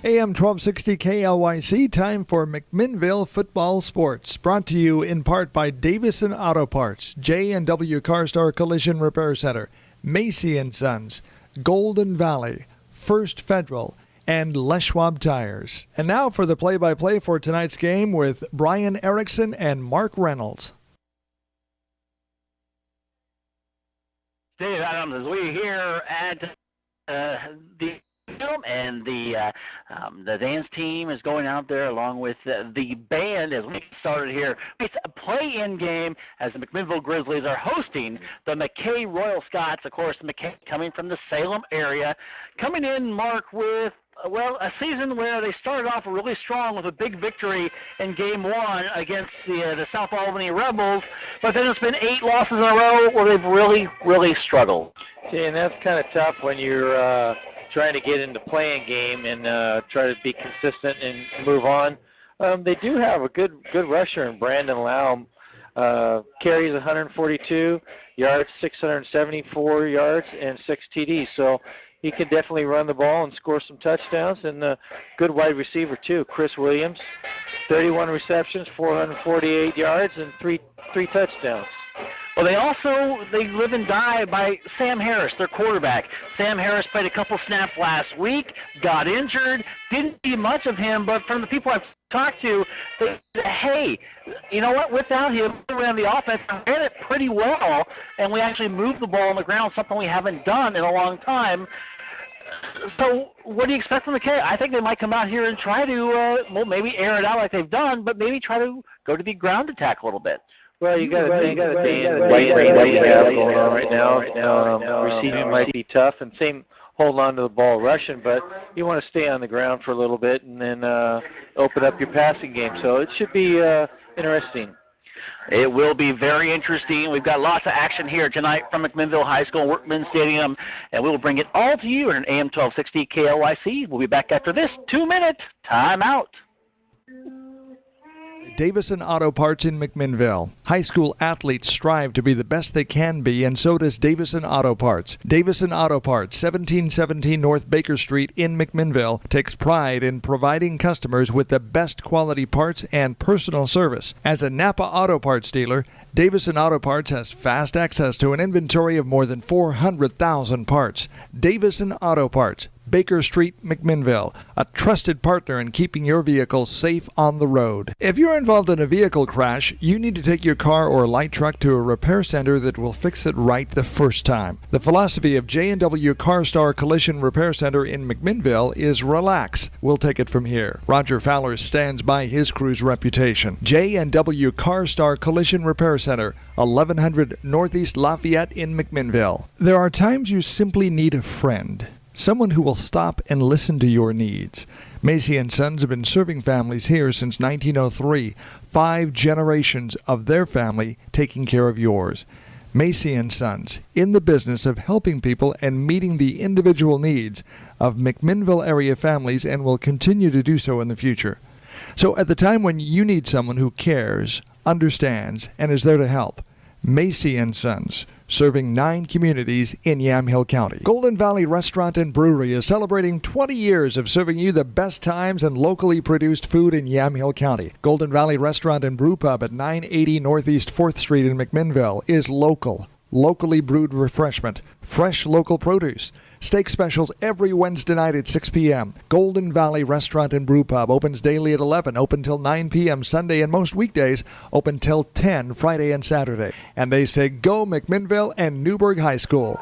AM 1260 KLYC, time for McMinnville Football Sports. Brought to you in part by Davison Auto Parts, J&W CarStar Collision Repair Center, Macy & Sons, Golden Valley, First Federal, and Les Schwab Tires. And now for the play-by-play for tonight's game with Brian Erickson and Mark Reynolds. Dave Adams, as we here at the film, and the dance team is going out there along with the band as we get started here. It's a play-in game as the McMinnville Grizzlies are hosting the McKay Royal Scots. Of course, McKay coming from the Salem area, coming in, Mark, with a season where they started off really strong with a big victory in Game 1 against the South Albany Rebels, but then it's been 8 losses in a row where they've really, really struggled. See, and that's kind of tough when you're trying to get into playing game and try to be consistent and move on. They do have a good rusher in Brandon Laum. Carries 142 yards, 674 yards, and 6 TDs. So he can definitely run the ball and score some touchdowns. And a good wide receiver, too, Chris Williams. 31 receptions, 448 yards, and three touchdowns. Well, they live and die by Sam Harris, their quarterback. Sam Harris played a couple snaps last week, got injured, didn't see much of him, but from the people I've talked to, they said, hey, you know what, without him, we ran the offense, ran it pretty well, and we actually moved the ball on the ground, something we haven't done in a long time. So what do you expect from McKay? I think they might come out here and try to, maybe air it out like they've done, but maybe try to go to the ground attack a little bit. Well, you got to think that what you have going on right now. Receiving might be tough, and same hold on to the ball rushing, but you want to stay on the ground for a little bit and then open up your passing game. So it should be interesting. It will be very interesting. We've got lots of action here tonight from McMinnville High School Workman Stadium, and we will bring it all to you in AM 1260 KLYC. We'll be back after this 2-minute timeout. Davison Auto Parts in McMinnville. High school athletes strive to be the best they can be, and so does Davison Auto Parts. Davison Auto Parts, 1717 North Baker Street in McMinnville, takes pride in providing customers with the best quality parts and personal service. As a Napa Auto Parts dealer, Davison Auto Parts has fast access to an inventory of more than 400,000 parts. Davison Auto Parts, Baker Street, McMinnville, a trusted partner in keeping your vehicle safe on the road. If you're involved in a vehicle crash, you need to take your car or light truck to a repair center that will fix it right the first time. The philosophy of J&W CarStar Collision Repair Center in McMinnville is relax. We'll take it from here. Roger Fowler stands by his crew's reputation. J&W CarStar Collision Repair Center, 1100 Northeast Lafayette in McMinnville. There are times you simply need a friend. Someone who will stop and listen to your needs. Macy & Sons have been serving families here since 1903. 5 generations of their family taking care of yours. Macy & Sons, in the business of helping people and meeting the individual needs of McMinnville area families, and will continue to do so in the future. So at the time when you need someone who cares, understands, and is there to help, Macy & Sons, serving 9 communities in Yamhill County. Golden Valley Restaurant and Brewery is celebrating 20 years of serving you the best times and locally produced food in Yamhill County. Golden Valley Restaurant and Brew Pub at 980 Northeast 4th Street in McMinnville is local, locally brewed refreshment, fresh local produce. Steak specials every Wednesday night at 6 p.m. Golden Valley Restaurant and Brew Pub opens daily at 11, open till 9 p.m. Sunday, and most weekdays open till 10 Friday and Saturday. And they say go McMinnville and Newburgh High School.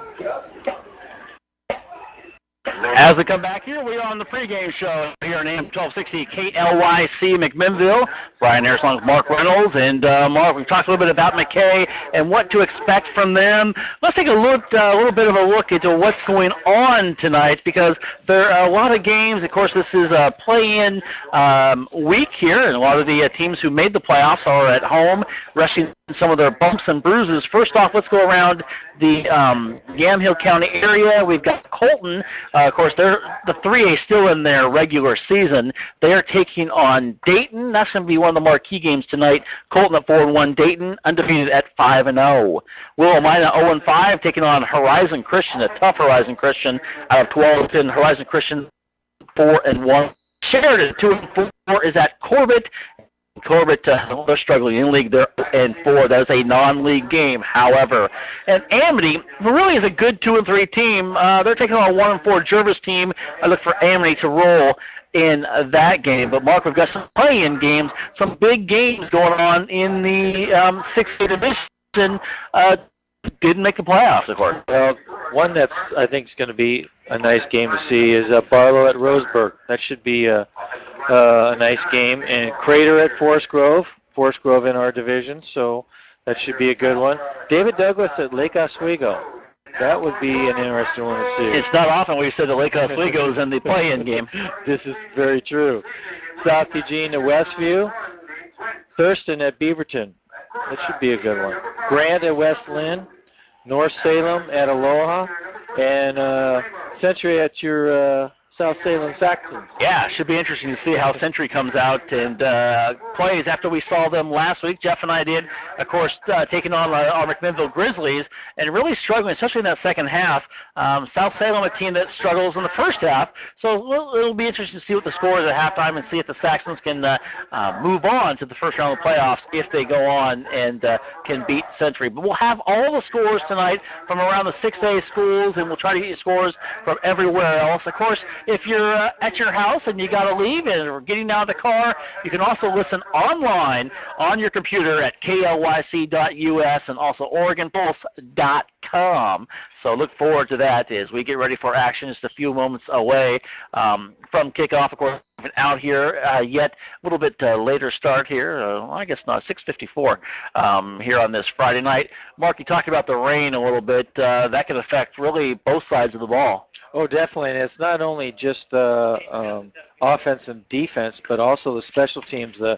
As we come back here, we are on the pregame show here on AM 1260 KLYC McMinnville. Brian Harris along with Mark Reynolds. And Mark, we've talked a little bit about McKay and what to expect from them. Let's take a little bit of a look into what's going on tonight, because there are a lot of games. Of course, this is a play-in week here, and a lot of the teams who made the playoffs are at home, resting some of their bumps and bruises. First off, let's go around the Yamhill County area. We've got Colton. Of course, they're the 3A still in their regular season. They are taking on Dayton. That's going to be one of the marquee games tonight. Colton at 4-1, Dayton undefeated at 5-0. Willamina 0-5 taking on Horizon Christian, a tough Horizon Christian out of 12. And Horizon Christian 4-1. Sheridan, 2-4, is at Corbett. Corbett, they're struggling in league. They're 4. That is a non-league game, however. And Amity, who really is a good 2-3 team, they're taking on a 1-4 Jervis team. I look for Amity to roll in that game. But, Mark, we've got some play-in games, some big games going on in the 6A division. Didn't make the playoffs, of course. Well, one that's I think is going to be a nice game to see is Barlow at Roseburg. That should be a nice game. And Crater at Forest Grove in our division, so that should be a good one. David Douglas at Lake Oswego. That would be an interesting one to see. It's not often we said that Lake Oswego is in the play-in game. This is very true. South Eugene at Westview. Thurston at Beaverton. That should be a good one. Grant at West Lynn. North Salem at Aloha. And Century at your South Salem Saxons. Yeah, it should be interesting to see how Century comes out and plays after we saw them last week. Jeff and I did, of course, taking on our McMinnville Grizzlies and really struggling, especially in that second half. South Salem, a team that struggles in the first half. So it'll be interesting to see what the score is at halftime and see if the Saxons can move on to the first round of the playoffs if they go on and can beat Century. But we'll have all the scores tonight from around the 6A schools, and we'll try to get you scores from everywhere else. Of course, if you're at your house and you got to leave and we're getting out of the car, you can also listen online on your computer at KLYC.us and also OregonPulse.com. So look forward to that as we get ready for action just a few moments away from kickoff. Of course, we haven't out here yet. A little bit later start here. I guess not, 6:54 here on this Friday night. Mark, you talked about the rain a little bit. That could affect really both sides of the ball. Oh, definitely. And it's not only just offense and defense, but also the special teams, the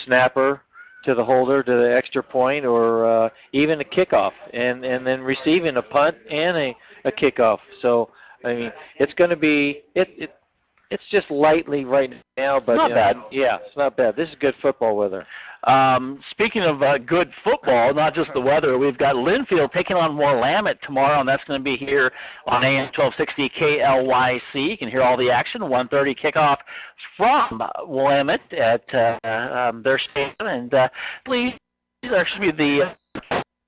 snapper to the holder, to the extra point, or even a kickoff, and then receiving a punt and a kickoff. So, I mean, it's going to be it's just lightly right now, but not bad. Yeah, it's not bad. This is good football weather. Speaking of good football, not just the weather, we've got Linfield taking on Willamette tomorrow, and that's going to be here on AM 1260 KLYC. You can hear all the action. 1:30 kickoff from Willamette at their stadium, and please, there should be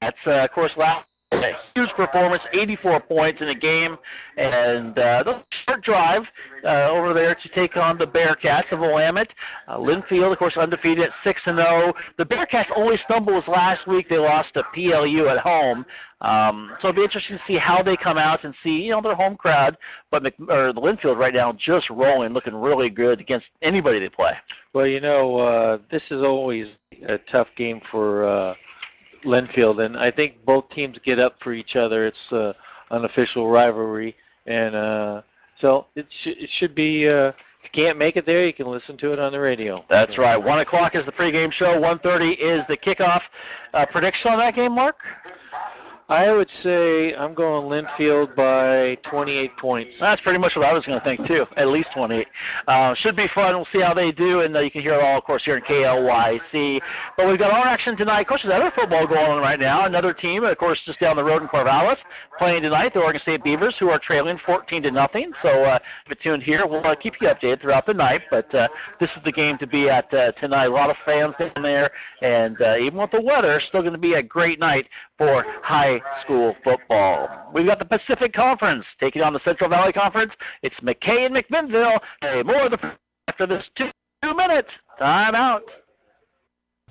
that's of course last. A huge performance, 84 points in a game, and the short drive over there to take on the Bearcats of Willamette. Linfield, of course, undefeated at 6-0. The Bearcats only stumbled last week. They lost to PLU at home. So it'll be interesting to see how they come out and see, their home crowd. But the Linfield right now just rolling, looking really good against anybody they play. Well, this is always a tough game for Linfield, and I think both teams get up for each other. It's an unofficial rivalry, and so it should be. If you can't make it there, you can listen to it on the radio. That's right. 1 o'clock is the pregame show. 1:30 is the kickoff. Prediction on that game, Mark? I would say I'm going Linfield by 28 points. That's pretty much what I was going to think, too, at least 28. Should be fun. We'll see how they do, and you can hear it all, of course, here in KLYC. But we've got our action tonight. Of course, there's other football going on right now. Another team, of course, just down the road in Corvallis, playing tonight, the Oregon State Beavers, who are trailing 14-0. So if you're tuned here, we'll keep you updated throughout the night. But this is the game to be at tonight. A lot of fans down there, and even with the weather, still going to be a great night for high school football. We've got the Pacific Conference taking on the Central Valley Conference. It's McKay and McMinnville. More of the after this 2-minute timeout.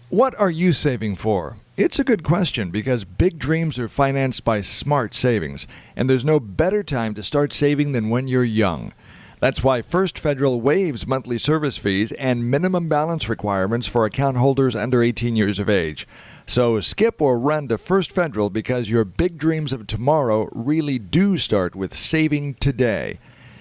What are you saving for? It's a good question because big dreams are financed by smart savings, and there's no better time to start saving than when you're young. That's why First Federal waives monthly service fees and minimum balance requirements for account holders under 18 years of age. So skip or run to First Federal because your big dreams of tomorrow really do start with saving today.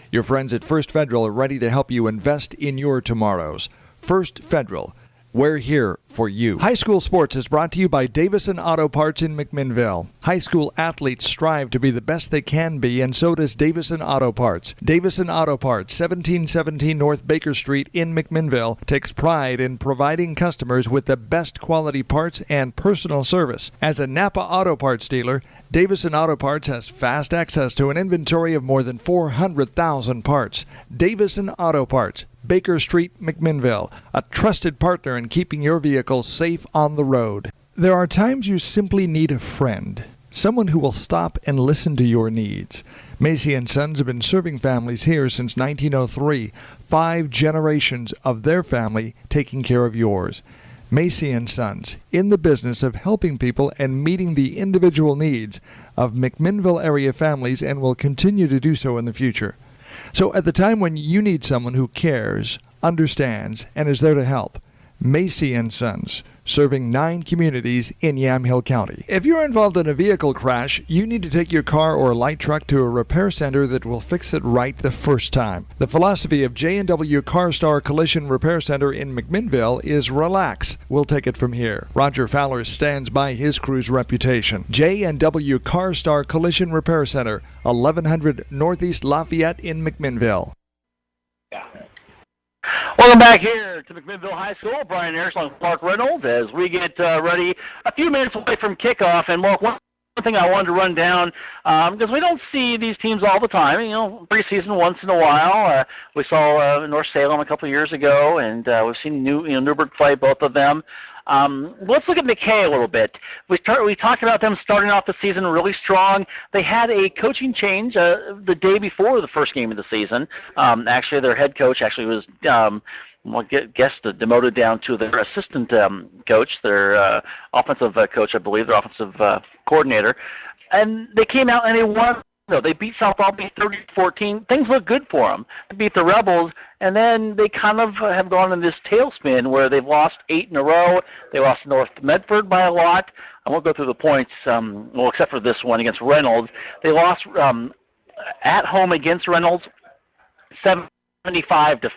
Your friends at First Federal are ready to help you invest in your tomorrows. First Federal. We're here for you. High school sports is brought to you by Davison Auto Parts in McMinnville. High school athletes strive to be the best they can be, and so does Davison Auto Parts. Davison Auto Parts, 1717 North Baker Street in McMinnville, takes pride in providing customers with the best quality parts and personal service. As a Napa Auto Parts dealer, Davison Auto Parts has fast access to an inventory of more than 400,000 parts. Davison Auto Parts, Baker Street, McMinnville, a trusted partner in keeping your vehicle safe on the road. There are times you simply need a friend, someone who will stop and listen to your needs. Macy & Sons have been serving families here since 1903, 5 generations of their family taking care of yours. Macy & Sons, in the business of helping people and meeting the individual needs of McMinnville area families, and will continue to do so in the future. So at the time when you need someone who cares, understands, and is there to help, Macy & Sons, serving 9 communities in Yamhill County. If you're involved in a vehicle crash, you need to take your car or light truck to a repair center that will fix it right the first time. The philosophy of J&W CarStar Collision Repair Center in McMinnville is relax. We'll take it from here. Roger Fowler stands by his crew's reputation. J&W CarStar Collision Repair Center, 1100 Northeast Lafayette in McMinnville. Welcome back here to McMinnville High School. Brian Harris along with Mark Reynolds as we get ready a few minutes away from kickoff. And Mark, one thing I wanted to run down, because we don't see these teams all the time, preseason once in a while. We saw North Salem a couple of years ago, and we've seen Newburgh play both of them. Let's look at McKay a little bit. We talked about them starting off the season really strong. They had a coaching change the day before the first game of the season. Actually, their head coach was demoted down to their assistant coach, their offensive coach, I believe, their offensive coordinator. And they came out and they won. They beat South Albany 30-14. Things look good for them. They beat the Rebels, and then they kind of have gone in this tailspin where they've lost 8 in a row. They lost North Medford by a lot. I won't go through the points, except for this one against Reynolds. They lost at home against Reynolds 75-50.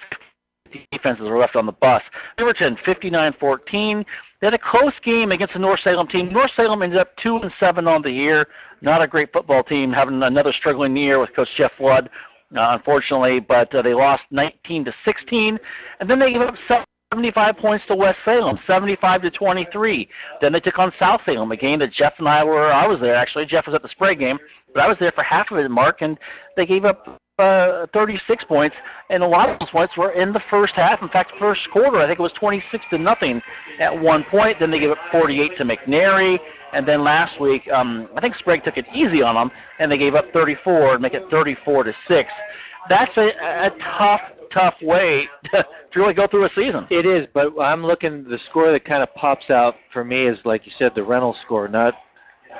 Defenses were left on the bus. Riverton 59-14. They had a close game against the North Salem team. North Salem ended up 2-7 on the year. Not a great football team, having another struggling year with Coach Jeff Flood, unfortunately. But they lost 19-16, and then they gave up 75 points to West Salem, 75-23. Then they took on South Salem, a game that Jeff and I was there actually. Jeff was at the Spray game, but I was there for half of it, Mark, and they gave up 36 points, and a lot of those points were in the first half. In fact, first quarter, I think it was 26-0 at one point. Then they gave up 48 to McNary, and then last week, I think Sprague took it easy on them, and they gave up 34 and make it 34-6. That's a tough way to really go through a season. It is, but I'm looking, the score that kind of pops out for me is, like you said, the Reynolds score, not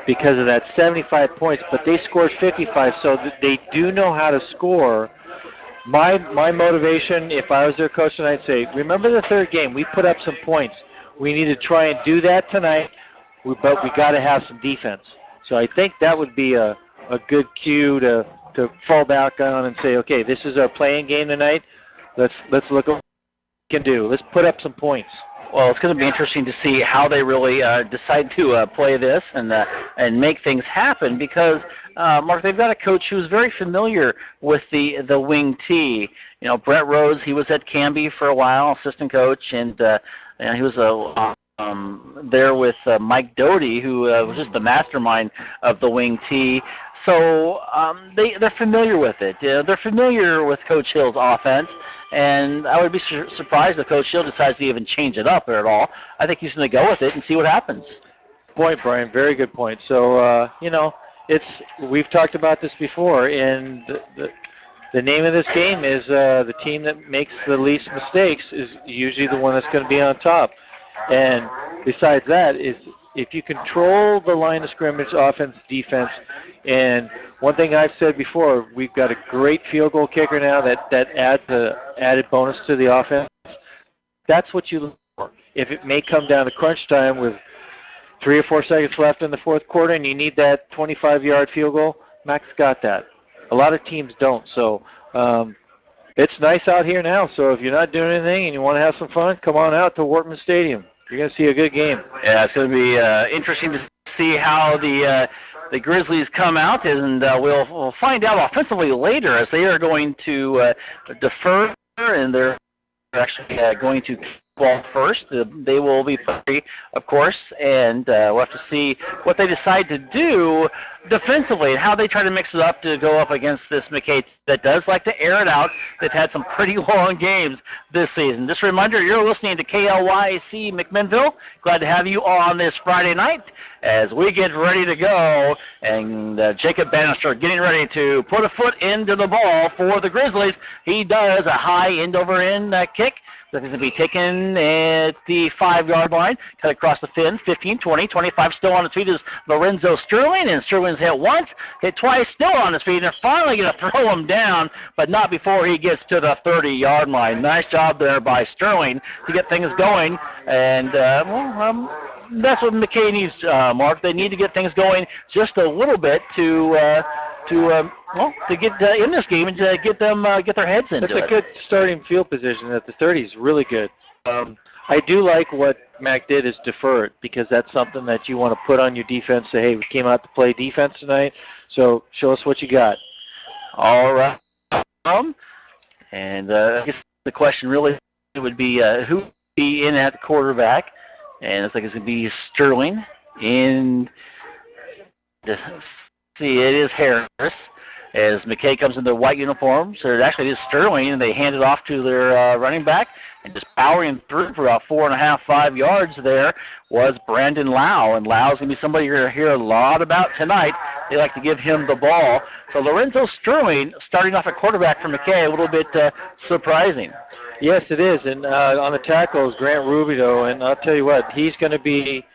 because of that 75 points, but they scored 55, so they do know how to score. My motivation, if I was their coach, and I'd say, remember the third game, we put up some points. We need to try and do that tonight, but we got to have some defense. So I think that would be a good cue to fall back on and say, okay, this is our playing game tonight. Let's look at what we can do. Let's put up some points. Well, it's going to be interesting to see how they really decide to play this and make things happen because, Mark, they've got a coach who's very familiar with the wing T. Brett Rhodes, he was at Canby for a while, assistant coach, and he was there with Mike Doty, who was just the mastermind of the wing T. So they're familiar with it. They're familiar with Coach Hill's offense, and I would be surprised if Coach Hill decides to even change it up at all. I think he's going to go with it and see what happens. Point, Brian. Very good point. So, we've talked about this before, and the name of this game is the team that makes the least mistakes is usually the one that's going to be on top. And besides that, is if you control the line of scrimmage, offense, defense, and one thing I've said before, we've got a great field goal kicker now that adds an added bonus to the offense. That's what you look for. If it may come down to crunch time with 3 or 4 seconds left in the fourth quarter and you need that 25-yard field goal, Mac's got that. A lot of teams don't. So it's nice out here now. So if you're not doing anything and you want to have some fun, come on out to Wortman Stadium. You're going to see a good game. Yeah, it's going to be interesting to see how the Grizzlies come out, and we'll find out offensively later as they are going to defer, and they're actually going to ball first. They will be free, of course, and we'll have to see what they decide to do defensively and how they try to mix it up to go up against this McKay that does like to air it out. They've had some pretty long games this season. Just a reminder, you're listening to KLYC McMinnville. Glad to have you on this Friday night as we get ready to go, and Jacob Bannister getting ready to put a foot into the ball for the Grizzlies. He does a high end-over-end kick. That is going to be taken at the 5-yard line, cut across the fin, 15, 20, 25. Still on his feet is Lorenzo Sterling, and Sterling's hit once, hit twice, still on his feet, and they're finally going to throw him down, but not before he gets to the 30-yard line. Nice job there by Sterling to get things going, and that's what McKay needs, Mark. They need to get things going just a little bit to get in this game and to get them get their heads into it. That's a good starting field position at the 30 is really good. I do like what Mac did is defer it, because that's something that you want to put on your defense. Say, hey, we came out to play defense tonight, so show us what you got. All right. And I guess the question really would be who would be in at the quarterback, and it's like it's going to be Sterling in. See, it is Harris as McKay comes in their white uniforms. So it actually is Sterling, and they hand it off to their running back, and just powering through for about 4.5, 5 yards there was Brandon Lau, and Lau's going to be somebody you're going to hear a lot about tonight. They like to give him the ball. So Lorenzo Sterling starting off at quarterback for McKay, a little bit surprising. Yes, it is, and on the tackles, Grant Rubio, and I'll tell you what, he's going to be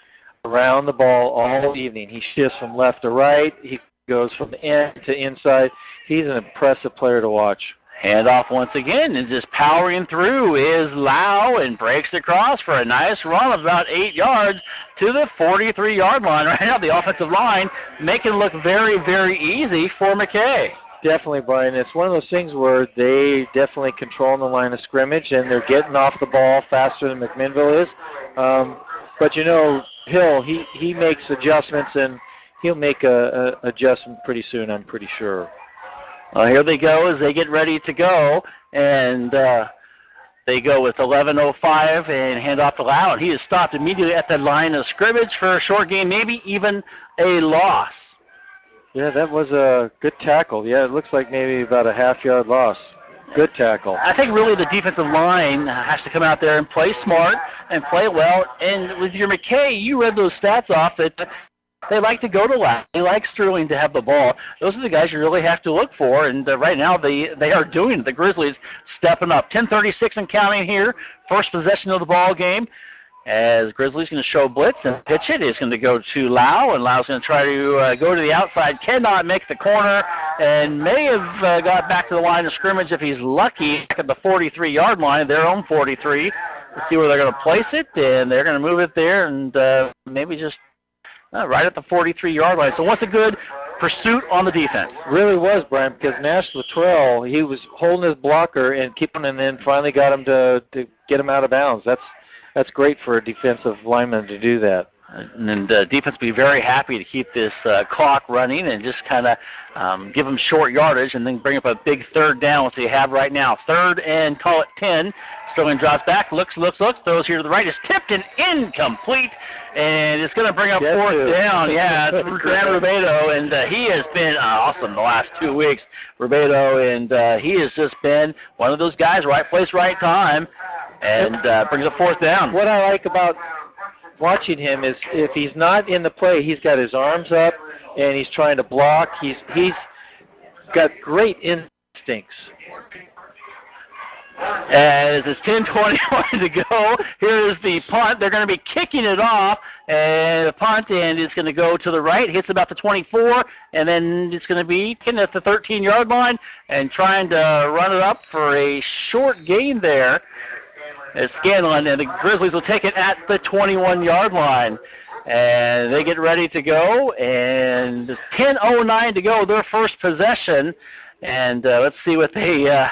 around the ball all evening. He shifts from left to right. He goes from end to inside. He's an impressive player to watch. Handoff once again, and just powering through is Lau, and breaks across for a nice run of about 8 yards to the 43-yard line. Right now, the offensive line making it look very, very easy for McKay. Definitely, Brian. It's one of those things where they definitely control the line of scrimmage, and they're getting off the ball faster than McMinnville is. But, you know, Hill, he makes adjustments, and he'll make a adjustment pretty soon, I'm pretty sure. Here they go as they get ready to go, and they go with 11:05 and hand off to Lau, and he is stopped immediately at the line of scrimmage for a short gain, maybe even a loss. Yeah, that was a good tackle. Yeah, it looks like maybe about a half-yard loss. Good tackle. I think really the defensive line has to come out there and play smart and play well. And with your McKay, you read those stats off that they like to go to Lau. They like Sterling to have the ball. Those are the guys you really have to look for. And right now they are doing it. The Grizzlies stepping up. 10:36 and counting here. First possession of the ball game. As Grizzlies going to show blitz and pitch it. It's going to go to Lau, and Lau's going to try to go to the outside. Cannot make the corner, and may have got back to the line of scrimmage if he's lucky at the 43-yard line, their own 43. Let's see where they're going to place it, and they're going to move it there, and maybe just right at the 43-yard line. So what's a good pursuit on the defense? Really was, Brian, because Nash Luttrell, he was holding his blocker and keeping, and then finally got him to get him out of bounds. That's great for a defensive lineman to do that. And defense will be very happy to keep this clock running and just kind of give them short yardage and then bring up a big third down, which they have right now. Third and call it 10. Sterling drops back, looks, throws here to the right. It's tipped and incomplete, and it's going to bring up fourth down. Yeah, it's Grant Rubedo, and he has been awesome the last 2 weeks, Rubedo, and he has just been one of those guys, right place, right time, and brings up fourth down. What I like about watching him is if he's not in the play, he's got his arms up and he's trying to block. He's got great instincts. As it's 10:21 to go, here is the punt. They're going to be kicking it off, and the punt end is going to go to the right, hits about the 24, and then it's going to be at the 13-yard line and trying to run it up for a short gain there. It's Scanlon, and the Grizzlies will take it at the 21-yard line. And they get ready to go, and 10:09 to go, their first possession. And let's see what they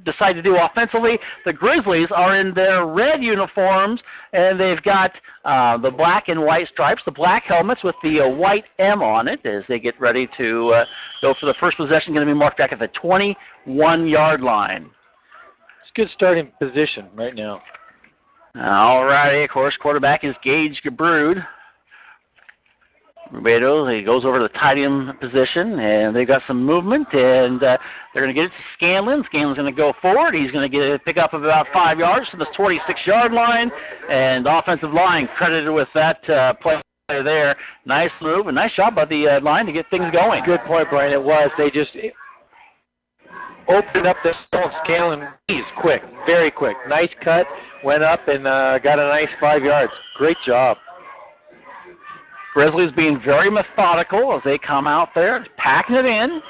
decide to do offensively. The Grizzlies are in their red uniforms, and they've got the black and white stripes, the black helmets with the white M on it as they get ready to go for the first possession, going to be marked back at the 21-yard line. It's a good starting position right now. All righty, of course, quarterback is Gage Gabrud. Rubedo, he goes over to the tight end position, and they've got some movement, and they're going to get it to Scanlon. Scanlon's going to go forward. He's going to get a pick up of about 5 yards to the 26-yard line, and the offensive line credited with that play there. Nice move, and nice job by the line to get things going. Good point, Brian. It was. They just opened up the zone. Scanlon, he's quick, very quick. Nice cut, went up and got a nice 5 yards. Great job. Grizzlies being very methodical as they come out there, packing it in.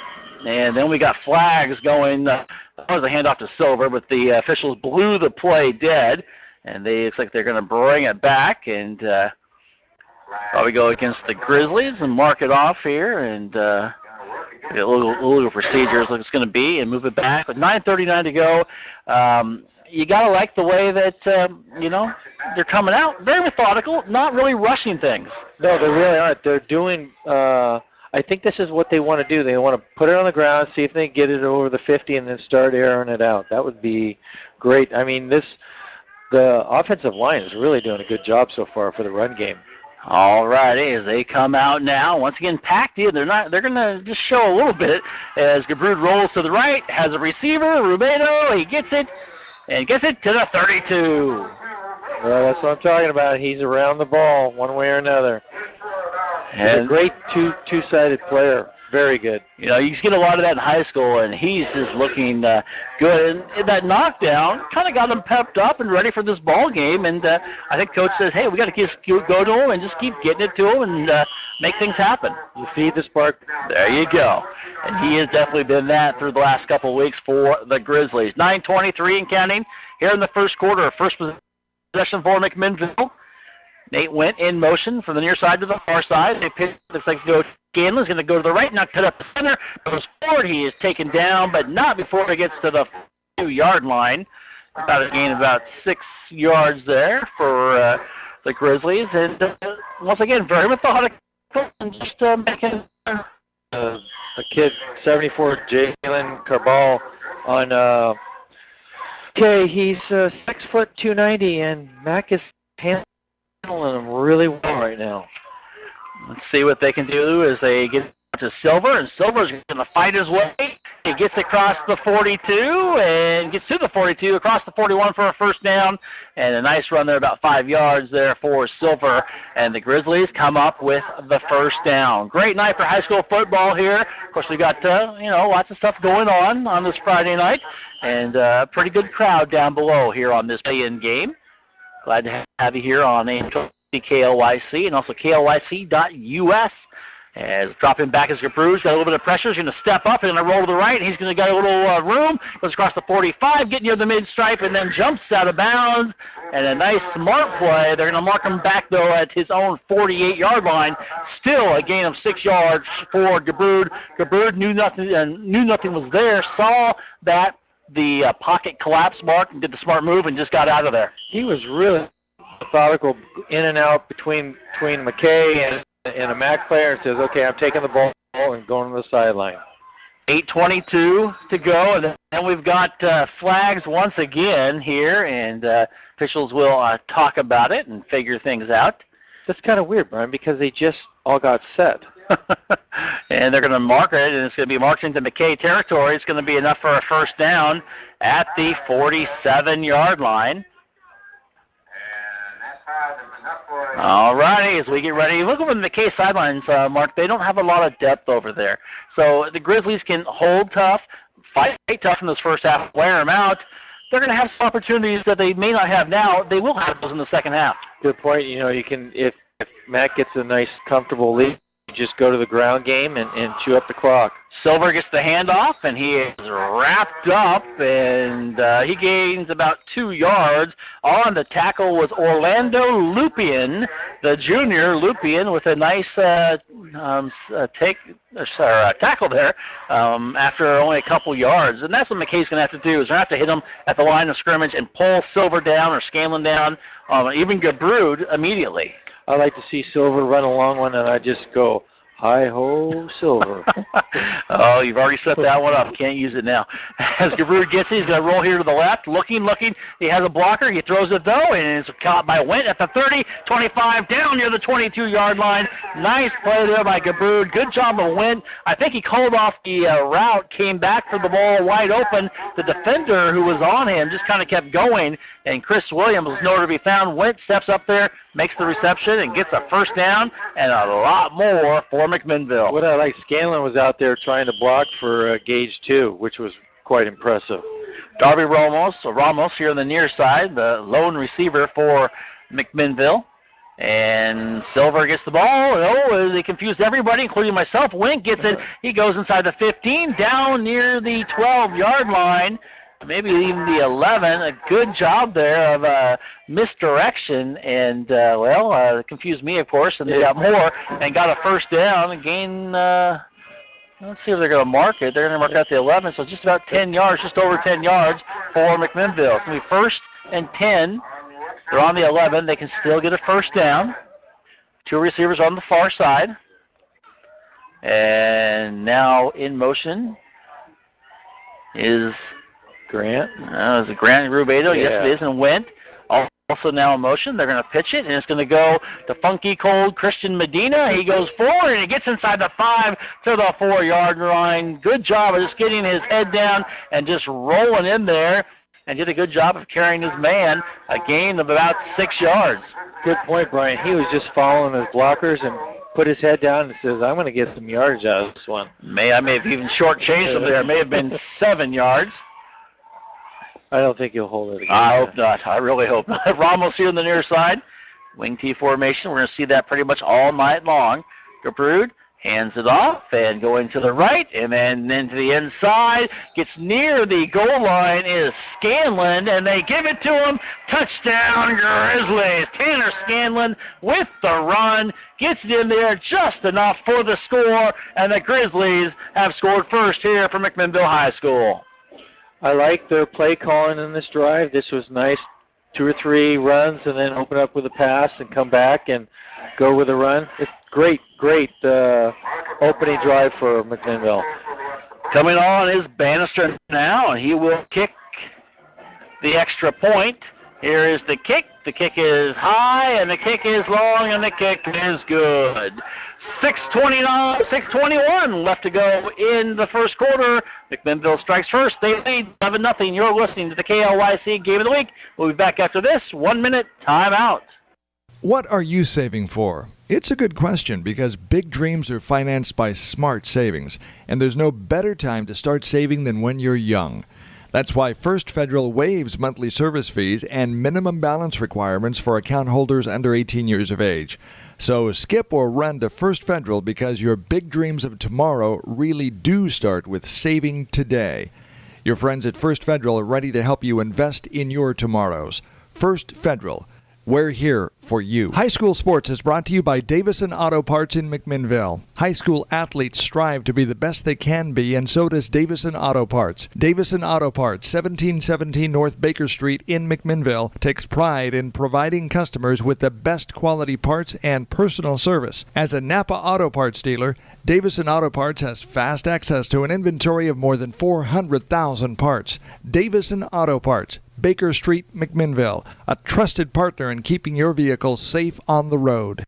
And then we got flags going. That was a handoff to Silver, but the officials blew the play dead. And they looks like they're going to bring it back and probably go against the Grizzlies and mark it off here. And get a little procedures like it's going to be and move it back. With 9:39 to go. You got to like the way that, they're coming out. Very methodical, not really rushing things. No, they really aren't. They're doing, I think this is what they want to do. They want to put it on the ground, see if they can get it over the 50, and then start airing it out. That would be great. I mean, the offensive line is really doing a good job so far for the run game. All righty, as they come out now, once again packed in. They're going to just show a little bit as Gabrud rolls to the right, has a receiver, Rubedo, he gets it. And gets it to the 32. Well, that's what I'm talking about. He's around the ball one way or another. He's a great two-sided player. Very good. You get a lot of that in high school, and he's just looking good. And that knockdown kind of got him pepped up and ready for this ball game. And I think Coach says, hey, we got to just go to him and just keep getting it to him and make things happen. You feed the spark. There you go. And he has definitely been that through the last couple of weeks for the Grizzlies. 9:23 and counting here in the first quarter. First possession for McMinnville. Nate went in motion from the near side to the far side. They pitch, looks like Scanlon's going to go to the right, now cut up the center. Goes forward. He is taken down, but not before he gets to the 2-yard line. About a gain of about 6 yards there for the Grizzlies. And once again, very methodical and just making the kid, 74, Jalen Carball on okay, he's 6 foot 290, and Mac is handling him really well right now. Let's see what they can do as they get to Silver, and Silver's going to fight his way. He gets across the 42 and gets to the 42, across the 41 for a first down, and a nice run there, about 5 yards there for Silver. And the Grizzlies come up with the first down. Great night for high school football here. Of course, we got lots of stuff going on this Friday night, and a pretty good crowd down below here on this play-in game. Glad to have you here on KLYC and also KLYC.us. As dropping back as Gabrud's got a little bit of pressure. He's going to step up and going to roll to the right. He's going to get a little room. Goes across the 45, getting near the mid-stripe, and then jumps out of bounds. And a nice smart play. They're going to mark him back, though, at his own 48-yard line. Still a gain of 6 yards for Gabrud. Gabrud knew nothing was there, saw that the pocket collapse mark, and did the smart move and just got out of there. He was really methodical in and out between McKay and a MAC player, and says, okay, I'm taking the ball and going to the sideline. 8:22 to go, and then we've got flags once again here, and officials will talk about it and figure things out. That's kind of weird, Brian, because they just all got set. And they're going to mark it, and it's going to be marked into McKay territory. It's going to be enough for a first down at the 47-yard line. All righty, as we get ready, look over the McKay sidelines, Mark. They don't have a lot of depth over there. So the Grizzlies can hold tough, fight tough in this first half, wear them out. They're going to have some opportunities that they may not have now. They will have those in the second half. Good point. You can if Matt gets a nice, comfortable lead, just go to the ground game and chew up the clock. Silver gets the handoff, and he is wrapped up, and he gains about 2 yards. On the tackle was Orlando Lupien, the junior Lupien, with a nice tackle there after only a couple yards. And that's what McKay's going to have to do, is they're going to have to hit him at the line of scrimmage and pull Silver down or Scanlon down, even Gabrud immediately. I like to see Silver run a long one, and I just go, hi-ho, Silver. Oh, you've already set that one up. Can't use it now. As Gabrud gets it, he's going to roll here to the left. Looking. He has a blocker. He throws it, though, and it's caught by Went at the 30, 25, down near the 22-yard line. Nice play there by Gabrud. Good job of Went. I think he called off the route, came back for the ball wide open. The defender who was on him just kind of kept going, and Chris Williams was nowhere to be found. Went steps up there, makes the reception, and gets a first down and a lot more for McMinnville. What I like, Scanlon was out there trying to block for Gage, too, which was quite impressive. Darby Ramos here on the near side, the lone receiver for McMinnville. And Silver gets the ball. Oh, they confused everybody, including myself. Wink gets it. He goes inside the 15, down near the 12-yard line, maybe even the 11. A good job there of misdirection, and, it confused me, of course, and they got more and got a first down and gain, let's see if they're going to mark it. They're going to mark out the 11, so just about 10 yards, just over 10 yards for McMinnville. It's going to be 1st and 10. They're on the 11. They can still get a first down. 2 receivers on the far side. And now in motion is Grant. Is it Grant Rubedo? Yeah. Yes, it is, and Went. Also now in motion. They're going to pitch it, and it's going to go to funky cold Christian Medina. He goes forward, and he gets inside the 5 to the 4-yard line. Good job of just getting his head down and just rolling in there, and did a good job of carrying his man, a gain of about 6 yards. Good point, Brian. He was just following his blockers and put his head down and says, I'm going to get some yardage out of this one. I may have even shortchanged him there. It may have been 7 yards. I don't think he'll hold it again. I hope not. I really hope not. Ramos here on the near side. Wing T formation. We're going to see that pretty much all night long. Gabrud hands it off and going to the right and then into the inside. Gets near the goal line is Scanlon, and they give it to him. Touchdown, Grizzlies. Tanner Scanlon with the run. Gets it in there just enough for the score, and the Grizzlies have scored first here for McMinnville High School. I like their play calling in this drive. This was nice. 2 or 3 runs and then open up with a pass and come back and go with a run. It's great opening drive for McMinnville. Coming on is Bannister now, and he will kick the extra point. Here is the kick. The kick is high, and the kick is long, and the kick is good. 6:21 left to go in the first quarter. McMinnville strikes first. They lead 7-0. You're listening to the KLYC Game of the Week. We'll be back after this 1-minute timeout. What are you saving for? It's a good question because big dreams are financed by smart savings, and there's no better time to start saving than when you're young. That's why First Federal waives monthly service fees and minimum balance requirements for account holders under 18 years of age. So skip or run to First Federal because your big dreams of tomorrow really do start with saving today. Your friends at First Federal are ready to help you invest in your tomorrows. First Federal. We're here for you. High school sports is brought to you by Davison Auto Parts in McMinnville. High school athletes strive to be the best they can be, and so does Davison Auto Parts. Davison Auto Parts, 1717 North Baker Street in McMinnville, takes pride in providing customers with the best quality parts and personal service. As a Napa Auto Parts dealer, Davison Auto Parts has fast access to an inventory of more than 400,000 parts. Davison Auto Parts, Baker Street, McMinnville, a trusted partner in keeping your vehicle safe on the road.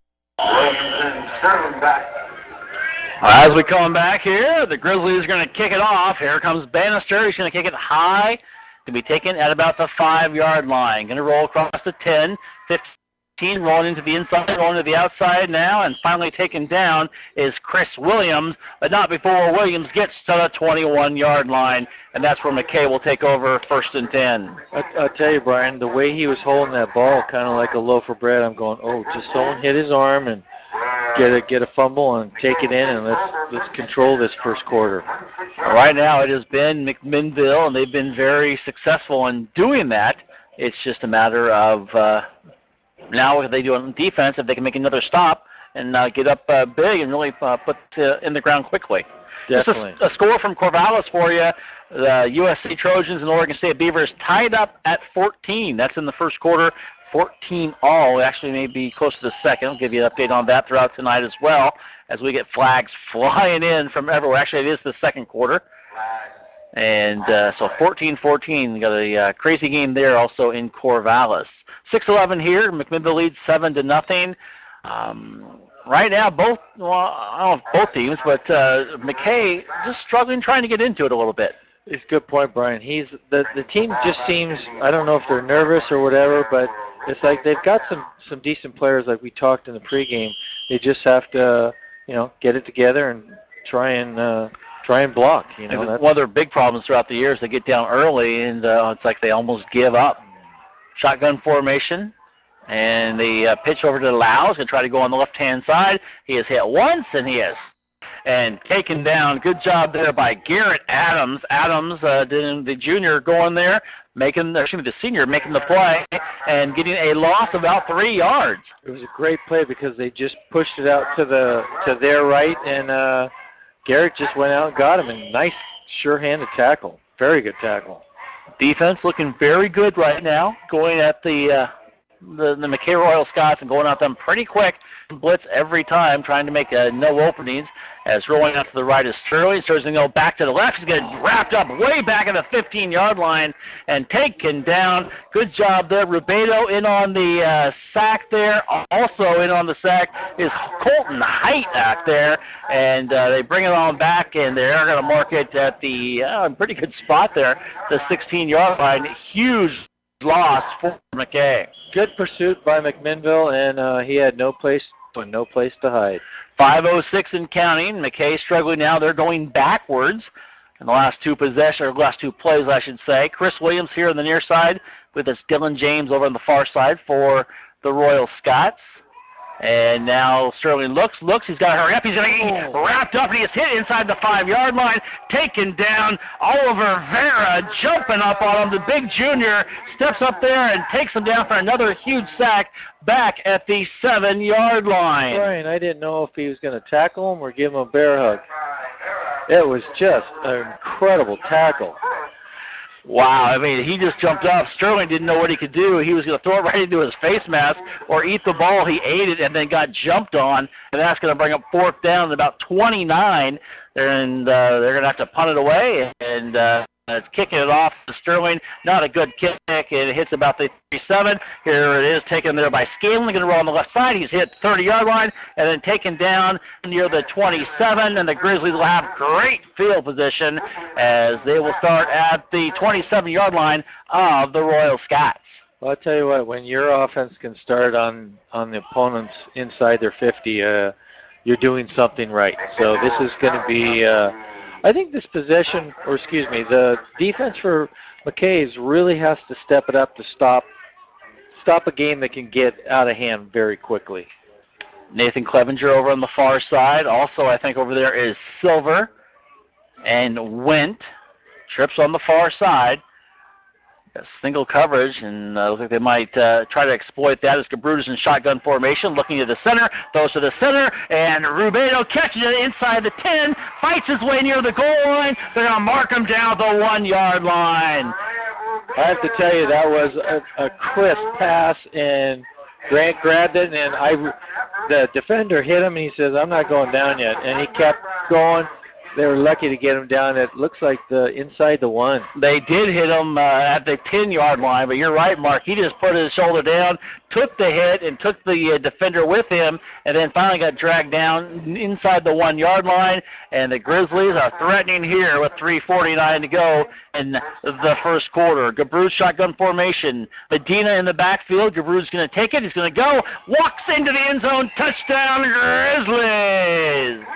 As we come back here, the Grizzlies are going to kick it off. Here comes Bannister. He's going to kick it high to be taken at about the 5-yard line. Going to roll across the 10, 15, rolling into the inside, rolling to the outside now, and finally taken down is Chris Williams, but not before Williams gets to the 21-yard line, and that's where McKay will take over 1st and 10. I'll tell you, Brian, the way he was holding that ball, kind of like a loaf of bread, I'm going, oh, just someone hit his arm and get a fumble and take it in, and let's control this first quarter. Right now it has been McMinnville, and they've been very successful in doing that. It's just a matter of now what they do on defense, if they can make another stop and get up big and really put in the ground quickly. Definitely. Just a score from Corvallis for you. The USC Trojans and Oregon State Beavers tied up at 14. That's in the first quarter. 14 all. Actually may be close to the second. I'll give you an update on that throughout tonight as well as we get flags flying in from everywhere. Actually, it is the second quarter. And so 14-14. We got a crazy game there also in Corvallis. 6-11 here. McMinnville leads 7-0. Right now, both, well, I don't know if both teams, but McKay just struggling trying to get into it a little bit. It's a good point, Brian. The team just seems, I don't know if they're nervous or whatever, but it's like they've got some decent players like we talked in the pregame. They just have to, get it together and try and block. One of their big problems throughout the year is they get down early, and it's like they almost give up. Shotgun formation, and the pitch over to Lau is going to try to go on the left-hand side. He has hit once, and he has taken down. Good job there by Garrett Adams. Adams, the junior, going there, the senior making the play and getting a loss of about 3 yards. It was a great play because they just pushed it out to their right, and Garrett just went out and got him. And nice, sure-handed tackle. Very good tackle. Defense looking very good right now, going at the McKay Royal Scots and going at them pretty quick. Blitz every time, trying to make no openings. As rolling out to the right is Sterling. Sterling's going to go back to the left. He's going to wrapped up way back at the 15-yard line and taken down. Good job there. Rubedo in on the sack there. Also in on the sack is Colton Height back there. And they bring it on back, and they're going to mark it at the pretty good spot there, the 16-yard line. Huge loss for McKay. Good pursuit by McMinnville, and he had no place to hide. 5:06 and counting. McKay struggling now. They're going backwards in the last two plays, I should say. Chris Williams here on the near side with us Dylan James over on the far side for the Royal Scots. And now Sterling looks. He's got to hurry up. He's going to get wrapped up, and he is hit inside the 5-yard line. Taken down. Oliver Vera jumping up on him. The big junior steps up there and takes him down for another huge sack back at the 7-yard line. Brian, I didn't know if he was going to tackle him or give him a bear hug. It was just an incredible tackle. Wow, I mean, he just jumped up. Sterling didn't know what he could do. He was going to throw it right into his face mask or eat the ball. He ate it and then got jumped on, and that's going to bring up fourth down at about 29. And they're going to have to punt it away, and it's kicking it off to Sterling. Not a good kick. It hits about the 37. Here it is, taken there by Scanlon. Going to roll on the left side. He's hit 30-yard line and then taken down near the 27. And the Grizzlies will have great field position as they will start at the 27-yard line of the Royal Scots. Well, I'll tell you what, when your offense can start on the opponents inside their 50, you're doing something right. So this is going to be, I think this possession, the defense for McKay's really has to step it up to stop a game that can get out of hand very quickly. Nathan Clevenger over on the far side. Also, I think over there is Silver and Went. Trips on the far side. Single coverage, and looks like they might try to exploit that as Gabruder's in shotgun formation, looking to the center, throws to the center, and Rubedo catches it inside the 10, fights his way near the goal line. They're going to mark him down at the 1-yard line. I have to tell you, that was a crisp pass, and Grant grabbed it, and the defender hit him, and he says, I'm not going down yet, and he kept going. They were lucky to get him down. It looks like inside the 1. They did hit him at the 10-yard line, but you're right, Mark. He just put his shoulder down, took the hit, and took the defender with him, and then finally got dragged down inside the 1-yard line. And the Grizzlies are threatening here with 3:49 to go in the first quarter. Gabru's shotgun formation. Medina in the backfield. Gabru's going to take it. He's going to go. Walks into the end zone. Touchdown, Grizzlies!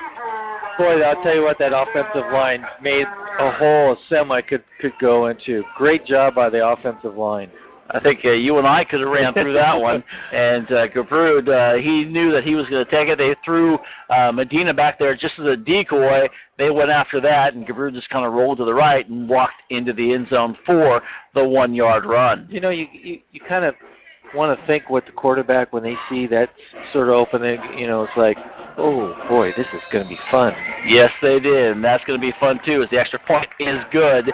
Boy, I'll tell you what, that offensive line made a hole a semi could go into. Great job by the offensive line. I think you and I could have ran through that one. And Gabrud, he knew that he was going to take it. They threw Medina back there just as a decoy. They went after that, and Gabrud just kind of rolled to the right and walked into the end zone for the 1-yard run. You know, you kind of want to think what the quarterback, when they see that sort of opening, you know, it's like, oh, boy, this is going to be fun. Yes, they did, and that's going to be fun, too, as the extra point is good.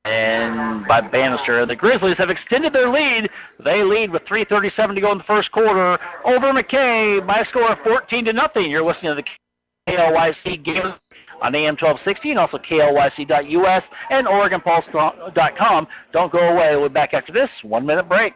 And by Bannister, the Grizzlies have extended their lead. They lead with 3:37 to go in the first quarter over McKay by a score of 14-0. You're listening to the KLYC game on AM 1260 and also KLYC.us and OregonPulse.com. Don't go away. We'll be back after this 1-minute break.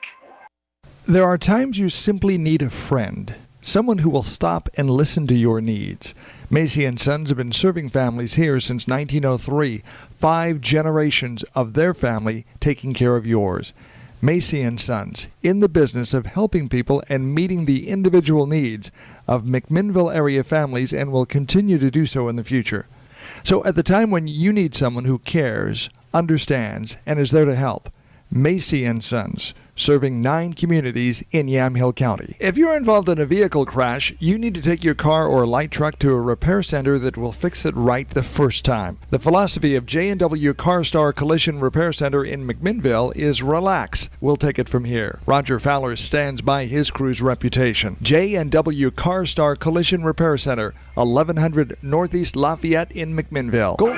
There are times you simply need a friend, someone who will stop and listen to your needs. Macy & Sons have been serving families here since 1903, 5 generations of their family taking care of yours. Macy & Sons, in the business of helping people and meeting the individual needs of McMinnville area families, and will continue to do so in the future. So at the time when you need someone who cares, understands, and is there to help, Macy & Sons, serving 9 communities in Yamhill County. If you're involved in a vehicle crash, you need to take your car or light truck to a repair center that will fix it right the first time. The philosophy of J&W CarStar Collision Repair Center in McMinnville is relax. We'll take it from here. Roger Fowler stands by his crew's reputation. J&W CarStar Collision Repair Center, 1100 Northeast Lafayette in McMinnville. Go.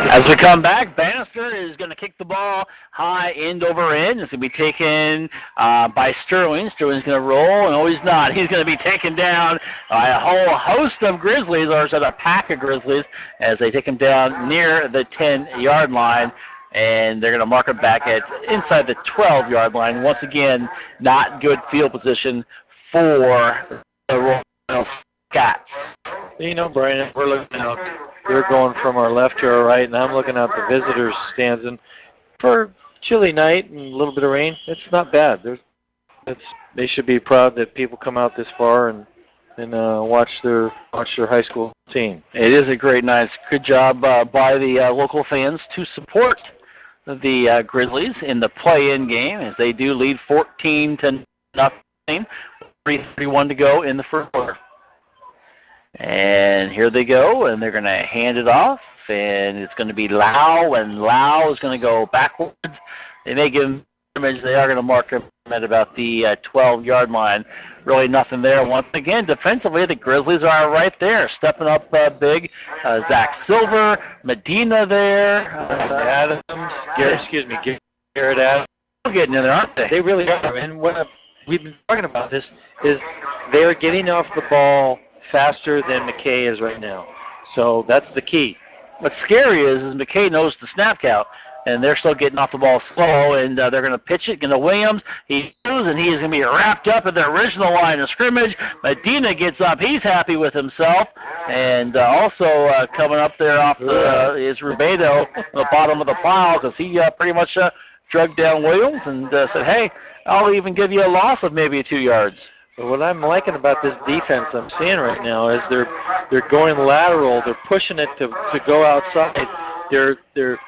As we come back, Bannister is going to kick the ball high end over end. It's going to be taken by Sterling. Sterling's going to roll. No, he's not. He's going to be taken down by a whole host of Grizzlies, or a pack of Grizzlies, as they take him down near the 10-yard line. And they're going to mark him back at inside the 12-yard line. Once again, not good field position for the Royal Scots. You know, Brian, we're looking out. We're going from our left to our right, and I'm looking at the visitors' stands. And for a chilly night and a little bit of rain, it's not bad. They should be proud that people come out this far and watch their high school team. It is a great night. Good job by the local fans to support the Grizzlies in the play-in game, as they do lead 14-0. 3:31 to go in the first quarter. And here they go, and they're going to hand it off, and it's going to be Lau, and Lau is going to go backwards. They may give him damage. They are going to mark him at about the 12-yard line. Really nothing there. Once again, defensively, the Grizzlies are right there, stepping up big. Zach Silver, Medina there. Adams, Garrett Adams. Getting in there, aren't they? They really are. And what we've been talking about this is they're getting off the ball faster than McKay is right now. So that's the key. What's scary is McKay knows the snap count, and they're still getting off the ball slow, and they're going to pitch it. Going to Williams. He moves, and he is going to be wrapped up in the original line of scrimmage. Medina gets up. He's happy with himself. And also coming up there off is Rubedo, the bottom of the pile, because he pretty much drug down Williams and said, hey, I'll even give you a loss of maybe 2 yards. But what I'm liking about this defense I'm seeing right now is they're going lateral. They're pushing it to go outside. They're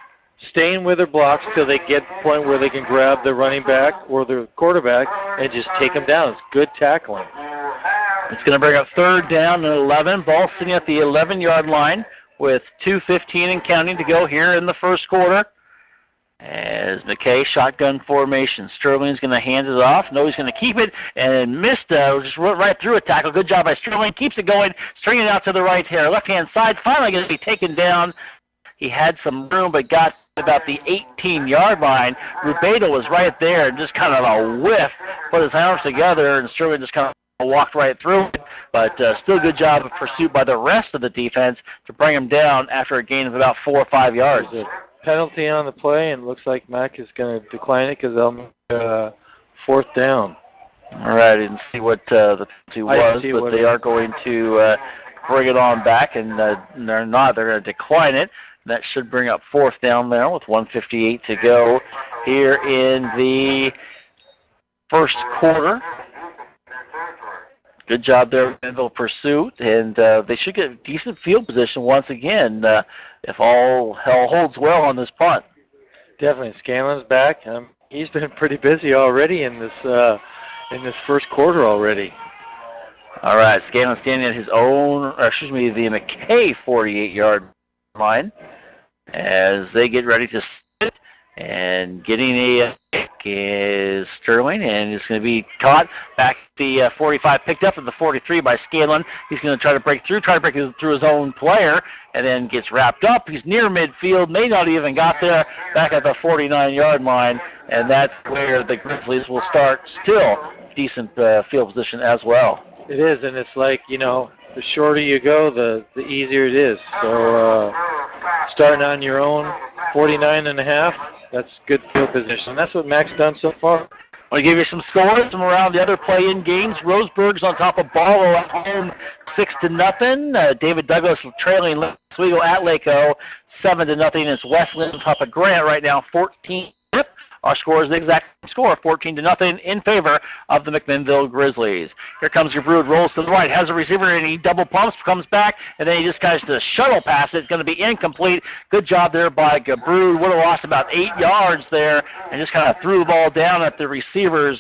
staying with their blocks till they get to the point where they can grab the running back or the quarterback and just take them down. It's good tackling. It's going to bring up 3rd down and 11. Ball sitting at the 11-yard line with 2:15 and counting to go here in the first quarter. As McKay, shotgun formation. Sterling's going to hand it off. No, he's going to keep it and missed. Just went right through a tackle. Good job by Sterling. Keeps it going. Stringing it out to the left-hand side. Finally going to be taken down. He had some room, but got about the 18-yard line. Rubedo was right there, just kind of a whiff. Put his arms together, and Sterling just kind of walked right through it. But still good job of pursuit by the rest of the defense to bring him down after a gain of about 4 or 5 yards. Penalty on the play, and looks like Mac is going to decline it because they'll make 4th down. All right, I didn't see what the penalty was, but they are going to bring it on back, and they're not. They're going to decline it. That should bring up 4th down there with 1:58 to go here in the first quarter. Good job there, McMinnville pursuit, and they should get decent field position once again if all hell holds well on this punt. Definitely. Scanlon's back. He's been pretty busy already in this first quarter already. All right, Scanlon standing at his own, the McKay 48-yard line as they get ready to sit. And getting a kick is Sterling, and it's going to be caught back at the 45, picked up at the 43 by Scanlon. He's going to try to break through his own player, and then gets wrapped up. He's near midfield, may not even got there, back at the 49-yard line, and that's where the Grizzlies will start. Still decent field position as well. It is, and it's like, the shorter you go, the easier it is. So starting on your own 49.5, that's good field position. That's what Mac's done so far. I'll give you some scores from around the other play-in games. Roseburg's on top of Barlow at home, 6-0. David Douglas trailing Oswego at Laco, 7-0. It's Wesleyan on top of Grant right now, 14. Our score is the exact score, 14-0 in favor of the McMinnville Grizzlies. Here comes Gabrud, rolls to the right, has a receiver, and he double pumps, comes back, and then he just tries to shuttle pass it. It's going to be incomplete. Good job there by Gabrud. Would have lost about 8 yards there, and just kind of threw the ball down at the receiver's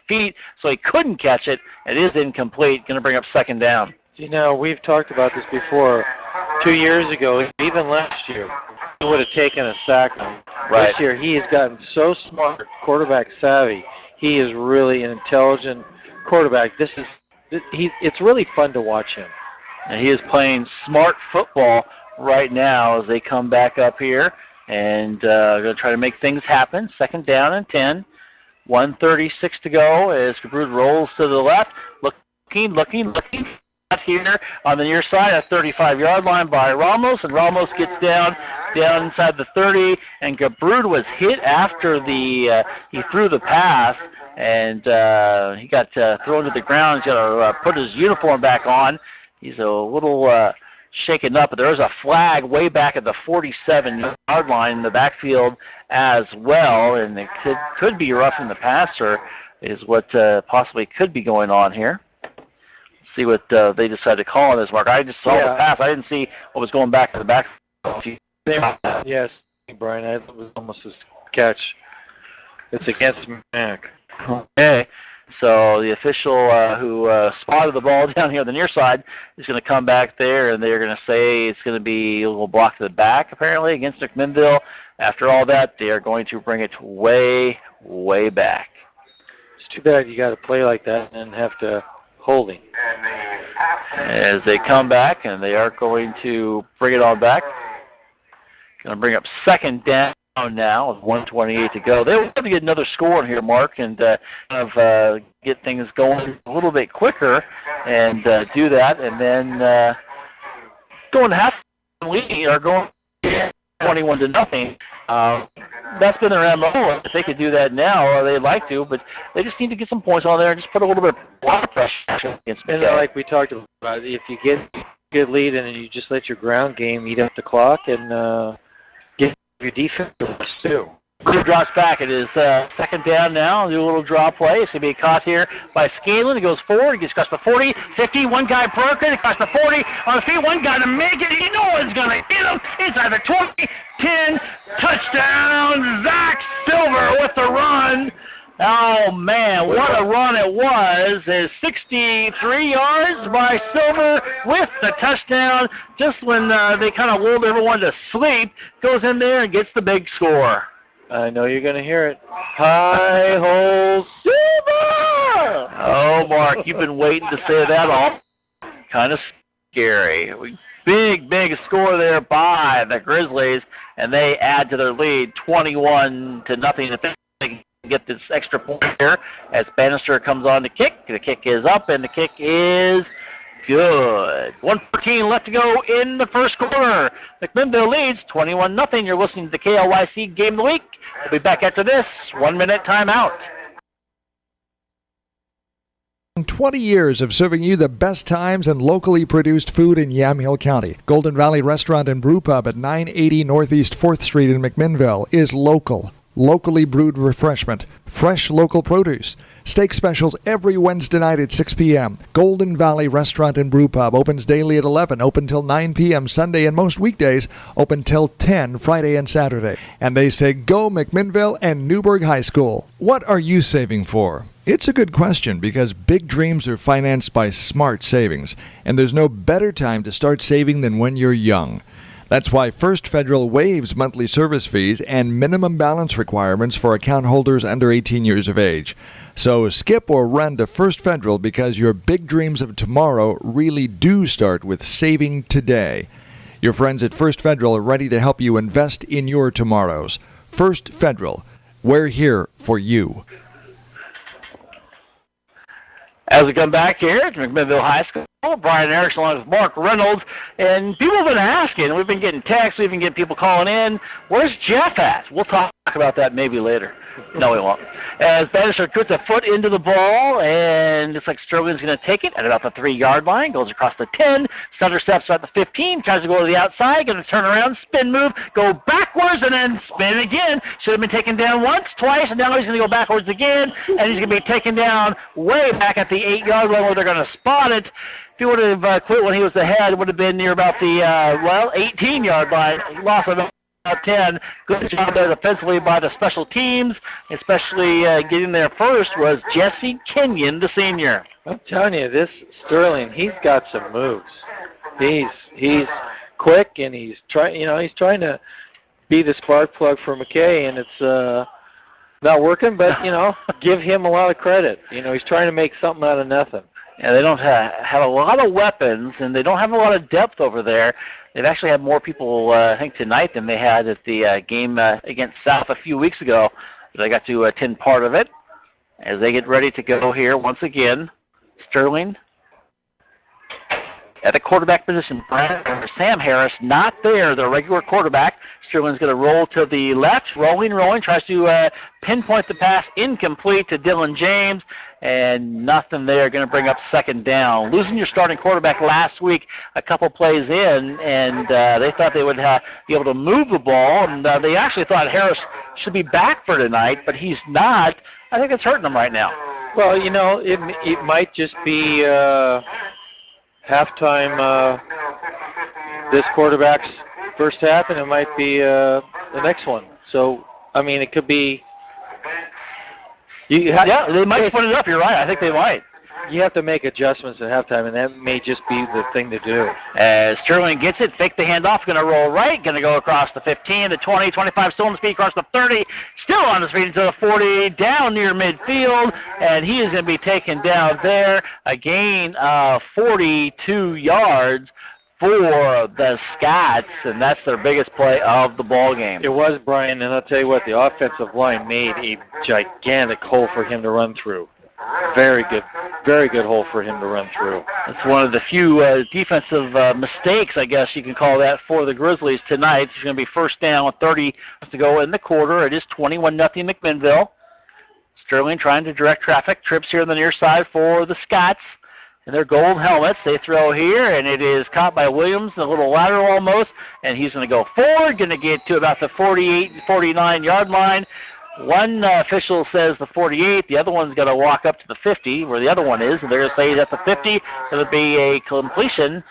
feet, so he couldn't catch it. It is incomplete. Going to bring up second down. We've talked about this before. 2 years ago, even last year, he would have taken a sack on him. Right. This year, he has gotten so smart, quarterback savvy. He is really an intelligent quarterback. It's really fun to watch him. And he is playing smart football right now as they come back up here and going to try to make things happen. Second down and 10. 1:36 to go as Gabrud rolls to the left. Looking. Here on the near side, a 35-yard line by Ramos, and Ramos gets down inside the 30, and Gabrud was hit after he threw the pass, and he got thrown to the ground. He's got to put his uniform back on. He's a little shaken up, but there is a flag way back at the 47-yard line in the backfield as well, and it could be roughing the passer is what possibly could be going on here. See what they decide to call on this, Mark. I just saw the pass. I didn't see what was going back to the back. Yes, Brian, it was almost a catch. It's against Mac. Okay. So the official who spotted the ball down here on the near side is going to come back there, and they're going to say it's going to be a little block to the back, apparently, against McMinnville. After all that, they are going to bring it way, way back. It's too bad you got to play like that and have to holding. As they come back, and they are going to bring it on back. Going to bring up second down now with 1:28 to go. They want to get another score in here, Mark, and kind of get things going a little bit quicker and do that, and then going half leading or going 21-0. That's been their MO. If they could do that now, they'd like to, but they just need to get some points on there and just put a little bit of pressure against McKay. And like we talked about, if you get a good lead and then you just let your ground game eat up the clock and get your defense too. He drops back. It is second down now. Do a little draw play. It's going to be caught here by Scanlon. He goes forward. He gets across the 40, 50. One guy broken. Across the 40. On the feet. One guy to make it. You know one's going to hit him. Inside the 20, 10. Touchdown. Zach Silver with the run. Oh, man, what a run it was. It's 63 yards by Silver with the touchdown. Just when they kind of lulled everyone to sleep, goes in there and gets the big score. I know you're going to hear it. Hi-ho, Silver! Oh, Mark, you've been waiting to say that all. Kind of scary. Big score there by the Grizzlies, and they add to their lead 21-0 if they can get this extra point here as Bannister comes on to kick. The kick is up, and the kick is good. 1:14 left to go in the first quarter. McMinnville leads 21-0. You're listening to the KLYC Game of the Week. We'll be back after this 1-minute timeout. 20 years of serving you the best times and locally produced food in Yamhill County. Golden Valley Restaurant and Brew Pub at 980 Northeast 4th Street in McMinnville is local, locally brewed refreshment, fresh local produce, steak specials every Wednesday night at 6 p.m. Golden Valley Restaurant and Brew Pub opens daily at 11, open till 9 p.m. Sunday, and most weekdays open till 10 Friday and Saturday. And they say go McMinnville and Newburgh High School. What are you saving for? It's a good question because big dreams are financed by smart savings, and there's no better time to start saving than when you're young. That's why First Federal waives monthly service fees and minimum balance requirements for account holders under 18 years of age. So skip or run to First Federal because your big dreams of tomorrow really do start with saving today. Your friends at First Federal are ready to help you invest in your tomorrows. First Federal, we're here for you. As we come back here at McMinnville High School, Brian Erickson along with Mark Reynolds, and people have been asking, we've been getting texts, we've been getting people calling in, where's Jeff at? We'll talk about that maybe later. No, we won't. As Bannister puts a foot into the ball, and looks like Sterling's going to take it at about the 3-yard line, goes across the 10, stutter steps at the 15, tries to go to the outside, going to turn around, spin move, go backwards, and then spin again. Should have been taken down once, twice, and now he's going to go backwards again, and he's going to be taken down way back at the 8-yard line where they're going to spot it. If he would have quit when he was ahead, it would have been near about the, 18-yard line. He lost about 10. Good job there defensively by the special teams, especially getting there first was Jesse Kenyon, the senior. I'm telling you, this Sterling, he's got some moves. He's quick, and he's trying to be the spark plug for McKay, and it's not working, but give him a lot of credit. He's trying to make something out of nothing. Yeah, they don't have a lot of weapons, and they don't have a lot of depth over there. They've actually had more people, I think, tonight than they had at the game against South a few weeks ago. But I got to attend part of it as they get ready to go here once again. Sterling at the quarterback position. Sam Harris not there, the regular quarterback. Sterling's going to roll to the left, rolling, tries to pinpoint the pass, incomplete to Dylan James, and nothing there, going to bring up second down. Losing your starting quarterback last week, a couple plays in, and they thought they would be able to move the ball, and they actually thought Harris should be back for tonight, but he's not. I think it's hurting them right now. Well, it might just be halftime this quarterback's first half, and it might be the next one. So, it could be. Yeah, they might put it up. You're right. I think they might. You have to make adjustments at halftime, and that may just be the thing to do. As Sterling gets it, fake the handoff, going to roll right, going to go across the 15, the 20, 25, still on his feet, across the 30, still on his feet until the 40, down near midfield, and he is going to be taken down there. A gain of 42 yards for the Scots, and that's their biggest play of the ball game. It was, Brian, and I'll tell you what, the offensive line made a gigantic hole for him to run through. Very good hole for him to run through. It's one of the few defensive mistakes, I guess you can call that, for the Grizzlies tonight. It's going to be first down with 30 to go in the quarter. It is 21-0 McMinnville. Sterling trying to direct traffic. Trips here on the near side for the Scots. And their gold helmets, they throw here, and it is caught by Williams, a little lateral almost, and he's going to go forward, going to get to about the 48, 49-yard line. One official says the 48, the other one's going to walk up to the 50, where the other one is, and they're going to say that's the 50. It'll be a completion,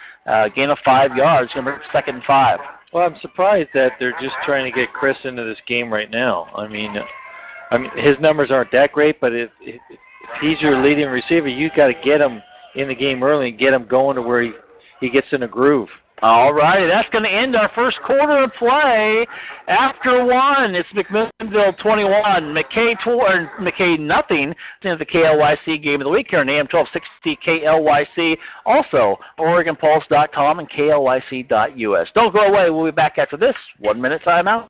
gain of 5 yards, going to be second and 5. Well, I'm surprised that they're just trying to get Chris into this game right now. I mean, his numbers aren't that great, but if he's your leading receiver, you got to get him in the game early and get him going to where he gets in a groove. All right, that's going to end our first quarter of play. After one, it's McMinnville 21, McKay nothing. It's the KLYC game of the week here on AM 1260 KLYC. Also, OregonPulse.com and KLYC.us. Don't go away. We'll be back after this 1-minute timeout.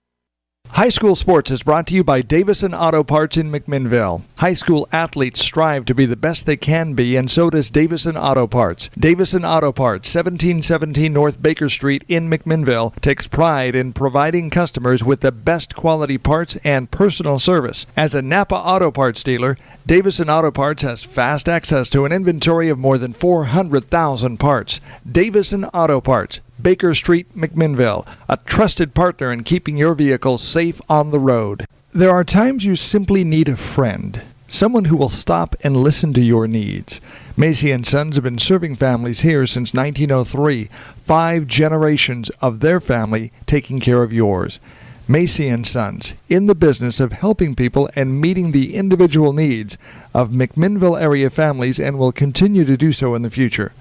High School Sports is brought to you by Davison Auto Parts in McMinnville. High school athletes strive to be the best they can be, and so does Davison Auto Parts. Davison Auto Parts, 1717 North Baker Street in McMinnville, takes pride in providing customers with the best quality parts and personal service. As a Napa Auto Parts dealer, Davison Auto Parts has fast access to an inventory of more than 400,000 parts. Davison Auto Parts, Baker Street, McMinnville, a trusted partner in keeping your vehicle safe on the road. There are times you simply need a friend, someone who will stop and listen to your needs. Macy & Sons have been serving families here since 1903, 5 generations of their family taking care of yours. Macy & Sons, in the business of helping people and meeting the individual needs of McMinnville area families, and will continue to do so in the future.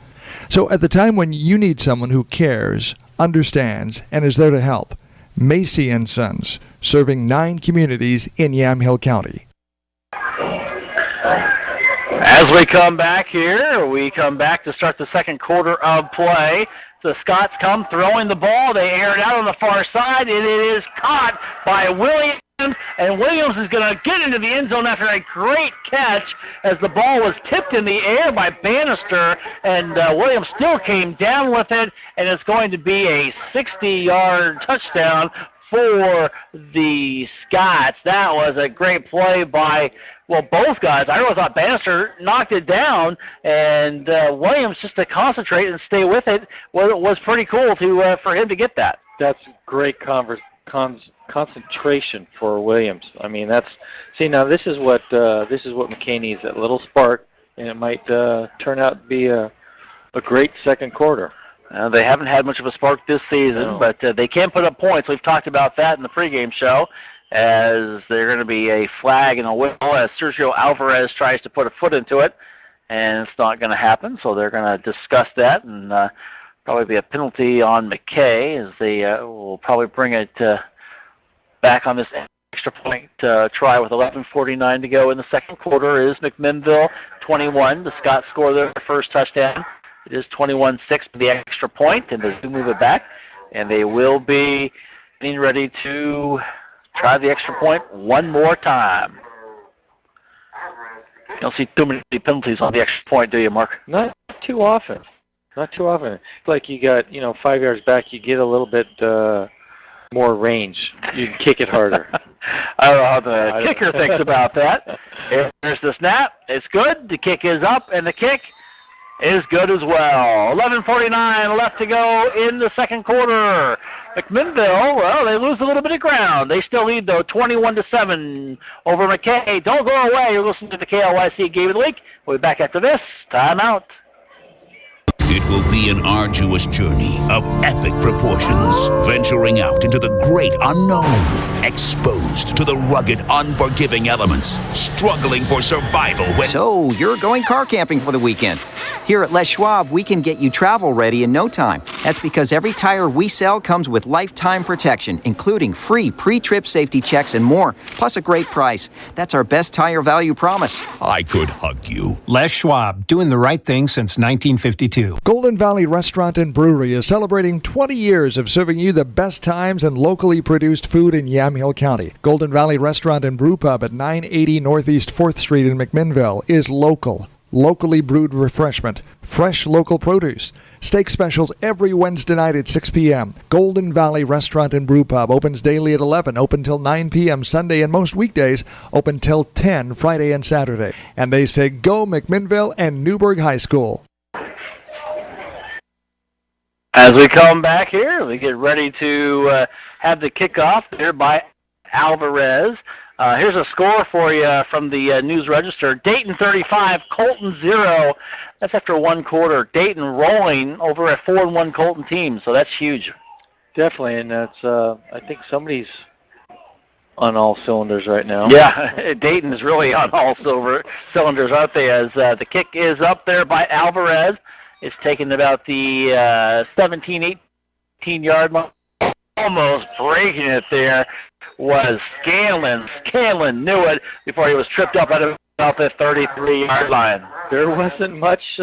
So at the time when you need someone who cares, understands, and is there to help, Macy & Sons, serving 9 communities in Yamhill County. As we come back here, we come back to start the second quarter of play. The Scots come throwing the ball. They air it out on the far side, and it is caught by Williams. And Williams is going to get into the end zone after a great catch as the ball was tipped in the air by Bannister. And Williams still came down with it, and it's going to be a 60-yard touchdown for the Scots. That was a great play by, well, both guys. I really thought Bannister knocked it down, and Williams, just to concentrate and stay with it, was pretty cool to for him to get that. That's great concentration for Williams. I mean, now this is what McKay needs, that little spark, and it might turn out to be a great second quarter. They haven't had much of a spark this season, but they can put up points. We've talked about that in the pregame show, as there's going to be a flag and a whistle as Sergio Alvarez tries to put a foot into it, and it's not going to happen. So they're going to discuss that, and probably be a penalty on McKay, as they will probably bring it back on this extra point try with 11:49 to go in the second quarter. Is McMinnville 21. The Scots score their first touchdown. It is 21-6 for the extra point, and they do move it back, and they will be getting ready to try the extra point one more time. You don't see too many penalties on the extra point, do you, Mark? Not too often. Not too often. It's like you got, 5 yards back, you get a little bit more range. You can kick it harder. I don't know how the kicker thinks about that. Here's the snap. It's good. The kick is up, and the kick is good as well. 11:49 left to go in the second quarter. McMinnville, well, they lose a little bit of ground. They still lead, though, 21-7 over McKay. Don't go away. You're listening to the KLYC Game of the Week. We'll be back after this. Timeout. It will be an arduous journey of epic proportions, venturing out into the great unknown, exposed to the rugged, unforgiving elements, struggling for survival when... So, you're going car camping for the weekend. Here at Les Schwab, we can get you travel ready in no time. That's because every tire we sell comes with lifetime protection, including free pre-trip safety checks and more, plus a great price. That's our best tire value promise. I could hug you. Les Schwab, doing the right thing since 1952. Golden Valley Restaurant and Brewery is celebrating 20 years of serving you the best times and locally produced food in Yamhill County. Golden Valley Restaurant and Brew Pub at 980 Northeast 4th Street in McMinnville is local. Locally brewed refreshment, fresh local produce, steak specials every Wednesday night at 6 p.m. Golden Valley Restaurant and Brew Pub opens daily at 11, open till 9 p.m. Sunday, and most weekdays open till 10 Friday and Saturday. And they say go McMinnville and Newburgh High School. As we come back here, we get ready to have the kickoff there by Alvarez. Here's a score for you from the News Register. Dayton 35, Colton 0. That's after one quarter. Dayton rolling over a 4-1 Colton team, so that's huge. Definitely, and that's I think somebody's on all cylinders right now. Yeah, Dayton is really on all cylinders, aren't they? As the kick is up there by Alvarez. It's taken about the 17, 18-yard mark. Almost breaking it there was Scanlon. Scanlon knew it before he was tripped up at about the 33-yard line. There wasn't much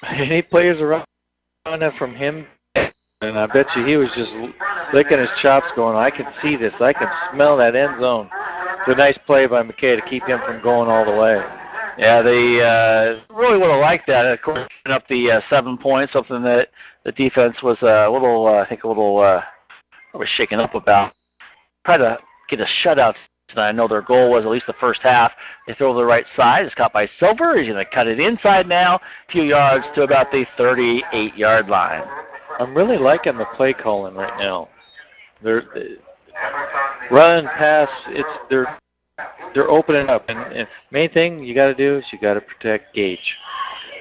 any players around from him, and I bet you he was just licking his chops going, I can see this. I can smell that end zone. It's a nice play by McKay to keep him from going all the way. Yeah, they really would have liked that. Of course, up the 7 points, something that the defense was probably shaken up about. Try to get a shutout tonight. I know their goal was at least the first half. They throw to the right side. It's caught by Silver. He's going to cut it inside now, a few yards to about the 38-yard line. I'm really liking the play calling right now. run and pass, they're opening up. And main thing you got to do is you got to protect Gage.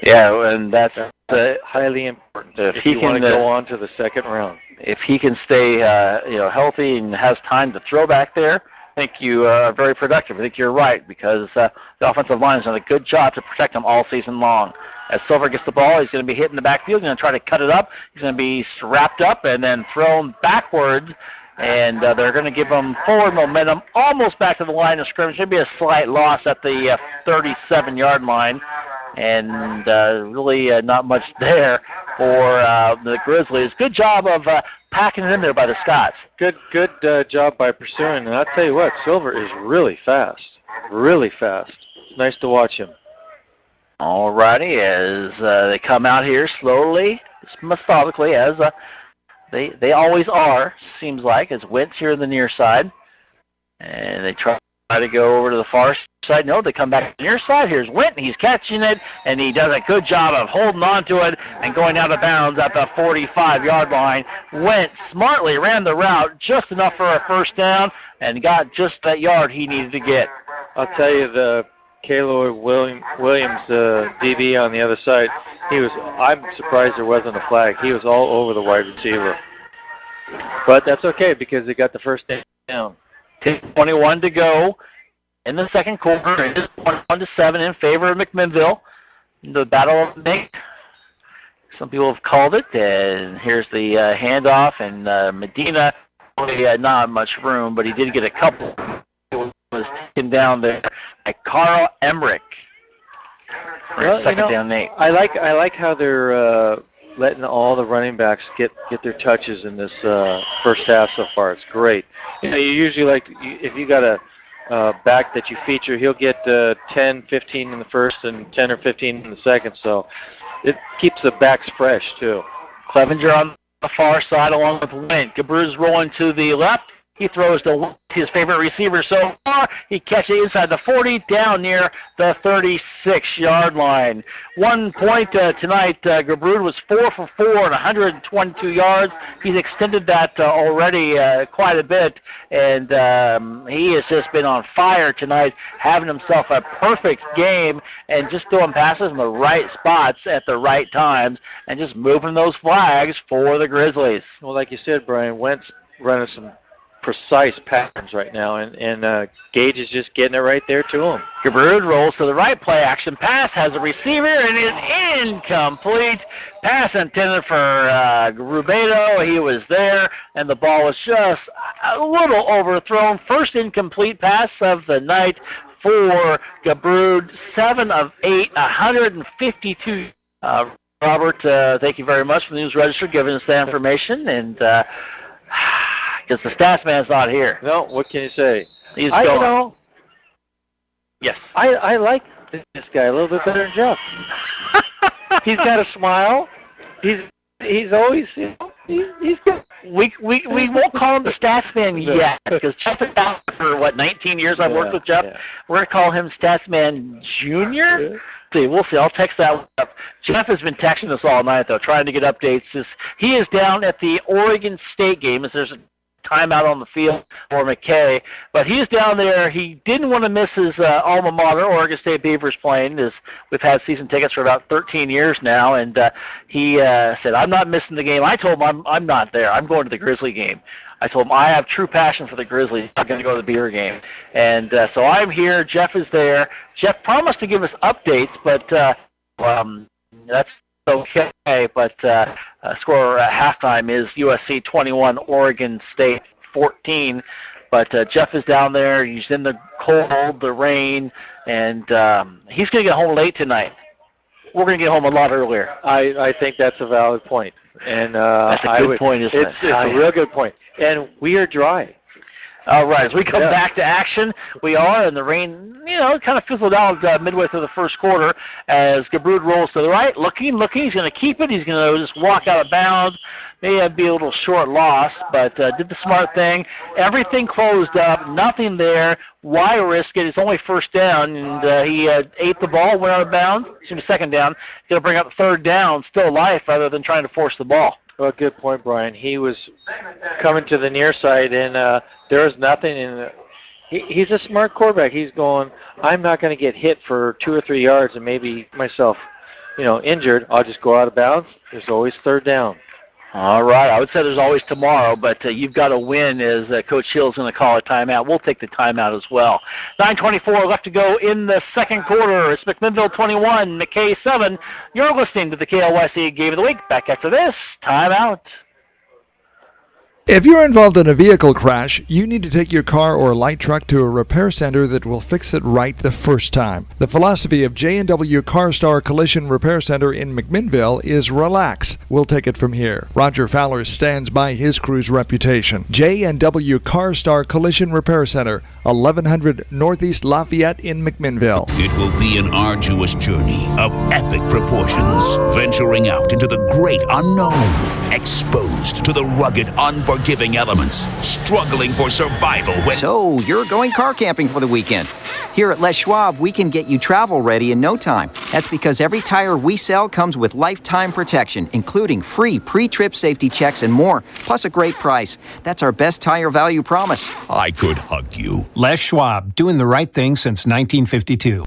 Yeah, and that's highly important if if he you want can to go on to the second round. If he can stay healthy and has time to throw back there, I think you are very productive. I think you're right, because the offensive line has done a good job to protect him all season long. As Silver gets the ball, he's going to be hit in the backfield. He's going to try to cut it up. He's going to be wrapped up and then thrown backwards, and they're going to give him forward momentum almost back to the line of scrimmage. Should be a slight loss at the 37-yard line, and really not much there for the Grizzlies. Good job of packing it in there by the Scots. Good job by pursuing. And I'll tell you what, Silver is really fast. Really fast. It's nice to watch him. All righty, as they come out here slowly, methodically, as they always are, seems like, as Wentz here in the near side. And they try to go over to the far side. No, they come back to the near side. Here's Went. He's catching it, and he does a good job of holding on to it and going out of bounds at the 45-yard line. Went smartly ran the route just enough for a first down and got just that yard he needed to get. I'll tell you, the KLYC Williams DB on the other side, I'm surprised there wasn't a flag. He was all over the wide receiver. But that's okay because they got the first down. 21 to go in the second quarter. It is 21-7 in favor of McMinnville. The battle of Mick, some people have called it. And here's the handoff, and Medina really not much room, but he did get a couple. It was taken down there by Carl Emmerich. Second down, Nate. I like how they're letting all the running backs get their touches in this first half so far. It's great. You usually if you got a back that you feature, he'll get 10, 15 in the first and 10 or 15 in the second. So it keeps the backs fresh too. Clevenger on the far side along with Went. Gabruz rolling to the left. He throws to his favorite receiver so far. He catches it inside the 40, down near the 36-yard line. 1 point tonight. Gabrud was 4 for 4 and 122 yards. He's extended that already quite a bit, and he has just been on fire tonight, having himself a perfect game and just throwing passes in the right spots at the right times and just moving those flags for the Grizzlies. Well, like you said, Brian, Wentz running some precise patterns right now, and Gage is just getting it right there to him. Gabrud rolls to the right, play action pass, has a receiver, and is incomplete. Pass intended for Rubedo. He was there, and the ball was just a little overthrown. First incomplete pass of the night for Gabrud. 7 of 8, 152. Robert, thank you very much for the News Register giving us that information, and because the stats man's not here. No, what can you say? He's going. Yes. I like this guy a little bit better than Jeff. He's got a smile. He's always he's good. We won't call him the stats man yet, because Jeff has been out for 19 years. I've worked with Jeff. Yeah. We're gonna call him Stats Man Junior. Yeah. See, we'll see. I'll text that up. Jeff has been texting us all night though, trying to get updates. He is down at the Oregon State game, as there's a timeout on the field for McKay, but he's down there. He didn't want to miss his alma mater, Oregon State Beavers, playing. We've had season tickets for about 13 years now, and he said, I'm not missing the game. I told him I'm not there. I'm going to the Grizzly game. I told him I have true passion for the Grizzlies. I'm going to go to the Beaver game. And so I'm here. Jeff is there. Jeff promised to give us updates, but that's okay, but score at halftime is USC 21, Oregon State 14. But Jeff is down there. He's in the cold, the rain, and he's going to get home late tonight. We're going to get home a lot earlier. I think that's a valid point. And that's a good point, isn't it? It's a real good point. And we are dry. All right, as we come back to action, we are, and the rain, kind of fizzled out midway through the first quarter as Gabrud rolls to the right, looking. He's going to keep it. He's going to just walk out of bounds. May be a little short loss, but did the smart thing. Everything closed up, nothing there. Why risk it? It's only first down, and he ate the ball, went out of bounds. Excuse me, second down. Going to bring up third down, still life, rather than trying to force the ball. Well, good point, Brian. He was coming to the near side, and there was nothing in he's a smart quarterback. He's going, I'm not going to get hit for 2 or 3 yards and maybe myself, injured. I'll just go out of bounds. There's always third down. All right. I would say there's always tomorrow, but you've got to win as Coach Hill's going to call a timeout. We'll take the timeout as well. 9:24 left to go in the second quarter. It's McMinnville 21, McKay 7. You're listening to the KLYC Game of the Week. Back after this, timeout. If you're involved in a vehicle crash, you need to take your car or light truck to a repair center that will fix it right the first time. The philosophy of J&W CarStar Collision Repair Center in McMinnville is relax. We'll take it from here. Roger Fowler stands by his crew's reputation. J&W CarStar Collision Repair Center, 1100 Northeast Lafayette in McMinnville. It will be an arduous journey of epic proportions, venturing out into the great unknown, exposed to the rugged, unforgiving elements, struggling for survival when... So, you're going car camping for the weekend. Here at Les Schwab, we can get you travel ready in no time. That's because every tire we sell comes with lifetime protection, including free pre-trip safety checks and more, plus a great price. That's our best tire value promise. I could hug you. Les Schwab, doing the right thing since 1952.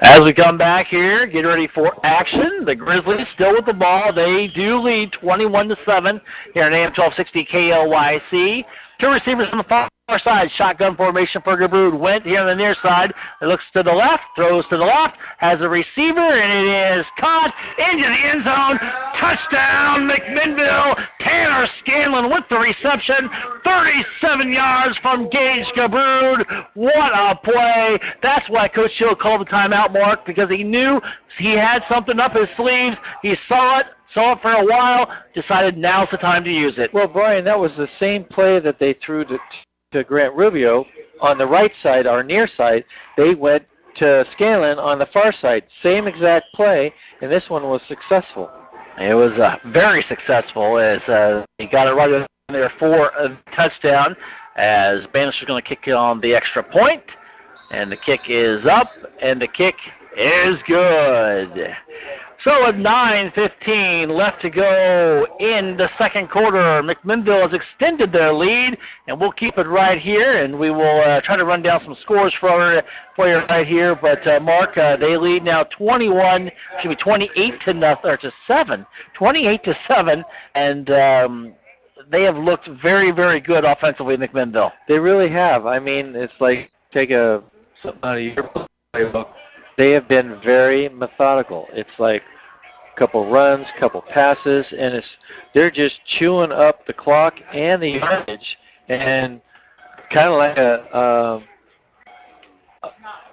As we come back here, get ready for action. The Grizzlies still with the ball. They do lead 21-7 here in AM 1260 KLYC. 2 receivers on the far side. Shotgun formation for Gabrud. Went here on the near side. It looks to the left, throws to the left, has a receiver, and it is caught into the end zone. Touchdown, McMinnville. Tanner Scanlon with the reception. 37 yards from Gage Gabrud. What a play. That's why Coach Hill called the timeout, Mark, because he knew he had something up his sleeves. He saw it for a while, decided now's the time to use it. Well, Brian, that was the same play that they threw to Grant Rubio on the right side, our near side. They went to Scanlon on the far side. Same exact play, and this one was successful. It was very successful as he got it right in there for a touchdown as Bannister's going to kick it on the extra point. And the kick is up, and the kick is good. So at 9:15 left to go in the second quarter, McMinnville has extended their lead, and we'll keep it right here, and we will try to run down some scores for you right here. But Mark, they lead now 28 to 7, 28-7, and they have looked very, very good offensively in McMinnville. They really have. I mean, it's like take something out of your playbook. They have been very methodical. It's like a couple runs, couple passes, and they're just chewing up the clock and the yardage, and kind of like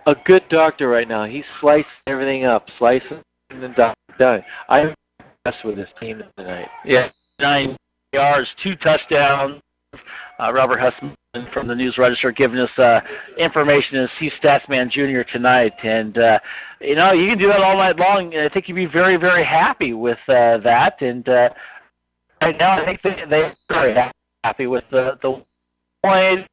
a good doctor right now. He's slicing everything up, slicing and done. I'm impressed with this team tonight. Yeah, 9 yards, 2 touchdowns. Robert Hussman from the News Register giving us information as Chief Statsman Jr. tonight. And, you can do that all night long, and I think you'd be very, very happy with that. And right now I think they're very happy with the play,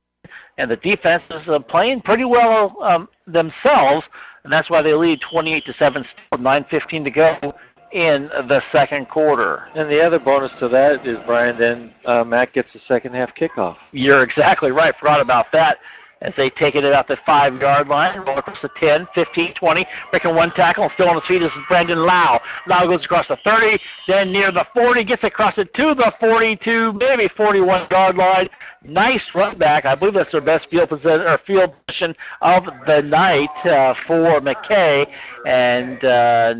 and the defense is playing pretty well themselves, and that's why they lead 28-7, still 9:15 to go in the second quarter. And the other bonus to that is, Brian, then Matt gets the second half kickoff. You're exactly right. Forgot about that. As they take it about the 5-yard line, roll across the 10, 15, 20, breaking one tackle, and still on his feet is Brandon Lau. Lau goes across the 30, then near the 40, gets across it to the 42, maybe 41-yard line. Nice run back. I believe that's their best field position of the night for McKay. And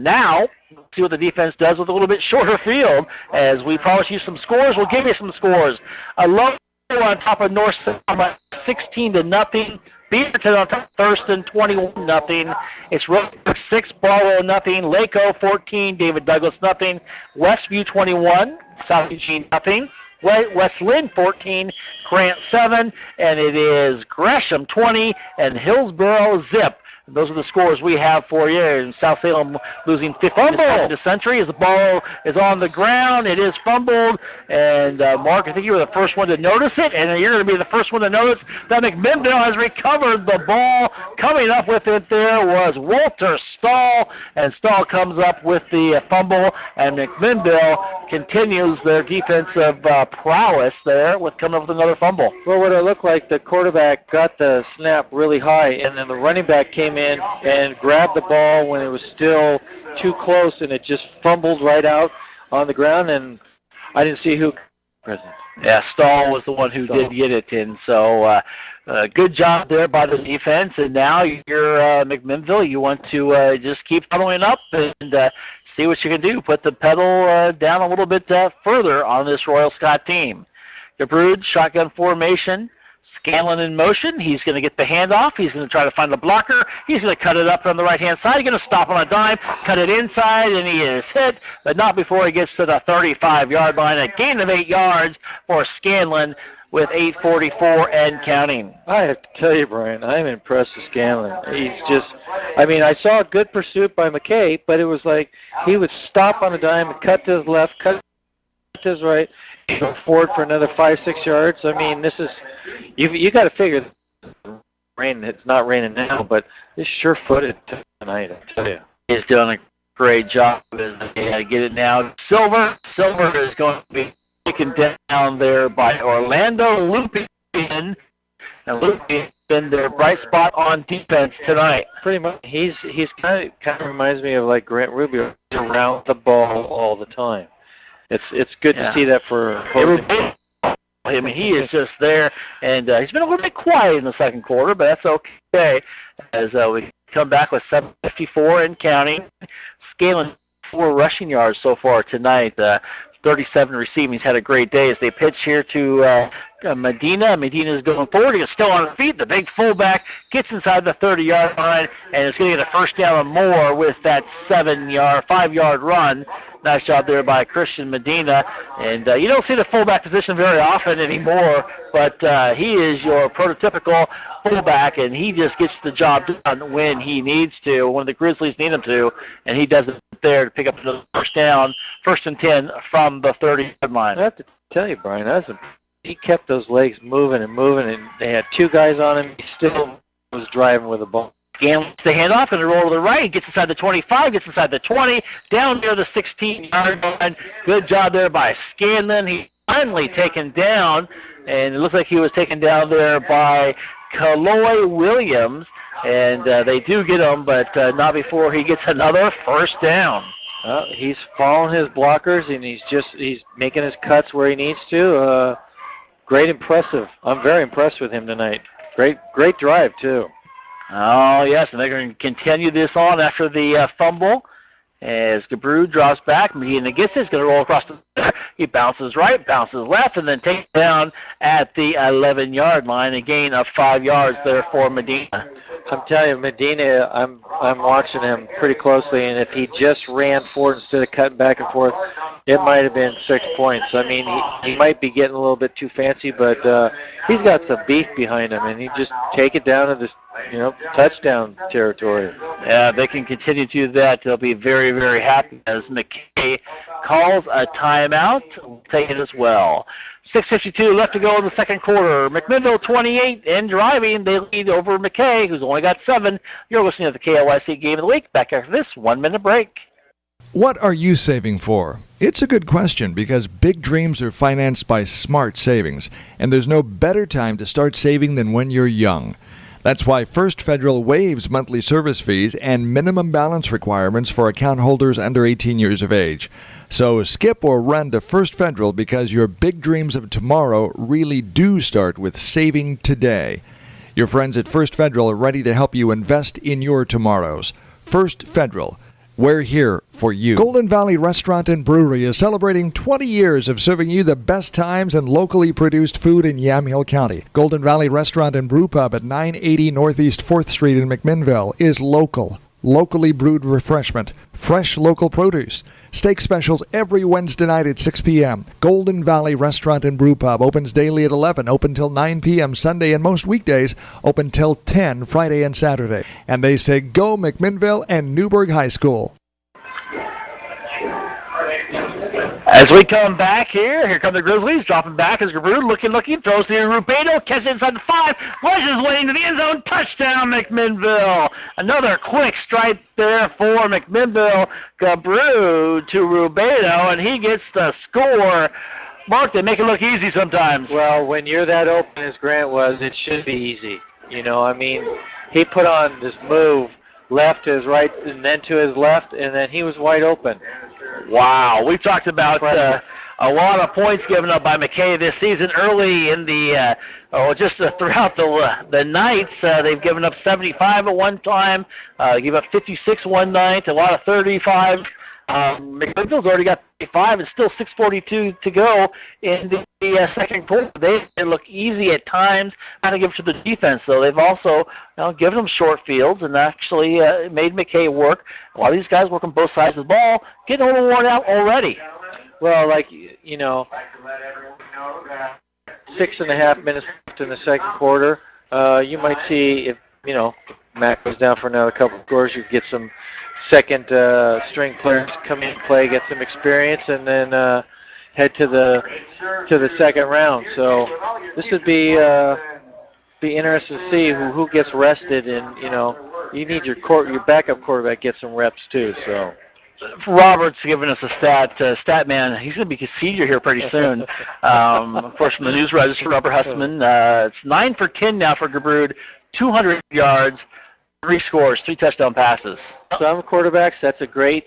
now, see what the defense does with a little bit shorter field. As we promise you some scores, we'll give you some scores. A low on top of North Salma, 16-0. Beaverton on top of Thurston, 21-0. It's Roseburg 6, Barlow 0. Laco 14, David Douglas 0. Westview 21, South Eugene 0. West Lynn 14, Grant 7, and it is Gresham 20 and Hillsboro 0. Those are the scores we have for you. And South Salem losing 15 to Century as the ball is on the ground. It is fumbled. And, Mark, I think you were the first one to notice it, and you're going to be the first one to notice that McMinnville has recovered the ball. Coming up with it there was Walter Stahl, and Stahl comes up with the fumble, and McMinnville continues their defensive prowess there with coming up with another fumble. Well, what it looked like, the quarterback got the snap really high, and then the running back came in and grabbed the ball when it was still too close, and it just fumbled right out on the ground, and I didn't see who present. Yeah, Stahl was the one who did get it, and so good job there by the defense. And now you're McMinnville. You want to just keep following up and see what you can do. Put the pedal down a little bit further on this Royal Scott team. DeBrood, shotgun formation. Scanlon in motion. He's going to get the handoff. He's going to try to find the blocker. He's going to cut it up on the right-hand side. He's going to stop on a dime, cut it inside, and he is hit, but not before he gets to the 35-yard line. A gain of 8 yards for Scanlon with 8:44 and counting. I have to tell you, Brian, I'm impressed with Scanlon. He's just, I mean, I saw a good pursuit by McKay, but it was like he would stop on a dime and cut to his left, cut to his right, go forward for another 5-6 yards. I mean, this is, you got to figure, rain. It's not raining now, but it's sure-footed tonight, I tell you. He's doing a great job as they get it now. Silver is going to be taken down there by Orlando Lupien. And Lupien's been their bright spot on defense tonight. Pretty much, he's kind of reminds me of like Grant Rubio, around the ball all the time. It's good to see that for I mean, he is just there, and he's been a little bit quiet in the second quarter, but that's okay as we come back with 7:54 and counting. Scaling 4 rushing yards so far tonight. 37 receiving. He's had a great day as they pitch here to Medina. Medina's going forward. He's still on his feet. The big fullback gets inside the 30-yard line and is going to get a first down and more with that 5-yard run. Nice job there by Christian Medina. And you don't see the fullback position very often anymore, but he is your prototypical fullback, and he just gets the job done when he needs to, when the Grizzlies need him to, and he does it there to pick up another first down, 1st and 10 from the 30-yard line. I have to tell you, Brian, he kept those legs moving, and they had 2 guys on him. He still was driving with the ball. Scanlon the handoff and the roll to the right. Gets inside the 25, gets inside the 20, down near the 16-yard line. Good job there by Scanlon. He's finally taken down, and it looks like he was taken down there by KLYC Williams. And they do get him, but not before he gets another first down. He's following his blockers, and he's making his cuts where he needs to. Great, impressive. I'm very impressed with him tonight. Great drive, too. Oh, yes, and they're going to continue this on after the fumble. As DeBrood drops back, Medina gets it. He's going to roll across the He bounces right, bounces left, and then takes down at the 11-yard line. A gain of 5 yards there for Medina. I'm telling you, Medina, I'm watching him pretty closely, and if he just ran forward instead of cutting back and forth, it might have been 6 points. I mean, he might be getting a little bit too fancy, but he's got some beef behind him, and he just take it down to this, touchdown territory. Yeah, they can continue to do that. They'll be very, very happy as McKay calls a timeout. We'll take it as well. 6:52 left to go in the second quarter. McMinnville 28 and driving. They lead over McKay, who's only got 7. You're listening to the KLYC Game of the Week. Back after this 1-minute break. What are you saving for? It's a good question because big dreams are financed by smart savings, and there's no better time to start saving than when you're young. That's why First Federal waives monthly service fees and minimum balance requirements for account holders under 18 years of age. So skip or run to First Federal because your big dreams of tomorrow really do start with saving today. Your friends at First Federal are ready to help you invest in your tomorrows. First Federal. We're here for you. Golden Valley Restaurant and Brewery is celebrating 20 years of serving you the best times and locally produced food in Yamhill County. Golden Valley Restaurant and Brew Pub at 980 Northeast 4th Street in McMinnville is local, locally brewed refreshment, fresh local produce, steak specials every Wednesday night at 6 p.m. Golden Valley Restaurant and Brew Pub opens daily at 11, open till 9 p.m. Sunday, and most weekdays open till 10 Friday and Saturday. And they say go McMinnville and Newburgh High School. As we come back here come the Grizzlies, dropping back as Gabrud looking, throws to Rubedo, catches inside the 5, rushes way into the end zone, touchdown McMinnville. Another quick strike there for McMinnville. Gabrud to Rubedo, and he gets the score. Mark, they make it look easy sometimes. Well, when you're that open as Grant was, it should be easy. You know, I mean, he put on this move left to his right and then to his left, and then he was wide open. Wow, we've talked about a lot of points given up by McKay this season. Early in the, throughout the nights, they've given up 75 at one time, gave up 56 one night, a lot of 35. McMinnville's already got 35, and still 6:42 to go in the second quarter. They look easy at times. Got to give it to the defense, though. They've also given them short fields and actually made McKay work. A lot of these guys work on both sides of the ball, getting a little worn out already. Well, 6.5 minutes left in the second quarter. You might see if Mac goes down for another couple of scores, you get some second string players come in and play, get some experience, and then head to the second round. So this would be interesting to see who gets rested, and you need your backup quarterback get some reps too. So Robert's giving us a stat man. He's going to be a senior here pretty soon. Of course, from the news register, Robert Hussman. It's 9 for 10 now for Gabrud, 200 yards, 3 scores, 3 touchdown passes. Some quarterbacks, that's a great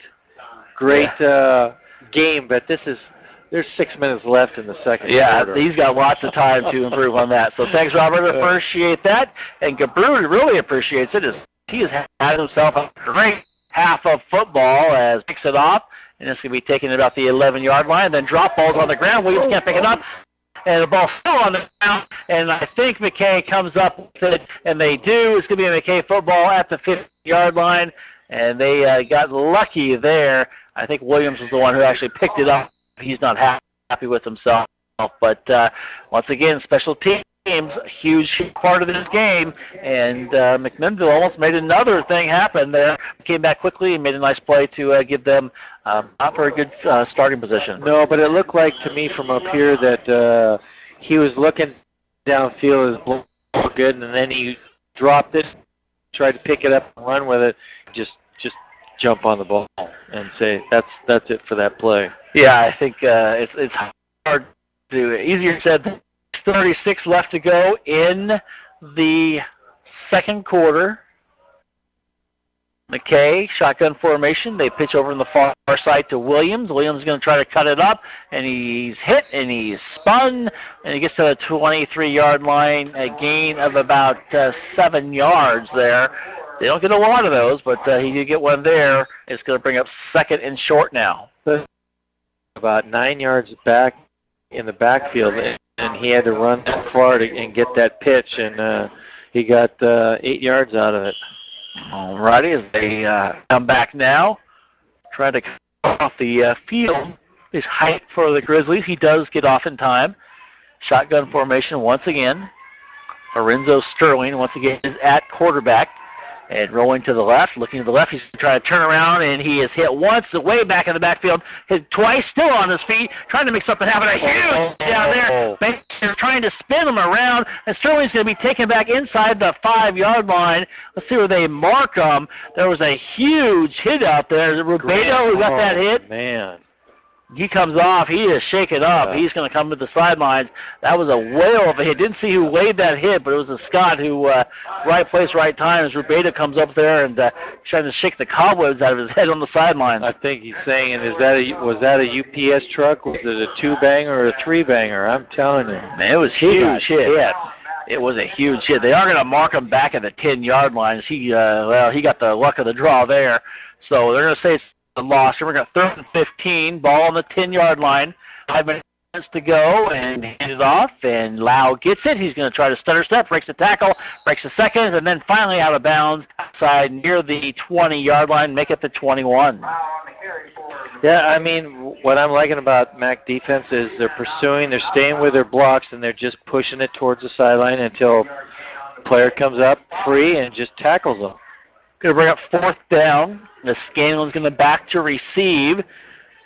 game, but there's 6 minutes left in the second quarter. He's got lots of time to improve on that. So thanks, Robert. Appreciate that. And Gabrud really appreciates it. He has had himself a great half of football as picks it off, and it's going to be taken at about the 11-yard line. Then drop balls on the ground. Williams can't pick it up. And the ball's still on the ground, and I think McKay comes up with it, and they do. It's going to be a McKay football at the 50-yard line, and they got lucky there. I think Williams was the one who actually picked it up. He's not happy with himself. But once again, special teams, a huge part of this game, and McMinnville almost made another thing happen there. Came back quickly and made a nice play to give them not very good starting position. No, but it looked like to me from up here that he was looking downfield, his ball good, and then he dropped it, tried to pick it up and run with it, just jump on the ball and say that's it for that play. Yeah, I think it's hard to do. Easier said than 36 left to go in the second quarter. McKay, shotgun formation. They pitch over on the far side to Williams. Williams is going to try to cut it up, and he's hit, and he's spun, and he gets to the 23-yard line, a gain of about 7 yards there. They don't get a lot of those, but he did get one there. It's going to bring up second and short now. About 9 yards back in the backfield, and he had to run that far and get that pitch, and he got 8 yards out of it. All righty, as they come back now, try to cut off the field. His height for the Grizzlies. He does get off in time. Shotgun formation once again. Lorenzo Sterling once again is at quarterback. And rolling to the left, looking to the left, he's trying to turn around, and he is hit once, way back in the backfield, hit twice, still on his feet, trying to make something happen. A huge down there. They're trying to spin him around, and Sterling's going to be taken back inside the 5-yard line. Let's see where they mark him. There was a huge hit out there. Rubedo who got that hit. Man. He comes off. He is shaken up. He's going to come to the sidelines. That was a whale of a hit. Didn't see who laid that hit, but it was a Scott who, right place, right time, as Rubedo comes up there and trying to shake the cobwebs out of his head on the sidelines. I think he's saying, was that a UPS truck? Was it a 2-banger or a 3-banger? I'm telling you. Man, it was huge hit. It was a huge hit. They are going to mark him back at the 10-yard line. He got the luck of the draw there. So they're going to say it's a loss. We're going to 3rd and 15, ball on the 10-yard line. 5 minutes to go, and hand it off, and Lau gets it. He's going to try to stutter step, breaks the tackle, breaks the second, and then finally out of bounds outside near the 20-yard line, make it the 21. Yeah, I mean, what I'm liking about MAC defense is they're pursuing, they're staying with their blocks, and they're just pushing it towards the sideline until the player comes up free and just tackles them. Going to bring up 4th down. The Scanlon's going to back to receive.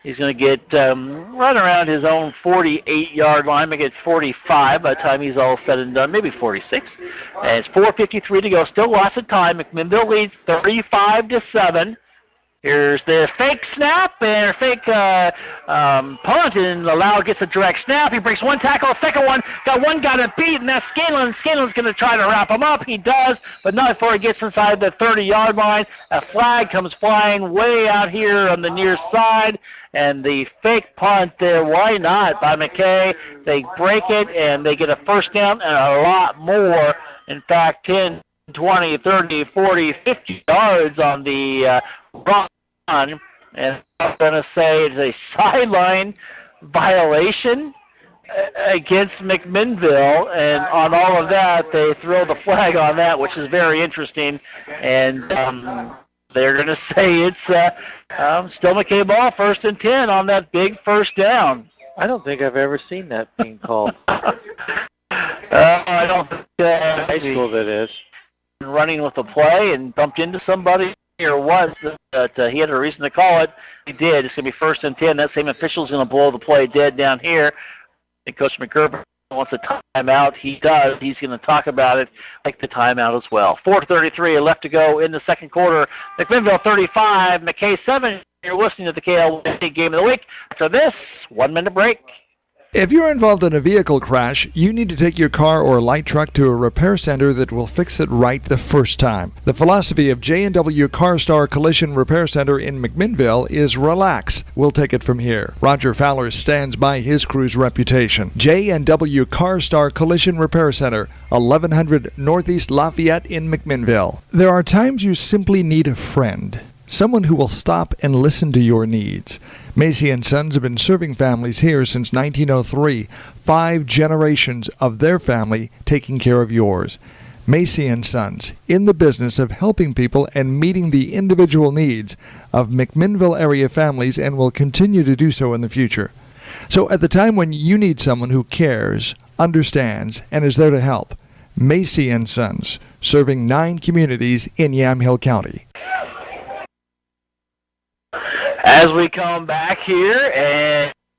He's going to get right around his own 48-yard line, make it 45 by the time he's all said and done, maybe 46. And it's 4:53 to go. Still lots of time. McMinnville leads 35-7. Here's the fake snap and fake punt, and Lau gets a direct snap. He breaks one tackle, second one, got one guy to beat, and that's Scanlon. Scanlon's going to try to wrap him up. He does, but not before he gets inside the 30-yard line. A flag comes flying way out here on the near side, and the fake punt there, why not, by McKay. They break it, and they get a first down and a lot more. In fact, 10, 20, 30, 40, 50 yards on the run, and I'm going to say it's a sideline violation against McMinnville, and on all of that, they throw the flag on that, which is very interesting, and they're going to say it's still McKay ball, 1st and 10 on that big first down. I don't think I've ever seen that being called. I don't think high school that is. Running with the play and bumped into somebody or was that he had a reason to call it. He did. It's going to be 1st and 10. That same official's going to blow the play dead down here. And Coach McGurk wants a timeout. He does. He's going to talk about it, like the timeout as well. 4:33 left to go in the second quarter. McMinnville 35, McKay 7. You're listening to the KLYC Game of the Week. After this, 1-minute break. If you're involved in a vehicle crash, you need to take your car or light truck to a repair center that will fix it right the first time. The philosophy of J&W CarStar Collision Repair Center in McMinnville is relax. We'll take it from here. Roger Fowler stands by his crew's reputation. J&W CarStar Collision Repair Center, 1100 Northeast Lafayette in McMinnville. There are times you simply need a friend. Someone who will stop and listen to your needs. Macy & Sons have been serving families here since 1903. 5 generations of their family taking care of yours. Macy & Sons, in the business of helping people and meeting the individual needs of McMinnville area families, and will continue to do so in the future. So at the time when you need someone who cares, understands, and is there to help, Macy & Sons, serving 9 communities in Yamhill County. As we come back here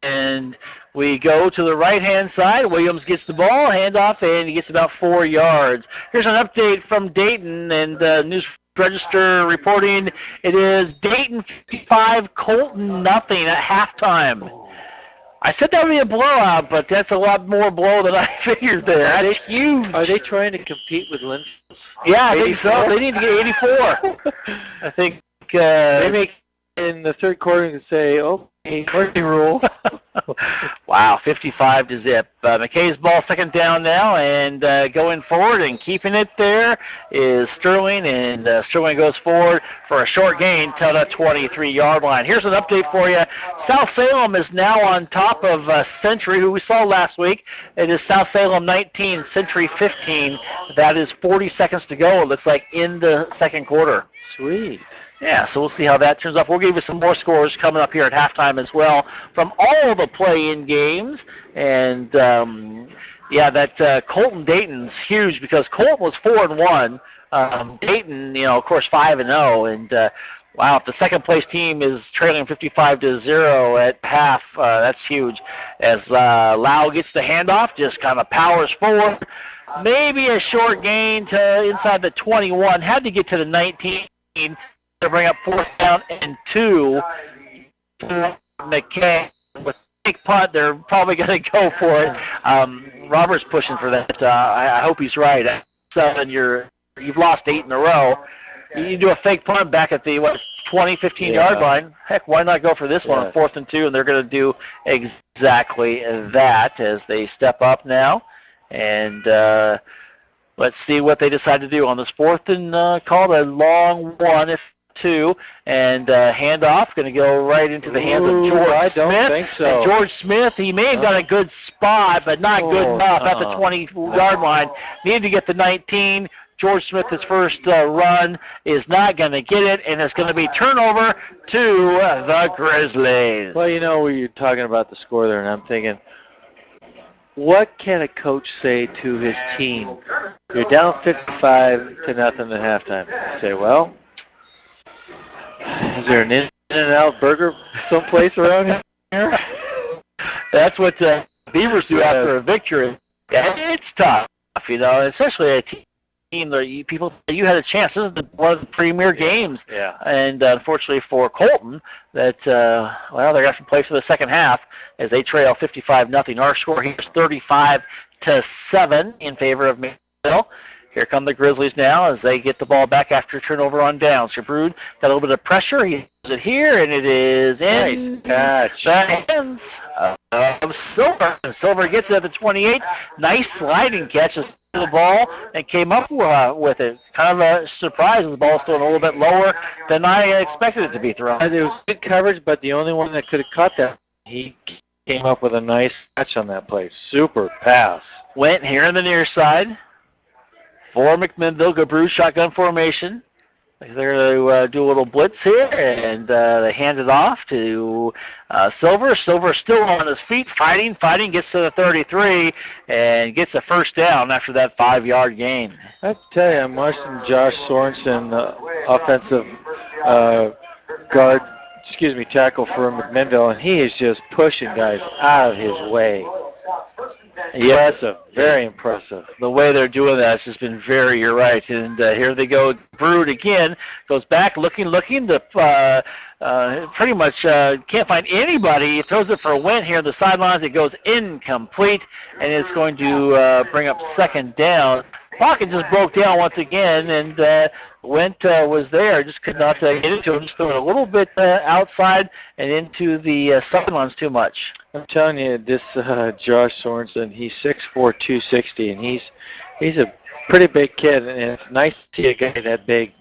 and we go to the right-hand side, Williams gets the ball, handoff, and he gets about 4 yards. Here's an update from Dayton, and News Register reporting it is Dayton 55, Colton nothing at halftime. I said that would be a blowout, but that's a lot more blow than I figured there. That's huge. Are they trying to compete with Linfield? Yeah, I think so. They need to get 84. I think they make in the third quarter and say, okay, mercy rule. Wow, 55-0. McKay's ball, second down now, and going forward and keeping it there is Sterling, and Sterling goes forward for a short gain to the 23-yard line. Here's an update for you. South Salem is now on top of Century, who we saw last week. It is South Salem 19, Century 15. That is 40 seconds to go, it looks like, in the second quarter. Sweet. Yeah, so we'll see how that turns out. We'll give you some more scores coming up here at halftime as well from all the play-in games. And, that Colton-Dayton's huge because Colton was 4-1. Dayton, of course, 5-0. And, wow, if the second-place team is trailing 55-0 at half, that's huge. As Lau gets the handoff, just kind of powers forward. Maybe a short gain to inside the 21. Had to get to the 19. To bring up 4th down and 2 for McKay. With a big punt, they're probably going to go for it. Robert's pushing for that. I hope he's right. 7, you've lost 8 in a row. You do a fake punt back at the 20, 15-yard line. Heck, why not go for this one on 4th and 2? And they're going to do exactly that as they step up now. And let's see what they decide to do on this 4th and called a long 1. 2, and handoff going to go right into the hands of George I don't Smith. think so. And George Smith, he may have got a good spot, but not good enough at the 20-yard line. Needed to get the 19. George Smith, his first run, is not going to get it, and it's going to be turnover to the Grizzlies. Well, we were talking about the score there, and I'm thinking, what can a coach say to his team? You're down 55-0 at halftime. You say, well, is there an In-N-Out burger someplace around here? That's what Beavers do after a victory. It's tough, especially a team that you had a chance. This is one of the premier games. Yeah. And unfortunately for Colton, that they're going to play for the second half as they trail 55-0. Our score here is 35-7 in favor of McMinnville. Here come the Grizzlies now as they get the ball back after a turnover on downs. Shabrud got a little bit of pressure. He has it here, and it is in. Nice catch. The hands of Silver. And Silver gets it at the 28. Nice sliding catch to the ball and came up with it. Kind of a surprise. The ball's still a little bit lower than I expected it to be thrown. It was good coverage, but the only one that could have caught that, he came up with a nice catch on that play. Super pass. Went here in the near side. For McMinnville, Gabru shotgun formation. They're going to do a little blitz here, and they hand it off to Silver. Silver still on his feet, fighting, gets to the 33, and gets a first down after that 5-yard gain. I tell you, I'm watching Josh Sorensen, offensive tackle for McMinnville, and he is just pushing guys out of his way. Impressive, very impressive. The way they're doing that has just been you're right. And here they go. Brood again goes back, looking. The pretty much can't find anybody. He throws it for a Went here on the sidelines. It goes incomplete, and it's going to bring up second down. Pocket just broke down once again, and Went was there. Just could not get into him. Just threw it a little bit outside and into the sidelines too much. I'm telling you, this Josh Sorensen, he's 6'4", 260, and he's a pretty big kid, and it's nice to see a guy that big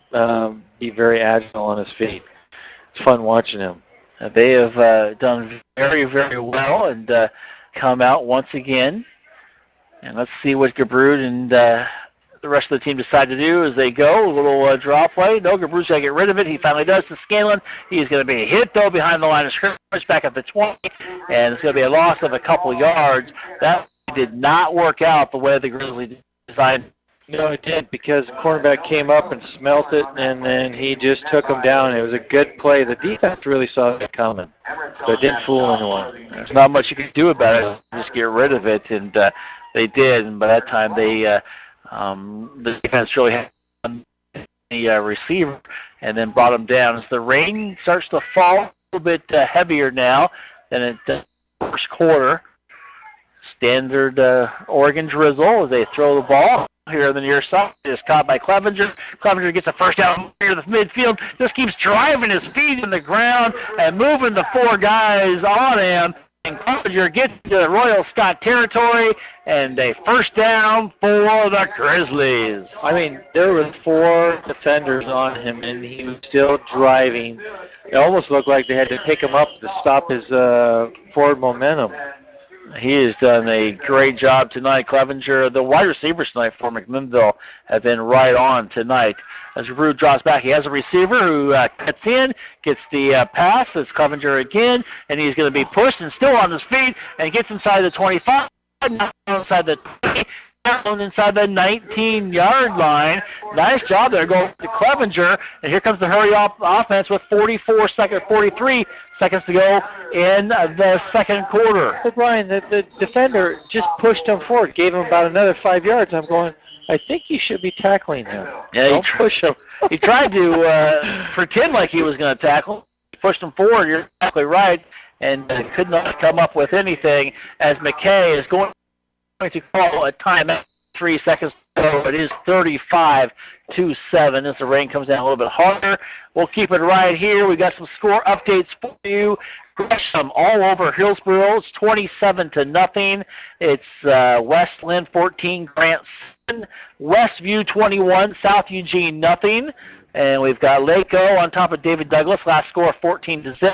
be very agile on his feet. It's fun watching him. They have done very, very well and come out once again. And let's see what Gabrud and the rest of the team decide to do as they go. A little draw play. No, Gabrud's going to get rid of it. He finally does to Scanlon. He's going to be hit, though, behind the line of scrimmage back at the 20. And it's going to be a loss of a couple yards. That did not work out the way the Grizzlies designed. No, it did, because the cornerback came up and smelt it, and then he just took him down. It was a good play. The defense really saw it coming, so it didn't fool anyone. There's not much you can do about it. Just get rid of it, and they did. And by that time, the defense really had the receiver and then brought him down. As the rain starts to fall a little bit heavier now than it does in the first quarter. Standard Oregon drizzle as they throw the ball. Here on the near side, is caught by Clevenger. Clevenger gets a first down near the midfield. Just keeps driving his feet in the ground and moving the four guys on him. And Clevenger gets to Royal Scott territory and a first down for the Grizzlies. I mean, there were 4 defenders on him, and he was still driving. It almost looked like they had to pick him up to stop his forward momentum. He has done a great job tonight. Clevenger, the wide receivers tonight for McMinnville have been right on tonight. As Rude draws back, he has a receiver who cuts in, gets the pass. It's Clevenger again, and he's going to be pushed and still on his feet and gets inside the 25, inside the 20, inside the 19-yard line. Nice job there going to Clevenger, and here comes the hurry-up offense with 43 seconds to go in the second quarter. But Brian, the defender just pushed him forward, gave him about another 5 yards. I'm going, I think you should be tackling him. Yeah, don't push him. He tried to pretend like he was going to tackle. He pushed him forward, you're exactly right, and could not come up with anything as McKay is going to call a timeout. 3 seconds to go. It is 35-7 as the rain comes down a little bit harder. We'll keep it right here. We got some score updates for you. Gresham all over Hillsborough. It's 27-0. It's Westland 14, Grant 7, Westview 21, South Eugene 0. And we've got Laco on top of David Douglas. Last score 14-0.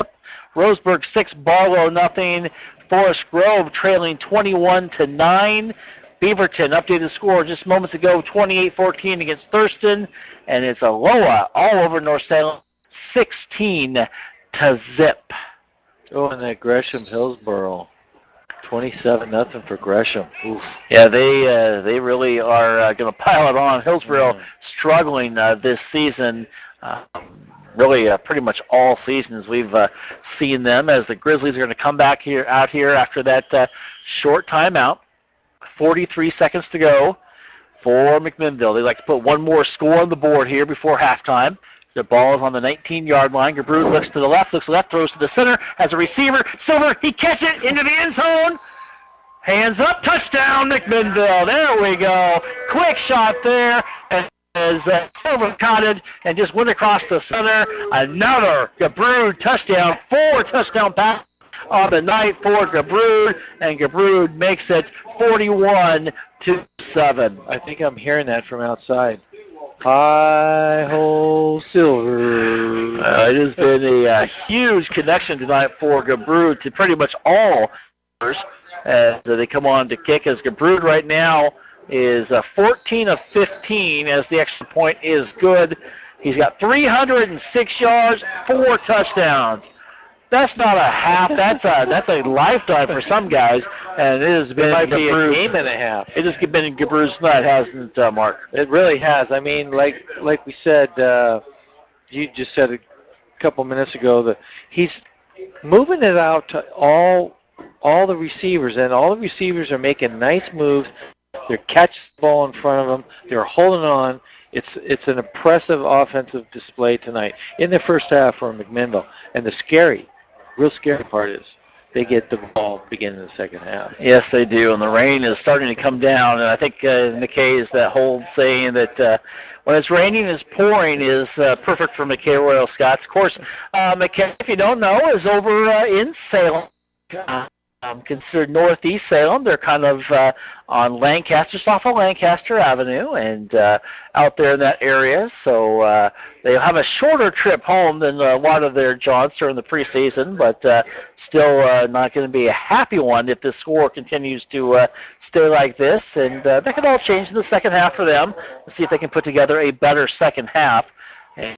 Roseburg 6, Barlow 0. Forest Grove trailing 21-9. Beaverton updated score just moments ago, 28-14 against Thurston, and it's Aloha all over North Salem, 16-0. Oh, and that Gresham Hillsboro, 27-0 for Gresham. Oof. Yeah, they really are going to pile it on. Hillsboro struggling this season. Really, pretty much all seasons we've seen them, as the Grizzlies are going to come back out here after that short timeout. 43 seconds to go for McMinnville. They like to put one more score on the board here before halftime. The ball is on the 19-yard line. Gabrud looks to the left, throws to the center, has a receiver. Silver, he catches it into the end zone. Hands up, touchdown, McMinnville. There we go. Quick shot there as Silver caught it and just went across the center. Another Gabrud touchdown, 4 touchdown passes on the night for Gabrud, and Gabrud makes it 41-7. I think I'm hearing that from outside. Hi-ho, Silver. It has been a huge connection tonight for Gabrud to pretty much all as they come on to kick, as Gabrud right now is 14 of 15 as the extra point is good. He's got 306 yards, 4 touchdowns. That's not a half. That's a lifetime for some guys, and it has been a game and a half. It has been Gabrud's night, hasn't it, Mark? It really has. I mean, like we said, you just said a couple minutes ago, that he's moving it out to all the receivers, and all the receivers are making nice moves. They're catching the ball in front of them. They're holding on. It's an impressive offensive display tonight in the first half for McMinnville. And the real scary part is they get the ball beginning of the second half. Yes, they do, and the rain is starting to come down. And I think McKay is that whole saying that when it's raining, it's pouring is perfect for McKay Royal Scots. Of course, McKay, if you don't know, is over in Salem. Considered northeast Salem. They're kind of on Lancaster, off of Lancaster Avenue, and out there in that area. So they'll have a shorter trip home than a lot of their jaunts during the preseason, but still not going to be a happy one if the score continues to stay like this. And that could all change in the second half for them. Let's see if they can put together a better second half. And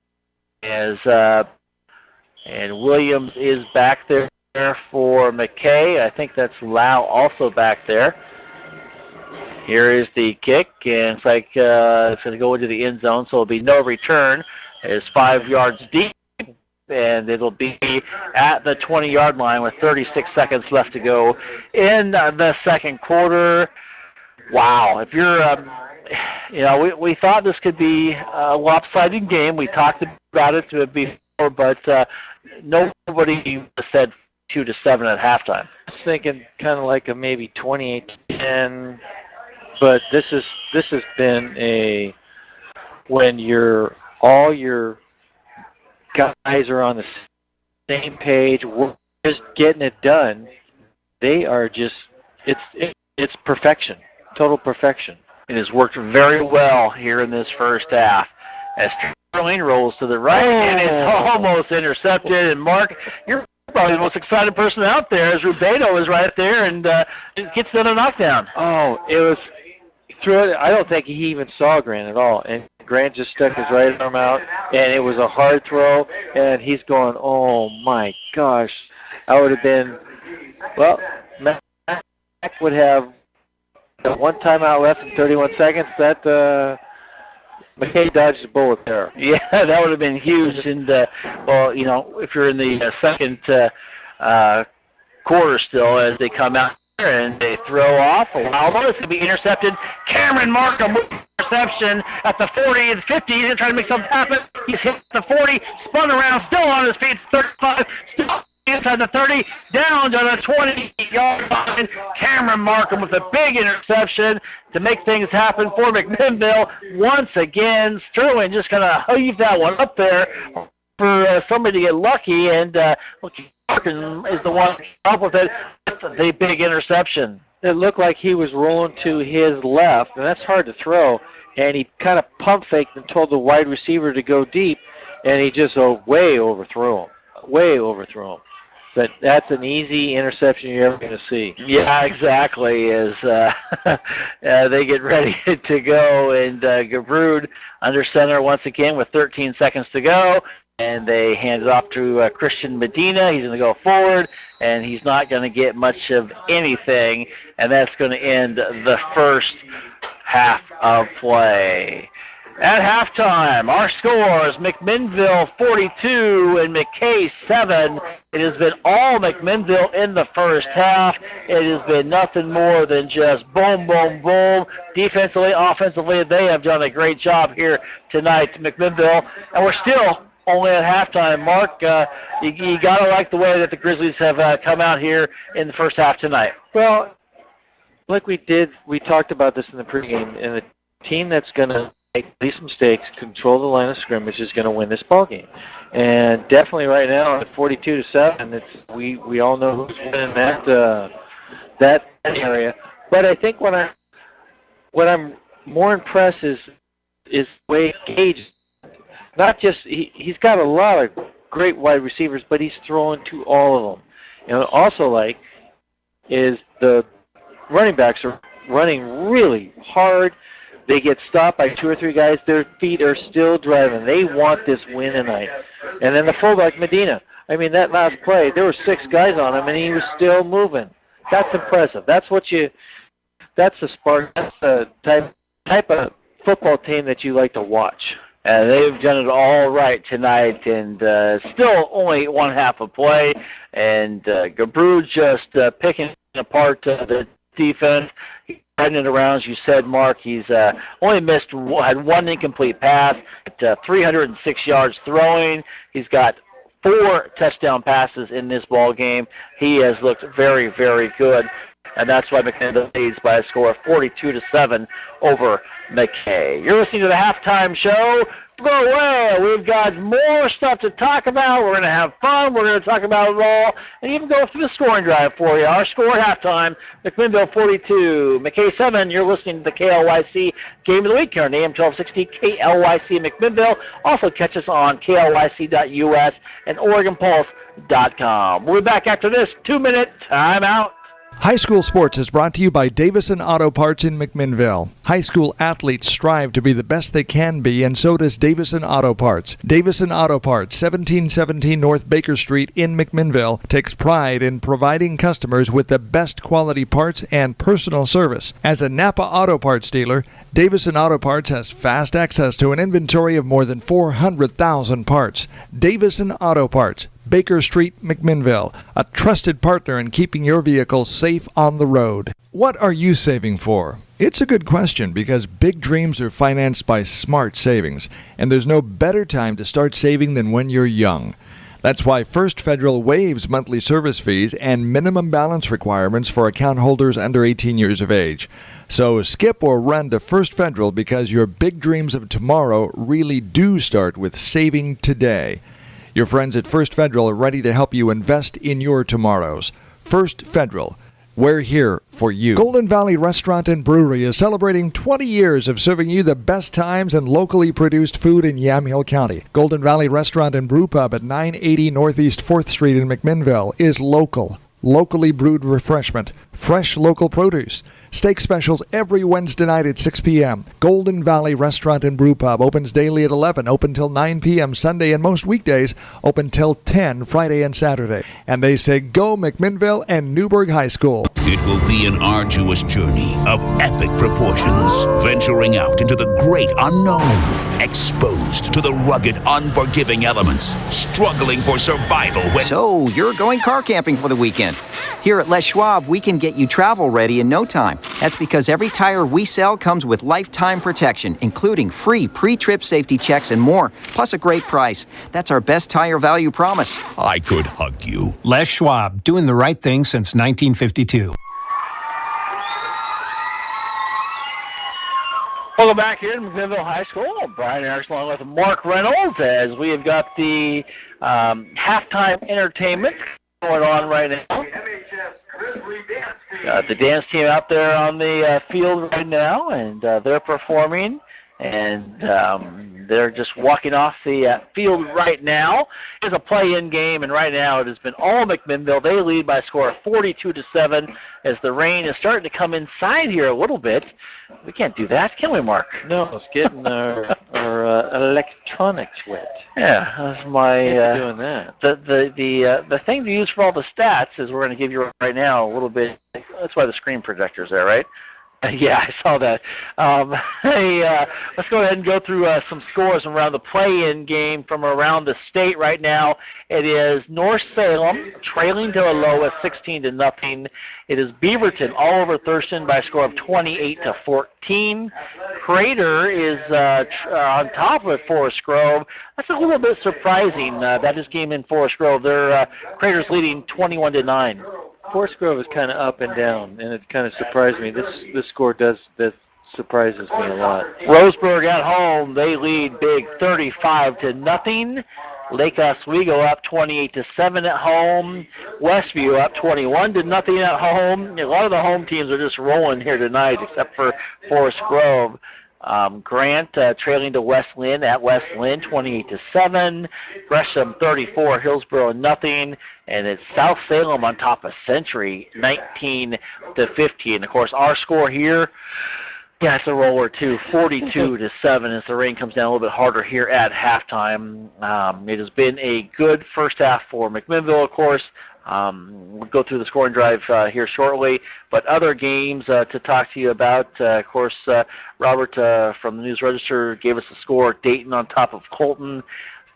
Williams is back there for McKay. I think that's Lau also back there. Here is the kick, and it's like it's going to go into the end zone, so it'll be no return. It's 5 yards deep, and it'll be at the 20-yard line with 36 seconds left to go in the second quarter. Wow. If you're, we thought this could be a lopsided game. We talked about it before, but nobody said 2-7 at halftime. I was thinking kind of like a maybe 28-10, but this has been when all your guys are on the same page, we're just getting it done. They are just it's perfection, total perfection. It has worked very well here in this first half as Sterling rolls to the right and it's almost intercepted. And Mark, you're probably the most excited person out there, as Rubedo is right there and gets another knockdown. Oh, it was through it. I don't think he even saw Grant at all, and Grant just stuck his right arm out, and it was a hard throw, and he's going, oh my gosh. I would have been, well, Mac would have one timeout left in 31 seconds. That McKay dodged the bullet there. Yeah, that would have been huge. And, if you're in the second quarter still, as they come out here and they throw off, although it's going to be intercepted. Cameron Markham with interception at the 40 and 50. He's going to try to make something happen. He's hit the 40, spun around, still on his feet, 35, still inside the 30, down to the 20-yard line. Cameron Markham with a big interception to make things happen for McMinnville. Once again, Sterling just going to heave that one up there for somebody to get lucky, and Markham is the one up with it. The big interception. It looked like he was rolling to his left, and that's hard to throw, and he kind of pump faked and told the wide receiver to go deep, and he just way overthrew him. but that's an easy interception you're ever going to see. Yeah, exactly. As they get ready to go, and Gabrud under center once again with 13 seconds to go. And they hand it off to Christian Medina. He's going to go forward, and he's not going to get much of anything, and that's going to end the first half of play. At halftime, our scores, McMinnville 42 and McKay 7. It has been all McMinnville in the first half. It has been nothing more than just boom, boom, boom. Defensively, offensively, they have done a great job here tonight, McMinnville, and we're still only at halftime. Mark, you got to like the way that the Grizzlies have come out here in the first half tonight. Well, like we talked about this in the pregame, and the team that's going to make these mistakes, control the line of scrimmage, is going to win this ballgame. And definitely right now at 42-7, we all know who's winning that area. But I think what I'm more impressed is the way Gage. Not just he's got a lot of great wide receivers, but he's throwing to all of them. And also is the running backs are running really hard. They get stopped by 2 or 3 guys. Their feet are still driving. They want this win tonight. And then the fullback Medina. I mean, that last play, there were 6 guys on him, and he was still moving. That's impressive. That's the spark. That's the type of football team that you like to watch. They've done it all right tonight, and still only one half of play. And Gabrud just picking apart the defense, heading it around. As you said, Mark, he's only had 1 incomplete pass, at 306 yards throwing. He's got 4 touchdown passes in this ball game. He has looked very, very good. And that's why McMinnville leads by a score of 42-7 over McKay. You're listening to the halftime show. Go away. We've got more stuff to talk about. We're going to have fun. We're going to talk about it all, and even go through the scoring drive for you. Our score at halftime: McMinnville 42, McKay 7. You're listening to the KLYC Game of the Week here on AM 1260 KLYC McMinnville. Also catch us on KLYC.us and OregonPulse.com. We'll be back after this 2-minute timeout. High school sports is brought to you by Davison Auto Parts in McMinnville. High school athletes strive to be the best they can be, and so does Davison Auto Parts. Davison Auto Parts, 1717 North Baker Street in McMinnville, takes pride in providing customers with the best quality parts and personal service. As a Napa Auto Parts dealer, Davison Auto Parts has fast access to an inventory of more than 400,000 parts. Davison Auto Parts, Baker Street, McMinnville, a trusted partner in keeping your vehicle safe on the road. What are you saving for? It's a good question because big dreams are financed by smart savings, and there's no better time to start saving than when you're young. That's why First Federal waives monthly service fees and minimum balance requirements for account holders under 18 years of age. So skip or run to First Federal because your big dreams of tomorrow really do start with saving today. Your friends at First Federal are ready to help you invest in your tomorrows. First Federal. We're here for you. Golden Valley Restaurant and Brewery is celebrating 20 years of serving you the best times and locally produced food in Yamhill County. Golden Valley Restaurant and Brew Pub at 980 Northeast 4th Street in McMinnville is local. Locally brewed refreshment, fresh local produce. Steak specials every Wednesday night at 6 p.m. Golden Valley Restaurant and Brew Pub opens daily at 11, open till 9 p.m. Sunday, and most weekdays open till 10 Friday and Saturday. And they say go McMinnville and Newburgh High School. It will be an arduous journey of epic proportions, venturing out into the great unknown, exposed to the rugged, unforgiving elements, struggling for survival when... So, you're going car camping for the weekend. Here at Les Schwab, we can get you travel ready in no time. That's because every tire we sell comes with lifetime protection, including free pre-trip safety checks and more, plus a great price. That's our best tire value promise. I could hug you. Les Schwab, doing the right thing since 1952. Welcome back here to McMinnville High School. Brian Erickson along with Mark Reynolds as we have got the halftime entertainment going on right now. The dance team out there on the field right now, and they're performing. And they're just walking off the field right now. It's a play-in game, and right now it has been all McMinnville. They lead by a score of 42-7 as the rain is starting to come inside here a little bit. We can't do that, can we, Mark? No, it's getting our electronics wet. Yeah, that's my doing that. The thing to use for all the stats is we're going to give you right now a little bit. That's why the screen projector's there, right? Yeah, I saw that. Let's go ahead and go through some scores around the play-in game from around the state right now. It is North Salem trailing to a low of 16-0. It is Beaverton all over Thurston by a score of 28-14. Crater is on top of Forest Grove. That's a little bit surprising. That is game in Forest Grove. Crater's leading 21-9. Forest Grove is kind of up and down, and it kind of surprised me. This score that surprises me a lot. Roseburg at home, they lead big 35-0. Lake Oswego up 28-7 at home. Westview up 21-0 at home. A lot of the home teams are just rolling here tonight, except for Forest Grove. Grant trailing to West Lynn at West Lynn 28-7. Gresham 34, Hillsborough 0, and it's South Salem on top of Century 19-15. Of course, our score here, yeah, it's a roller too, 42-7 as the rain comes down a little bit harder here at halftime. It has been a good first half for McMinnville, of course. We'll go through the scoring drive here shortly, but other games to talk to you about. Of course, Robert from the News Register gave us a score. Dayton on top of Colton,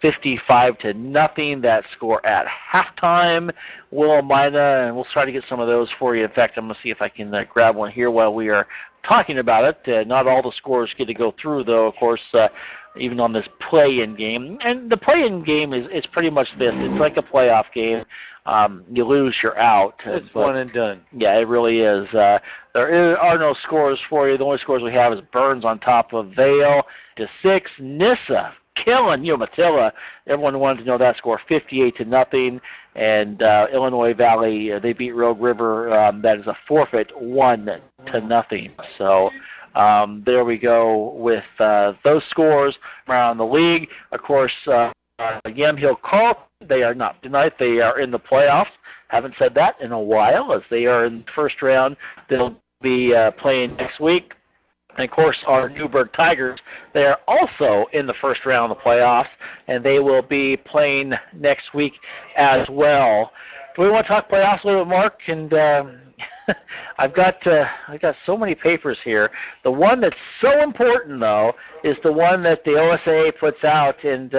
55-0. That score at halftime. Willamina, and we'll try to get some of those for you. In fact, I'm going to see if I can grab one here while we are talking about it. Not all the scores get to go through, though, of course, even on this play-in game. And the play-in game is pretty much this. It's like a playoff game. You lose, you're out. It's one and done. Yeah, it really is. There are no scores for you. The only scores we have is Burns on top of Vale to 6. Nissa killing Umatilla. Everyone wanted to know that score, 58-0. And Illinois Valley, they beat Rogue River. That is a forfeit, 1-0. So there we go with those scores around the league. Of course, Yamhill Carlton, they are not tonight. They are in the playoffs. Haven't said that in a while, as they are in the first round. They'll be playing next week. And, of course, our Newburgh Tigers, they are also in the first round of the playoffs, and they will be playing next week as well. Do we want to talk playoffs a little bit, Mark? And I've got so many papers here. The one that's so important, though, is the one that the OSA puts out, and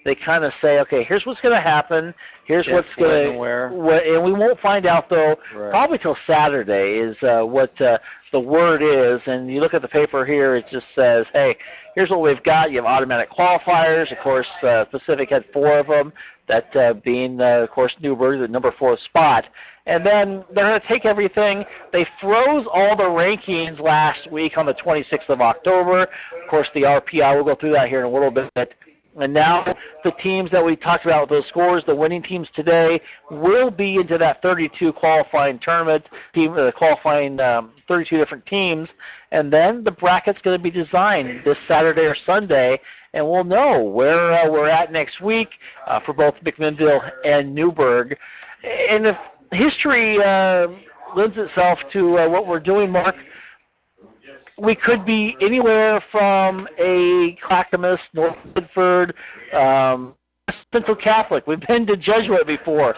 they kind of say, okay, here's what's going to happen. Here's what's going to, and we won't find out, though, probably till Saturday is what the word is. And you look at the paper here, it just says, hey, here's what we've got. You have automatic qualifiers. Of course, Pacific had 4 of them, that being, of course, Newburgh, the number 4 spot. And then they're going to take everything. They froze all the rankings last week on the 26th of October. Of course, the RPI, we'll go through that here in a little bit. And now the teams that we talked about, those scores, the winning teams today, will be into that 32 qualifying tournament, qualifying 32 different teams. And then the bracket's going to be designed this Saturday or Sunday, and we'll know where we're at next week for both McMinnville and Newburgh. And if history lends itself to what we're doing, Mark, we could be anywhere from a Clackamas, North Bedford, Central Catholic. We've been to Jesuit before.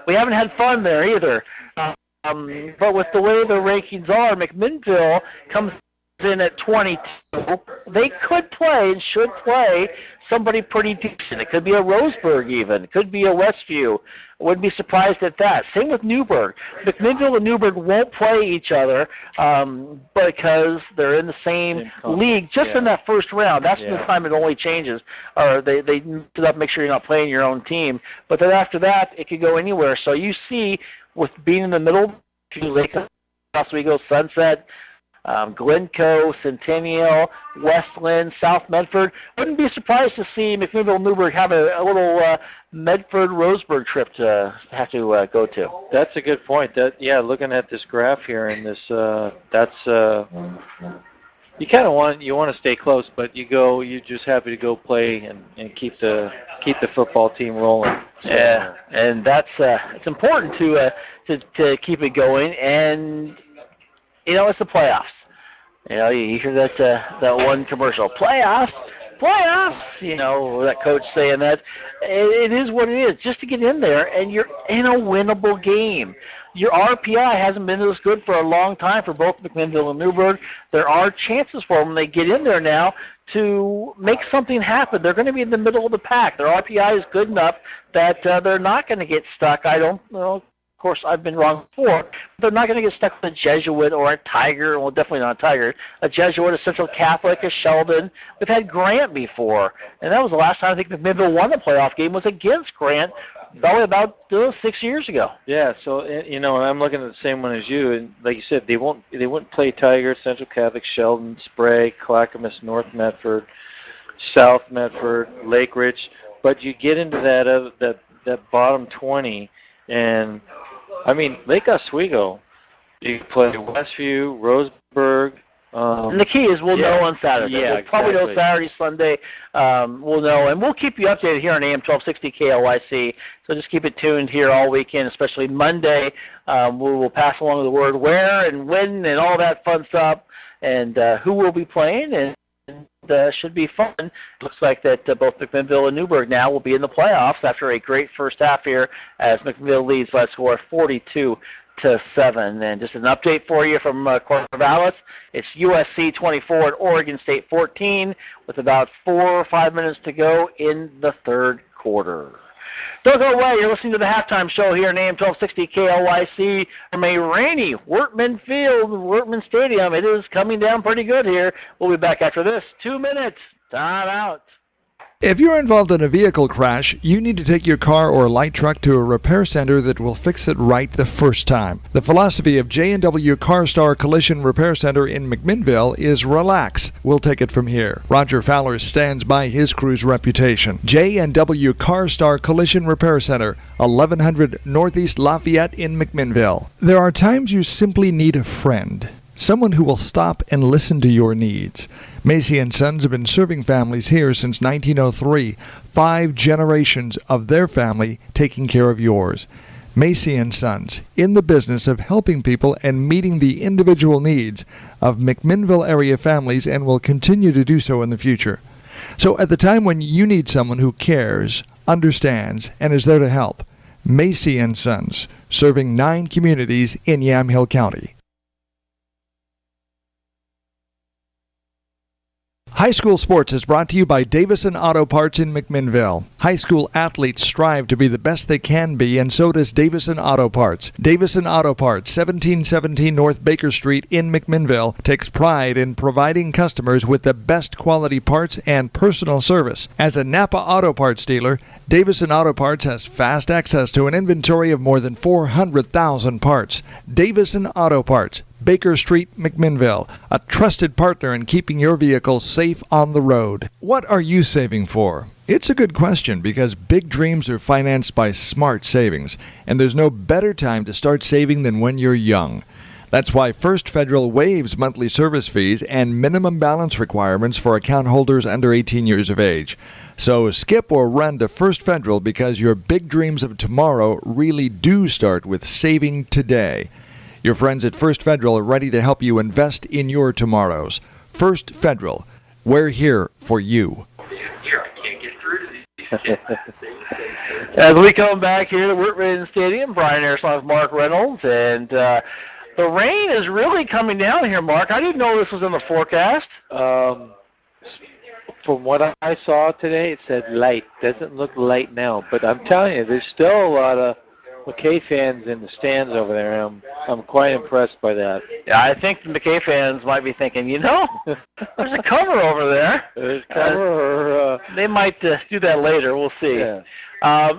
We haven't had fun there either. But with the way the rankings are, McMinnville comes in at 22. They could play and should play somebody pretty decent. It could be a Roseburg even. It could be a Westview. I wouldn't be surprised at that. Same with Newburgh. McMinnville and Newburgh won't play each other because they're in the same league just in that first round. That's the time it only changes. Or they make sure you're not playing your own team. But then after that, it could go anywhere. So you see, with being in the middle, Lake Oswego, Sunset, Glencoe, Centennial, Westland, South Medford. Wouldn't be surprised to see McMinnville and Newburgh have a little Medford-Roseburg trip to have to go to. That's a good point. Looking at this graph here, and this, you kind of want to stay close, but you're just happy to go play and keep the football team rolling. So, yeah, and that's it's important to keep it going, and it's the playoffs. You hear that one commercial, playoffs, that coach saying that. It is what it is, just to get in there, and you're in a winnable game. Your RPI hasn't been this good for a long time for both McMinnville and Newburgh. There are chances for them when they get in there now to make something happen. They're going to be in the middle of the pack. Their RPI is good enough that they're not going to get stuck. I don't know. Of course, I've been wrong before. They're not going to get stuck with a Jesuit or a Tiger. Well, definitely not a Tiger. A Jesuit, a Central Catholic, a Sheldon. We've had Grant before, and that was the last time I think McMinnville won a playoff game was against Grant, probably about 6 years ago. Yeah, so I'm looking at the same one as you, and like you said, they wouldn't play Tiger, Central Catholic, Sheldon, Sprague, Clackamas, North Medford, South Medford, Lake Ridge, but you get into that bottom 20, and I mean Lake Oswego, you play Westview, Roseburg. And the key is we'll know on Saturday. Yeah, we'll probably know Saturday, Sunday. We'll know, and we'll keep you updated here on AM 1260 KLYC. So just keep it tuned here all weekend, especially Monday. We will pass along the word where and when and all that fun stuff, and who will be playing, and should be fun. Looks like that both McMinnville and Newburgh now will be in the playoffs after a great first half here, as McMinnville leads by a score of 42-7. And just an update for you from Corvallis. It's USC 24 and Oregon State 14 with about 4 or 5 minutes to go in the third quarter. Don't go away. You're listening to the halftime show here on AM 1260 KLYC from a rainy Wortman Stadium. It is coming down pretty good here. We'll be back after this. 2 minutes. Time out. If you're involved in a vehicle crash, you need to take your car or light truck to a repair center that will fix it right the first time. The philosophy of J&W CarStar Collision Repair Center in McMinnville is relax. We'll take it from here. Roger Fowler stands by his crew's reputation. J&W CarStar Collision Repair Center, 1100 Northeast Lafayette in McMinnville. There are times you simply need a friend. Someone who will stop and listen to your needs. Macy & Sons have been serving families here since 1903. 5 generations of their family taking care of yours. Macy & Sons, in the business of helping people and meeting the individual needs of McMinnville area families, and will continue to do so in the future. So at the time when you need someone who cares, understands, and is there to help, Macy & Sons, serving 9 communities in Yamhill County. High School Sports is brought to you by Davison Auto Parts in McMinnville. High school athletes strive to be the best they can be, and so does Davison Auto Parts. Davison Auto Parts, 1717 North Baker Street in McMinnville, takes pride in providing customers with the best quality parts and personal service. As a Napa Auto Parts dealer, Davison Auto Parts has fast access to an inventory of more than 400,000 parts. Davison Auto Parts, Baker Street, McMinnville, a trusted partner in keeping your vehicle safe on the road. What are you saving for? It's a good question, because big dreams are financed by smart savings, and there's no better time to start saving than when you're young. That's why First Federal waives monthly service fees and minimum balance requirements for account holders under 18 years of age. So skip or run to First Federal, because your big dreams of tomorrow really do start with saving today. Your friends at First Federal are ready to help you invest in your tomorrows. First Federal, we're here for you. As we come back here to Wortman Stadium, Brian Harrison with Mark Reynolds, and the rain is really coming down here, Mark. I didn't know this was in the forecast. From what I saw today, it said light. Doesn't look light now, but I'm telling you, there's still a lot of McKay fans in the stands over there. I'm quite impressed by that. Yeah, I think the McKay fans might be thinking, there's a cover over there. There's cover. They might do that later. We'll see. Yeah.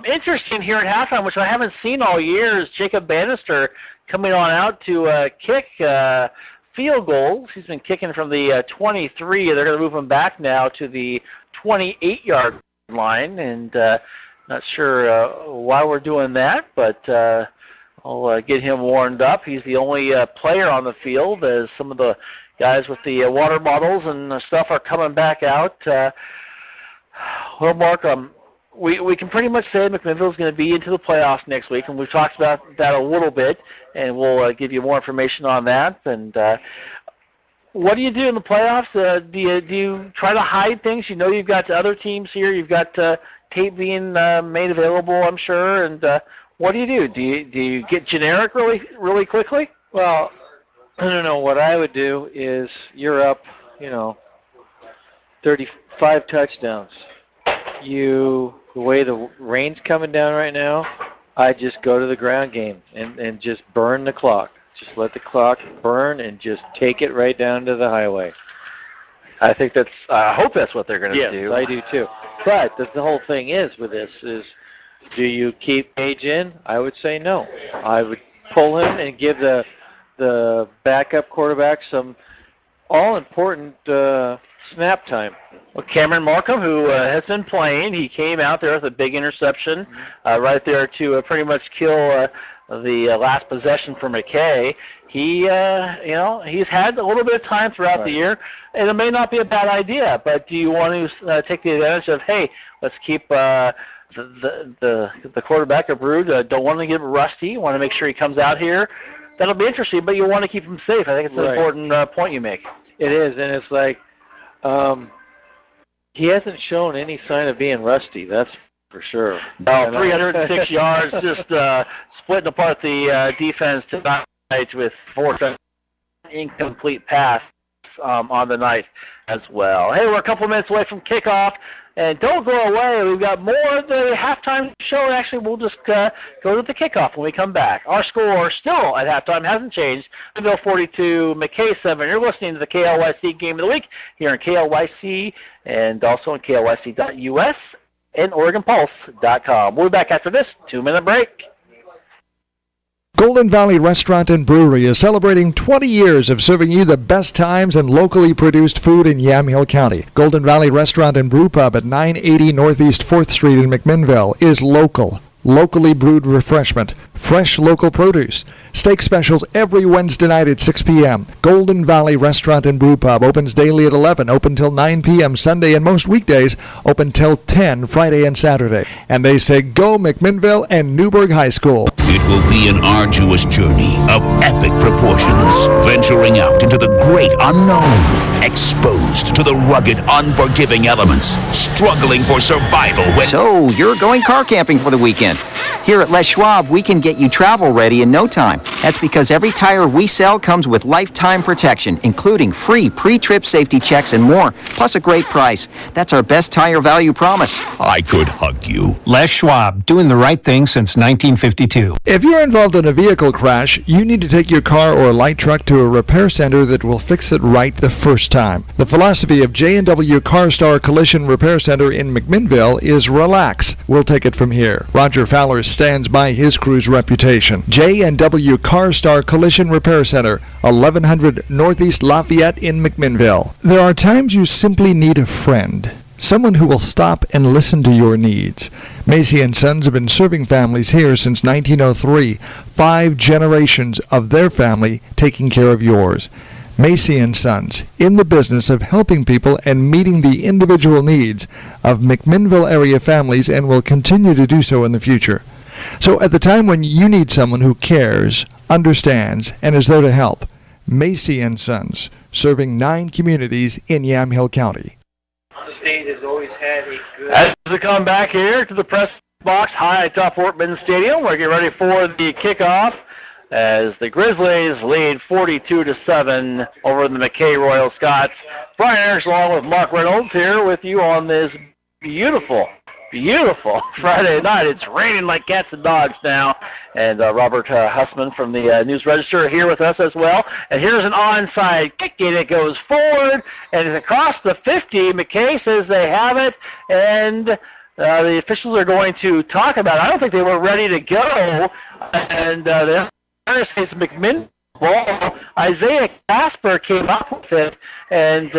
Interesting here at halftime, which I haven't seen all year, is Jacob Bannister coming on out to kick field goals. He's been kicking from the 23. They're going to move him back now to the 28-yard line, and not sure why we're doing that, but I'll get him warmed up. He's the only player on the field, as some of the guys with the water bottles and stuff are coming back out. Well, Mark, we can pretty much say McMinnville is going to be into the playoffs next week, and we've talked about that a little bit, and we'll give you more information on that. And what do you do in the playoffs? Do you try to hide things? You know you've got other teams here. You've got tape being made available, I'm sure. And what do you do? Do you get generic really quickly? Well, I don't know. What I would do is you're up, 35 touchdowns. The way the rain's coming down right now, I just go to the ground game and just burn the clock. Just let the clock burn and just take it right down to the highway. I hope that's what they're going to do. Yes, I do too. But the whole thing is with this is, do you keep Page in? I would say no. I would pull him and give the backup quarterback some all-important snap time. Well, Cameron Markham, who has been playing, he came out there with a big interception right there to pretty much kill the last possession for McKay. He, he's had a little bit of time throughout the year, and it may not be a bad idea. But do you want to take the advantage of, hey, let's keep the quarterback of Brood? Don't want to get rusty. Want to make sure he comes out here. That'll be interesting, but you want to keep him safe. I think it's an important point you make. It is, and it's like he hasn't shown any sign of being rusty. That's for sure. No, 306 yards, just splitting apart the defense tonight with 4 incomplete pass on the night as well. Hey, we're a couple minutes away from kickoff. And don't go away. We've got more of the halftime show. Actually, we'll just go to the kickoff when we come back. Our score still at halftime hasn't changed. McMinnville 42, McKay 7. You're listening to the KLYC Game of the Week here in KLYC and also on KLYC.us and OregonPulse.com. We'll be back after this 2-minute break. Golden Valley Restaurant and Brewery is celebrating 20 years of serving you the best times and locally produced food in Yamhill County. Golden Valley Restaurant and Brew Pub at 980 Northeast 4th Street in McMinnville is local. Locally brewed refreshment, fresh local produce, steak specials every Wednesday night at 6 p.m. Golden Valley Restaurant and Brew Pub opens daily at 11, open till 9 p.m. Sunday, and most weekdays open till 10 Friday and Saturday. And they say go McMinnville and Newburgh High School. It will be an arduous journey of epic proportions, venturing out into the great unknown, exposed to the rugged, unforgiving elements, struggling for survival when... So, you're going car camping for the weekend. Here at Les Schwab, we can get you travel ready in no time. That's because every tire we sell comes with lifetime protection, including free pre-trip safety checks and more, plus a great price. That's our best tire value promise. I could hug you. Les Schwab, doing the right thing since 1952. If you're involved in a vehicle crash, you need to take your car or light truck to a repair center that will fix it right the first time. The philosophy of J&W CarStar Collision Repair Center in McMinnville is relax. We'll take it from here. Roger Fowler stands by his crew's reputation. J&W CarStar Collision Repair Center, 1100 Northeast Lafayette in McMinnville. There are times you simply need a friend. Someone who will stop and listen to your needs. Macy & Sons have been serving families here since 1903. 5 generations of their family taking care of yours. Macy & Sons, in the business of helping people and meeting the individual needs of McMinnville area families, and will continue to do so in the future. So at the time when you need someone who cares, understands, and is there to help, Macy & Sons, serving 9 communities in Yamhill County. The state has always had a good... As we come back here to the press box high atop Fort Bend Stadium, we're getting ready for the kickoff as the Grizzlies lead 42-7 over the McKay Royal Scots. Brian Ayers along with Mark Reynolds here with you on this beautiful Friday night. It's raining like cats and dogs now. And Robert Hussman from the News Register here with us as well. And here's an onside kick, and it goes forward, and it's across the 50. McKay says they have it, and the officials are going to talk about it. I don't think they were ready to go. And the State's McMinnville ball. Isaiah Casper came up with it, and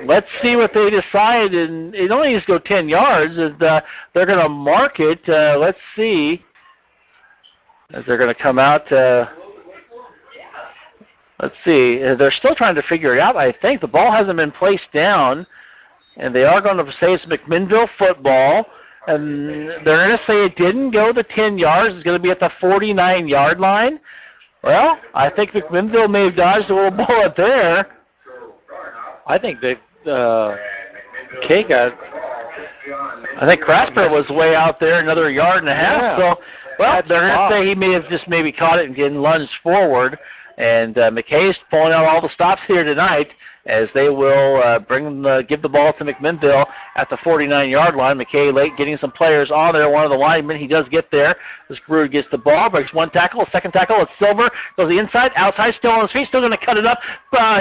let's see what they decide. And it only needs to go 10 yards, and they're going to mark it. Let's see as they're going to come out. Let's see. They're still trying to figure it out, I think. The ball hasn't been placed down, and they are going to say it's McMinnville football. And they're going to say it didn't go the 10 yards. It's going to be at the 49-yard line. Well, I think McMinnville may have dodged a little bullet there. I think they Kay got. I think Crasper was way out there, another yard and a half. Yeah. So, well, they're going to say he may have just maybe caught it and getting lunged forward. And McKay's pulling out all the stops here tonight as they will give the ball to McMinnville at the 49-yard line. McKay late getting some players on there. One of the linemen, he does get there. This Brood gets the ball, breaks one tackle, second tackle. It's Silver. Goes the inside, outside, still on his feet, still going to cut it up.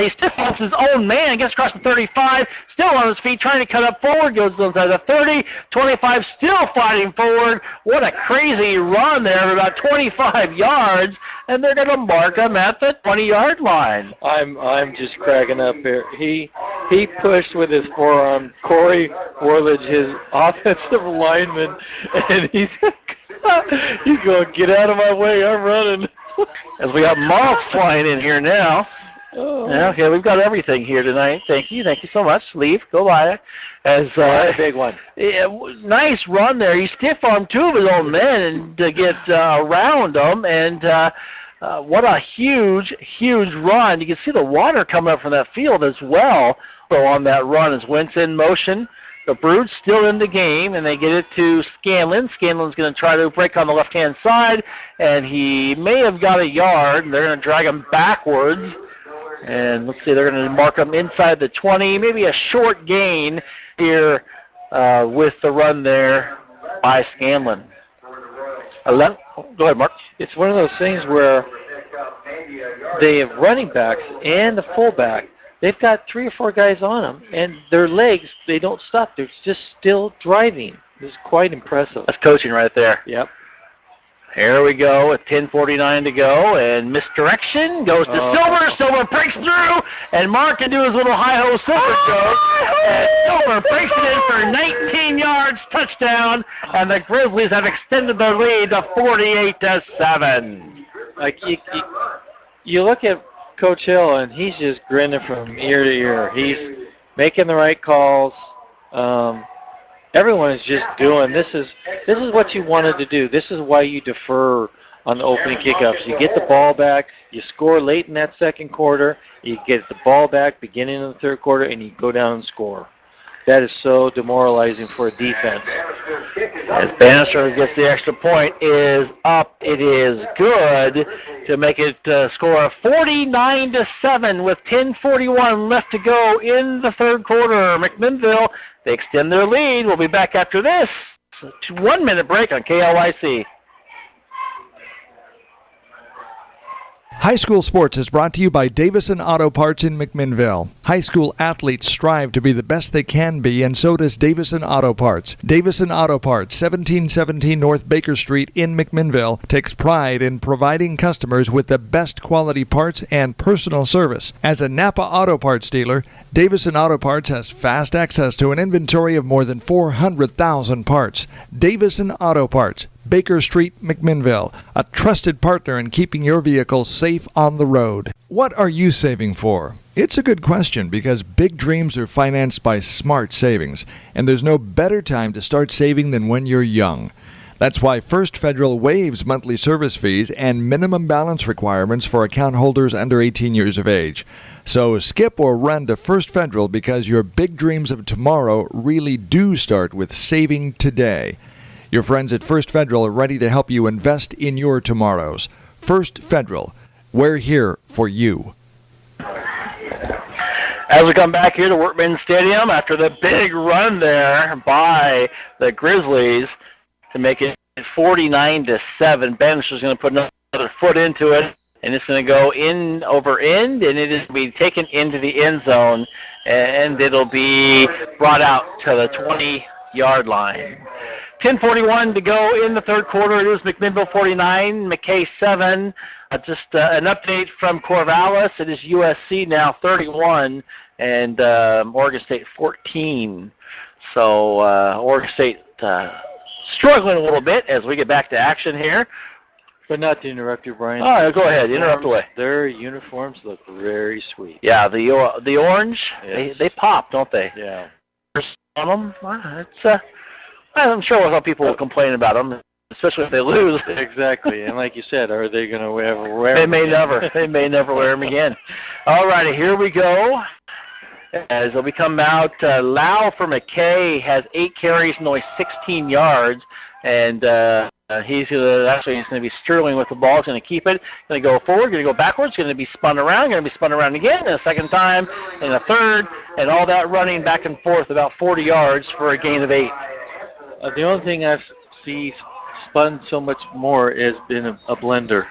He stiff bumps his own man, gets across the 35, still on his feet, trying to cut up forward. Goes inside the 30, 25, still fighting forward. What a crazy run there of about 25 yards, and they're going to mark him at the 20-yard line. I'm just cracking up here. He pushed with his forearm Corey Worledge, his offensive lineman, and he's going, get out of my way, I'm running. As we have moths flying in here now. Oh. Okay, we've got everything here tonight. Thank you so much. Leave, go by. As a big one. Yeah, nice run there. He stiff-armed two of his own men to get around them, and what a huge run. You can see the water coming up from that field as well. So on that run is Wentz in motion. The Brood's still in the game, and they get it to Scanlon. Scanlon's going to try to break on the left-hand side, and he may have got a yard. And they're going to drag him backwards. And let's see, they're going to mark him inside the 20, maybe a short gain here with the run there by Scanlon. Go ahead, Mark. It's one of those things where they have running backs and the fullback. They've got 3 or 4 guys on them, and their legs, they don't stop. They're just still driving. It's quite impressive. That's coaching right there. Yep. Here we go with 10:49 to go, and misdirection goes to Silver. Silver breaks through, and Mark can do his little hi-ho Silver joke. And Silver breaks it in for 19 yards, touchdown, and the Grizzlies have extended their lead to 48-7. Like you look at Coach Hill, and he's just grinning from ear to ear. He's making the right calls. Everyone is just doing. This is what you wanted to do. This is why you defer on the opening kickoffs. You get the ball back. You score late in that second quarter. You get the ball back beginning of the third quarter, and you go down and score. That is so demoralizing for a defense. As Bannister gets the extra point, is up. It is good to make it score of 49-7 with 10:41 left to go in the third quarter. McMinnville, they extend their lead. We'll be back after this. 1-minute break on KLYC. High school sports is brought to you by Davison Auto Parts in McMinnville. High school athletes strive to be the best they can be, and so does Davison Auto Parts. Davison Auto Parts, 1717 North Baker Street in McMinnville, takes pride in providing customers with the best quality parts and personal service. As a Napa Auto Parts dealer, Davison Auto Parts has fast access to an inventory of more than 400,000 parts. Davison Auto Parts, Baker Street, McMinnville, a trusted partner in keeping your vehicle safe on the road. What are you saving for? It's a good question because big dreams are financed by smart savings, and there's no better time to start saving than when you're young. That's why First Federal waives monthly service fees and minimum balance requirements for account holders under 18 years of age. So skip or run to First Federal because your big dreams of tomorrow really do start with saving today. Your friends at First Federal are ready to help you invest in your tomorrows. First Federal, we're here for you. As we come back here to Workman Stadium after the big run there by the Grizzlies to make it 49-7, Bannister's going to put another foot into it, and it's going to go in over end, and it is going to be taken into the end zone, and it'll be brought out to the 20-yard line. 10:41 to go in the third quarter. It is McMinnville 49, McKay 7. Just an update from Corvallis. It is USC now 31 and Oregon State 14. So Oregon State struggling a little bit as we get back to action here. But not to interrupt you, Brian. All right, go ahead. Interrupt away. Their uniforms look very sweet. Yeah, the orange, Yes. they pop, don't they? Yeah. On them, I'm sure a lot of people will complain about them, especially if they lose. Exactly. And like you said, are they going to wear They them may again? never. They may never wear them again. All righty, here we go. As we come out, Lau for McKay has 8 carries and only 16 yards, and he's going to be Sterling with the ball. He's going to keep it. Going to go forward. Going to go backwards. Going to be spun around. Going to be spun around again. And a second time, and a third, and all that running back and forth about 40 yards for a gain of 8. The only thing I've seen spun so much more has been a blender.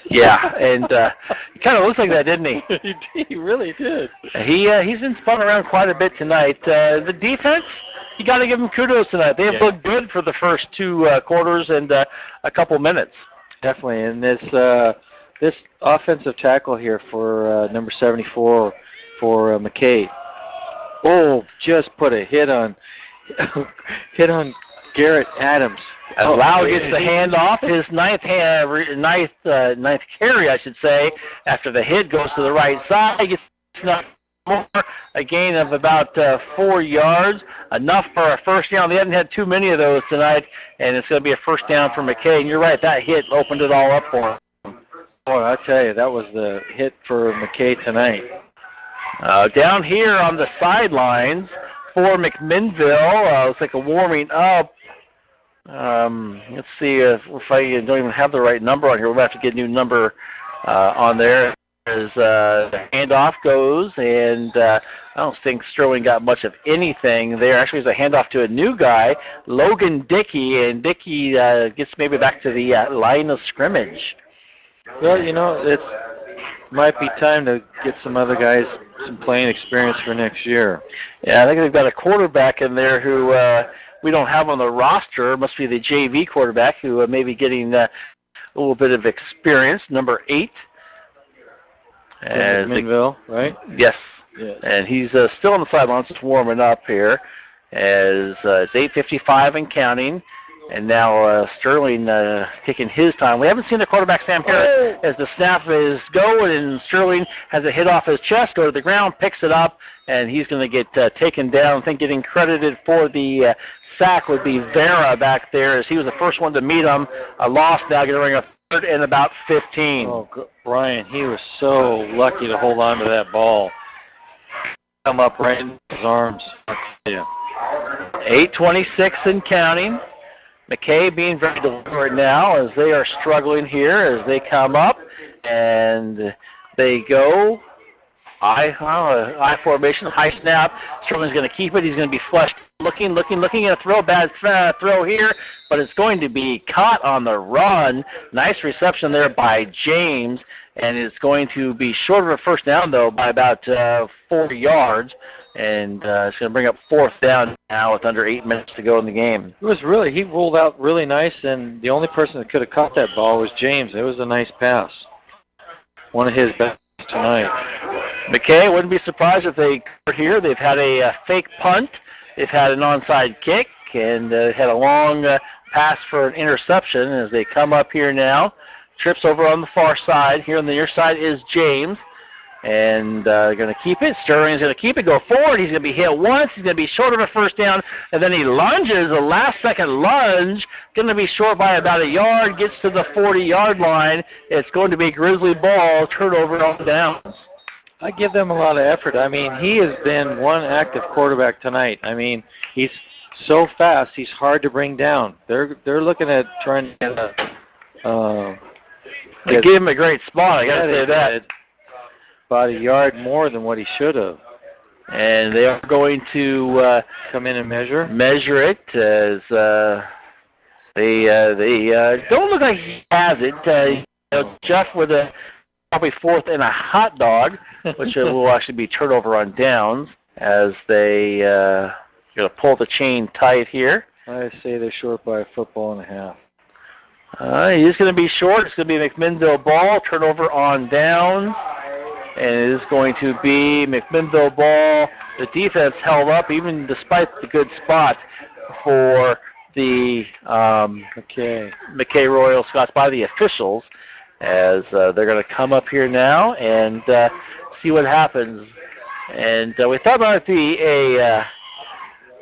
Yeah, and he kind of looks like that, didn't he? He really did. He's been spun around quite a bit tonight. The defense, you got to give them kudos tonight. They've looked good for the first 2 quarters and a couple minutes. Definitely, and this offensive tackle here for number 74 for McKay. Oh, just put a hit on Garrett Adams. As Lau gets the handoff, his ninth carry, I should say, after the hit goes to the right side. He gets more, a gain of about 4 yards, enough for a first down. They haven't had too many of those tonight, and it's going to be a first down for McKay. And you're right, that hit opened it all up for him. Boy, I tell you, that was the hit for McKay tonight. Down here on the sidelines for McMinnville, looks like a warming up. Let's see if I don't even have the right number on here. We'll have to get a new number on there. As the handoff goes, and I don't think Sterling got much of anything there. Actually, it's a handoff to a new guy, Logan Dickey, and Dickey gets maybe back to the line of scrimmage. Well, you know, it might be time to get some other guys some playing experience for next year. Yeah, I think they've got a quarterback in there who we don't have on the roster. It must be the JV quarterback who may be getting a little bit of experience, number 8. McMinnville, right? Yes. Yes. And he's still on the sidelines, just warming up here. As it's 8:55 and counting, and now Sterling taking his time. We haven't seen the quarterback Sam Harris as the snap is going, and Sterling has a hit off his chest, go to the ground, picks it up, and he's going to get taken down. I think getting credited for the sack would be Vera back there, as he was the first one to meet him. A loss now, going to bring a third and about 15. Oh, Brian, he was so lucky to hold on to that ball. Come up right in his arms. Yeah. 8:26 and counting. McKay being very deliberate now as they are struggling here as they come up and they go I formation, high snap. Sterling's going to keep it. He's going to be flushed. Looking, and a throw, bad throw here, but it's going to be caught on the run. Nice reception there by James, and it's going to be short of a first down, though, by about 40 yards, and it's going to bring up fourth down now with under 8 minutes to go in the game. It was really, he rolled out really nice, and the only person that could have caught that ball was James. It was a nice pass. One of his best tonight. McKay, wouldn't be surprised if they were here. They've had a fake punt. They've had an onside kick, and had a long pass for an interception as they come up here now. Trips over on the far side. Here on the near side is James. And they're going to keep it. Sterling's going to keep it, go forward. He's going to be hit once. He's going to be short of a first down. And then he lunges, a last-second lunge. Going to be short by about a yard. Gets to the 40-yard line. It's going to be Grizzly ball, turnover on downs. I give them a lot of effort. I mean, he has been one active quarterback tonight. I mean, he's so fast, he's hard to bring down. They're looking at trying to get They gave him a great spot, I got to say that. About a yard more than what he should have. And they are going to come in and measure it as they don't look like he has it. Jeff with a probably fourth and a hot dog, which will actually be turnover on downs as they going to pull the chain tight here. I say they're short by a football and a half. He's going to be short. It's going to be a McMinnville ball, turnover on downs. And it is going to be McMinnville ball. The defense held up even despite the good spot for the McKay Royal Scots, by the officials, as they're going to come up here now and see what happens. And we thought it might be a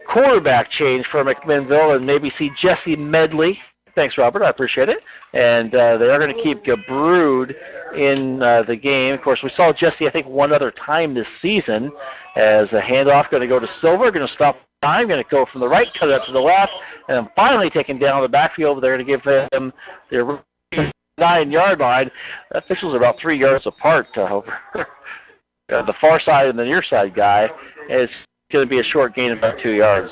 quarterback change for McMinnville and maybe see Jesse Medley. Thanks, Robert. I appreciate it. And they are going to keep Brood in the game. Of course, we saw Jesse, I think, one other time this season as a handoff going to go to Silver, going to stop time, going to go from the right, cut it up to the left, and then finally taken down the backfield. They're going to give him the 9-yard line. The officials are about 3 yards apart over the far side and the near side guy. It's going to be a short gain of about 2 yards.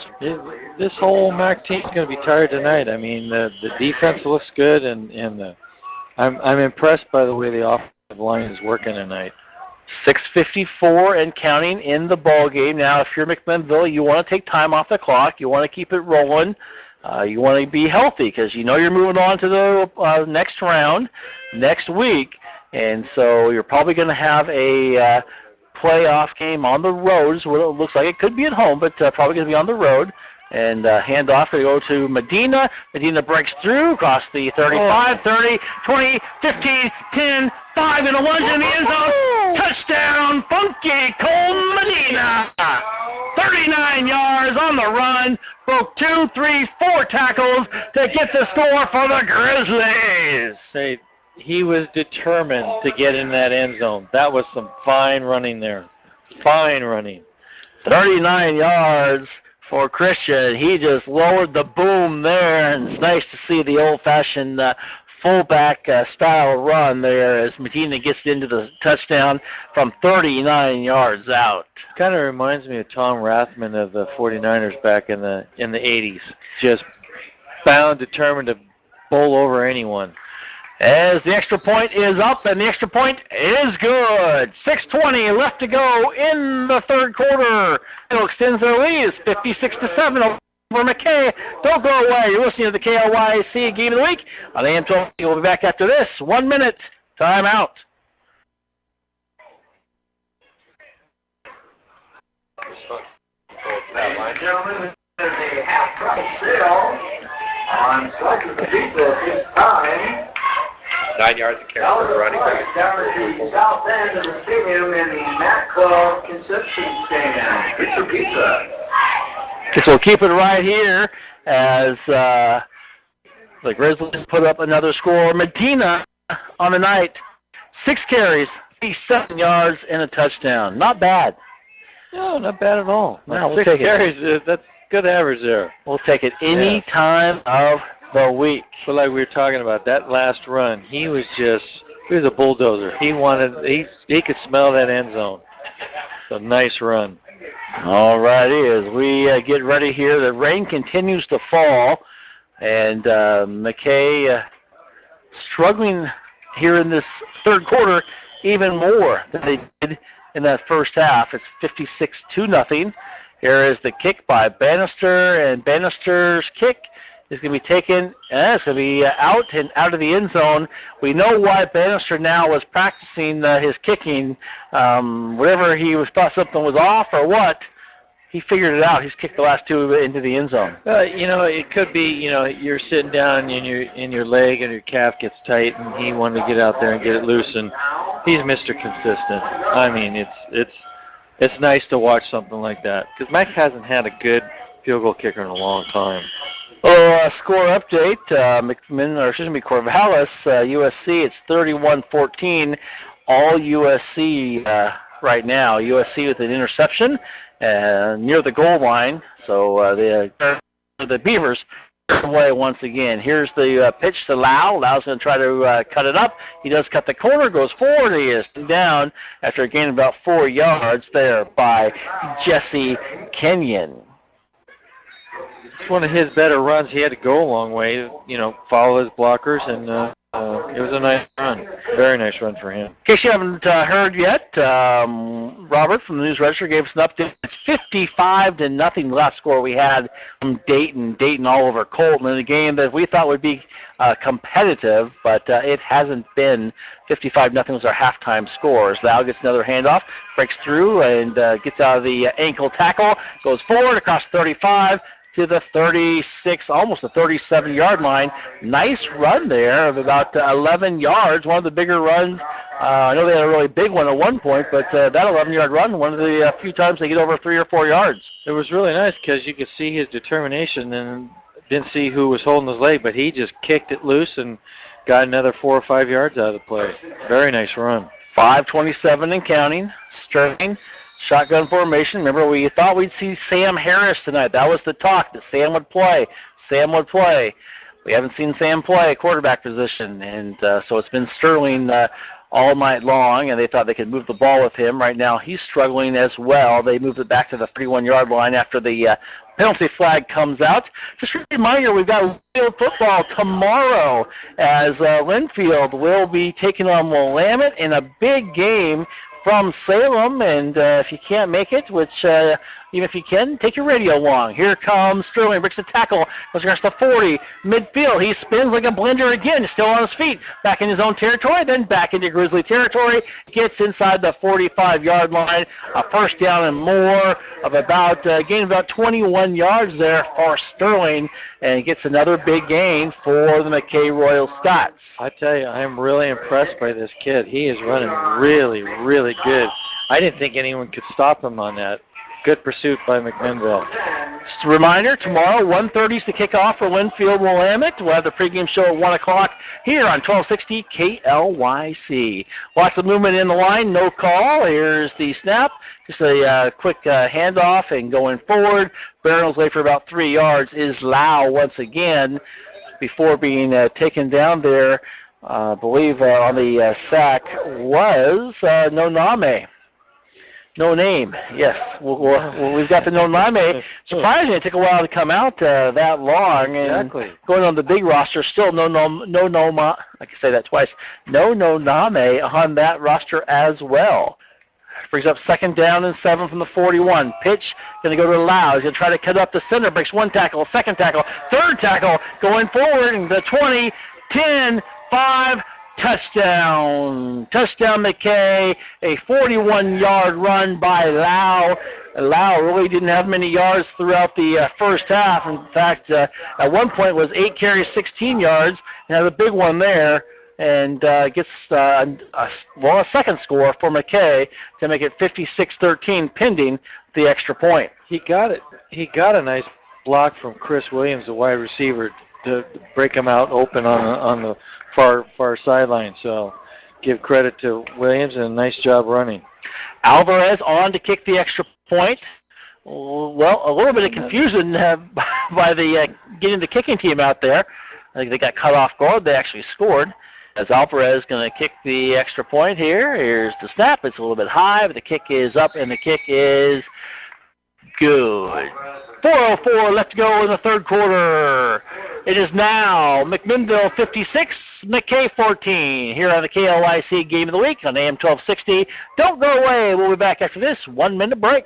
This whole MAC team's going to be tired tonight. I mean, the defense looks good, and I'm impressed by the way the offensive line is working tonight. 6:54 and counting in the ball game. Now, if you're McMinnville, you want to take time off the clock. You want to keep it rolling. You want to be healthy because you know you're moving on to the next round next week. And so you're probably going to have a playoff game on the road is what it looks like. It could be at home, but probably going to be on the road. And handoff to go to Medina. Medina breaks through across the 35, 30, 20, 15, 10, 5, and a 1 in the end zone. Touchdown, Funky Cole Medina. 39 yards on the run. Broke 2, 3, 4 tackles to get the score for the Grizzlies. Say, he was determined to get in that end zone. That was some fine running there. Fine running. 39 yards for Christian. He just lowered the boom there, and it's nice to see the old-fashioned fullback style run there as Medina gets into the touchdown from 39 yards out. Kind of reminds me of Tom Rathman of the 49ers back in the 80s. Just bound, determined to bowl over anyone. As the extra point is up, and the extra point is good. 6:20 left to go in the third quarter. It extends their lead. It's 56-7 over McKay. Don't go away. You're listening to the KLYC Game of the Week on AM 12. We'll be back after this. 1 minute timeout. Ladies and gentlemen, there's a half-price sale on slices of pizza this time. 9 yards of carry for the running back. Down at the south end of the stadium in the Mac Club concession stand. It's your pizza. So we'll keep it right here as the Grizzlies put up another score. Medina on the night, 6 carries, 57 yards, and a touchdown. Not bad. No, not bad at all. No, we'll 6 take carries, that's good average there. We'll take it any time of the week. But like we were talking about, that last run, he was a bulldozer. He could smell that end zone. It's a nice run. All righty, as we get ready here, the rain continues to fall, and McKay struggling here in this third quarter even more than they did in that first half. It's 56-0. Here is the kick by Bannister, and Bannister's kick is going to be taken, it's going to be out and out of the end zone. We know why Bannister now was practicing his kicking. Whatever he thought something was off or what, he figured it out. He's kicked the last 2 into the end zone. It could be, you're sitting down and your leg and your calf gets tight, and he wanted to get out there and get it loose, and he's Mr. Consistent. I mean, it's nice to watch something like that, because Mac hasn't had a good field goal kicker in a long time. Score update, Corvallis, USC, it's 31-14, all USC right now. USC with an interception near the goal line, so the Beavers away once again. Here's the pitch to Lau. Lau's going to try to cut it up. He does cut the corner, goes forward. He is down after a gain of about 4 yards there by Jesse Kenyon. It's one of his better runs. He had to go a long way, follow his blockers, and it was a nice run. Very nice run for him. In case you haven't heard yet, Robert from the News Register gave us an update. It's 55-0, the last score we had from Dayton all over Colton in a game that we thought would be competitive, but it hasn't been. 55-0 was our halftime score. As Lau gets another handoff, breaks through and gets out of the ankle tackle, goes forward across 35, to the 36, almost the 37-yard line. Nice run there of about 11 yards, one of the bigger runs. I know they had a really big one at one point, but that 11-yard run, one of the few times they get over 3 or 4 yards. It was really nice because you could see his determination and didn't see who was holding his leg, but he just kicked it loose and got another 4 or 5 yards out of the play. Very nice run. 5:27 and counting. Sterling, shotgun formation. Remember, we thought we'd see Sam Harris tonight. That was the talk, that Sam would play. Sam would play. We haven't seen Sam play quarterback position, and so it's been Sterling all night long, and they thought they could move the ball with him. Right now he's struggling as well. They moved it back to the 31-yard line after the penalty flag comes out. Just a reminder, we've got Linfield football tomorrow as Linfield will be taking on Willamette in a big game from Salem, and if you can't make it, which even if you can, take your radio along. Here comes Sterling, breaks the tackle, goes across the 40, midfield. He spins like a blender again, still on his feet, back in his own territory, then back into Grizzly territory, gets inside the 45-yard line, a first down and more of about, gain about 21 yards there for Sterling, and gets another big gain for the McKay Royal Scots. I tell you, I'm really impressed by this kid. He is running really, really good. I didn't think anyone could stop him on that. Good pursuit by McMinnville. Just a reminder, tomorrow, 1:30 is the kickoff for Linfield Willamette. We'll have the pregame show at 1 o'clock here on 1260 KLYC. Lots of movement in the line, no call. Here's the snap. Just a quick handoff and going forward. Barrels away for about 3 yards is Lau once again before being taken down there. I believe on the sack was Noname. No name, yes. We've got the no name. Surprisingly, it took a while to come out that long. And exactly. Going on the big roster, still no I can say that twice. No name on that roster as well. Brings up 2nd down and 7 from the 41. Pitch, going to go to Lau. He's going to try to cut up the center. Breaks 1 tackle, 2nd tackle, 3rd tackle. Going forward, and the 20, 10, 5, touchdown. Touchdown McKay, a 41-yard run by Lau. Lau really didn't have many yards throughout the first half. In fact, at one point was 8 carries, 16 yards, and had a big one there, and gets a second score for McKay to make it 56-13 pending the extra point. He got it. He got a nice block from Chris Williams, the wide receiver, to break him out open on the far sideline. So give credit to Williams and a nice job running. Alvarez on to kick the extra point. Well, a little bit of confusion by the getting the kicking team out there. I think they got cut off guard. They actually scored. As Alvarez is going to kick the extra point here. Here's the snap. It's a little bit high, but the kick is up, and the kick is good. 4:04 left to go in the third quarter. It is now McMinnville 56, McKay 14, here on the KLYC Game of the Week on AM 1260. Don't go away. We'll be back after this 1-minute break.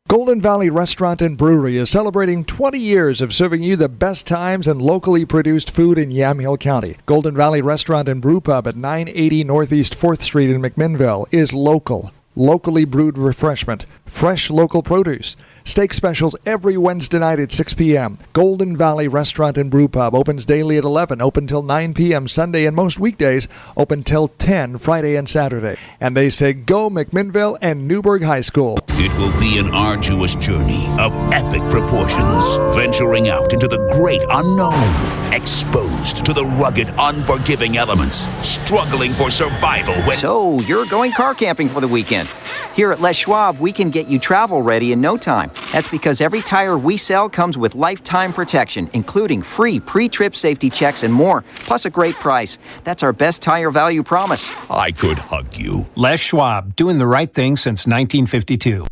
Golden Valley Restaurant and Brewery is celebrating 20 years of serving you the best times and locally produced food in Yamhill County. Golden Valley Restaurant and Brew Pub at 980 Northeast 4th Street in McMinnville is local. Locally brewed refreshment, fresh local produce. Steak specials every Wednesday night at 6 p.m. Golden Valley Restaurant and Brew Pub opens daily at 11, open till 9 p.m. Sunday, and most weekdays open till 10 Friday and Saturday. And they say go McMinnville and Newburgh High School. It will be an arduous journey of epic proportions, venturing out into the great unknown, exposed to the rugged, unforgiving elements, struggling for survival when... So, you're going car camping for the weekend. Here at Les Schwab, we can get you travel ready in no time. That's because every tire we sell comes with lifetime protection, including free pre-trip safety checks and more, plus a great price. That's our best tire value promise. I could hug you. Les Schwab, doing the right thing since 1952.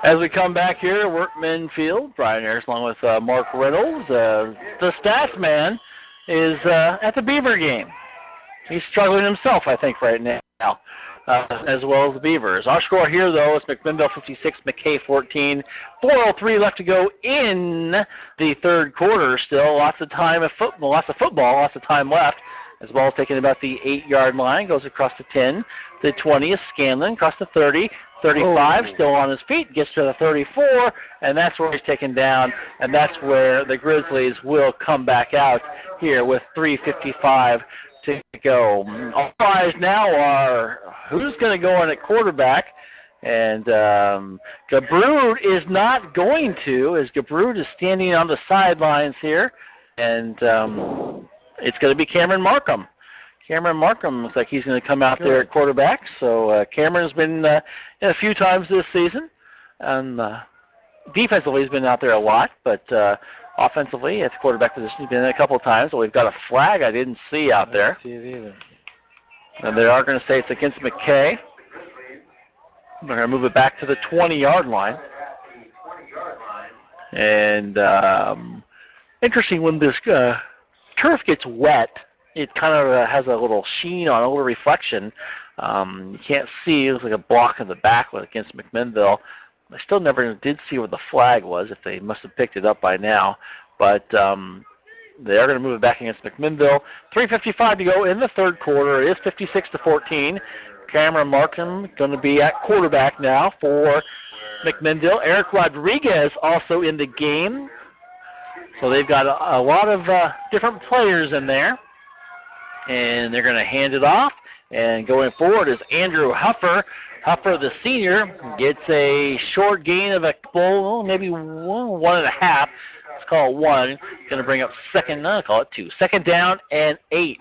As we come back here, Workman Field, Brian Ayers along with Mark Reynolds. The stats man is at the Beaver game. He's struggling himself, I think, right now, as well as the Beavers. Our score here, though, is McMinnville 56, McKay 14. 4:03 left to go in the third quarter still. Lots of time of football, lots of time left As the ball is taken about the 8-yard line, goes across the 10. The 20 is Scanlon, across the 30. 35, still on his feet, gets to the 34, and that's where he's taken down, and that's where the Grizzlies will come back out here with 3:55 to go. All eyes now are who's going to go in at quarterback, and Gabrud is not going to, as Gabrud is standing on the sidelines here, and it's going to be Cameron Markham. Cameron Markham looks like he's going to come out there at quarterback. So Cameron's been in a few times this season. And defensively, he's been out there a lot. But offensively, at the quarterback position, he's been in a couple of times. So we've got a flag I didn't see out there. I didn't see it either. And they are going to say it's against McKay. They're going to move it back to the 20-yard line. And interesting, when this turf gets wet, it kind of has a little sheen on, a little reflection. You can't see. It looks like a block in the back against McMinnville. I still never did see where the flag was, if they must have picked it up by now. But they are going to move it back against McMinnville. 3:55 to go in the third quarter. It is 56-14. Cameron Markham going to be at quarterback now for McMinnville. Eric Rodriguez also in the game. So they've got a lot of different players in there. And they're going to hand it off. And going forward is Andrew Huffer. Huffer, the senior, gets a short gain of a couple, maybe 1.5. Let's call it 1. Going to bring up call it 2. Second down and 8.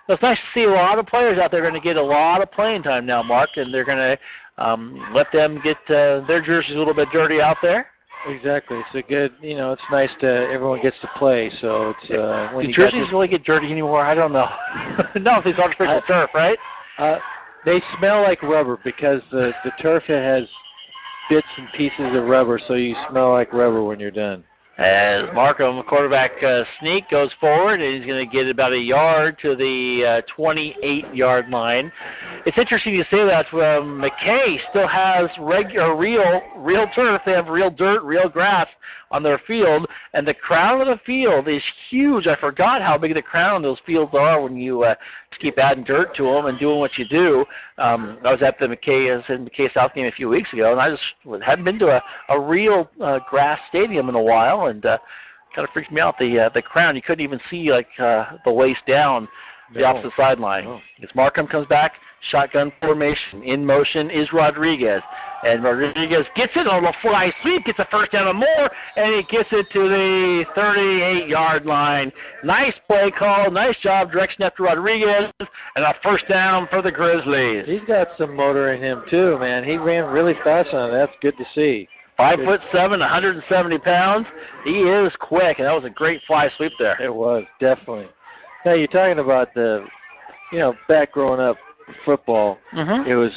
So it's nice to see a lot of players out there going to get a lot of playing time now, Mark, and they're going to let them get their jerseys a little bit dirty out there. Exactly. It's a good, it's nice to everyone gets to play. So it's when do jerseys really get dirty anymore? I don't know. No, if it's artificial turf, right? They smell like rubber because the turf has bits and pieces of rubber, so you smell like rubber when you're done. As Markham, quarterback sneak, goes forward, and he's going to get about a yard to the 28-yard line. It's interesting you say that. McKay still has real turf. They have real dirt, real grass on their field, and the crown of the field is huge. I forgot how big the crown of those fields are when you just keep adding dirt to them and doing what you do. I was at the McKay South game a few weeks ago, and I just hadn't been to a real grass stadium in a while, and kind of freaked me out. The crown, you couldn't even see the waist down the opposite sideline. No. As Markham comes back, shotgun formation. In motion is Rodriguez. And Rodriguez gets it on a fly sweep, gets a first down and more, and he gets it to the 38-yard line. Nice play call, nice job, direction after Rodriguez, and a first down for the Grizzlies. He's got some motor in him too, man. He ran really fast on it. That's good to see. 5'7", 170 pounds. He is quick, and that was a great fly sweep there. It was, definitely. Now, you're talking about back growing up football, it was,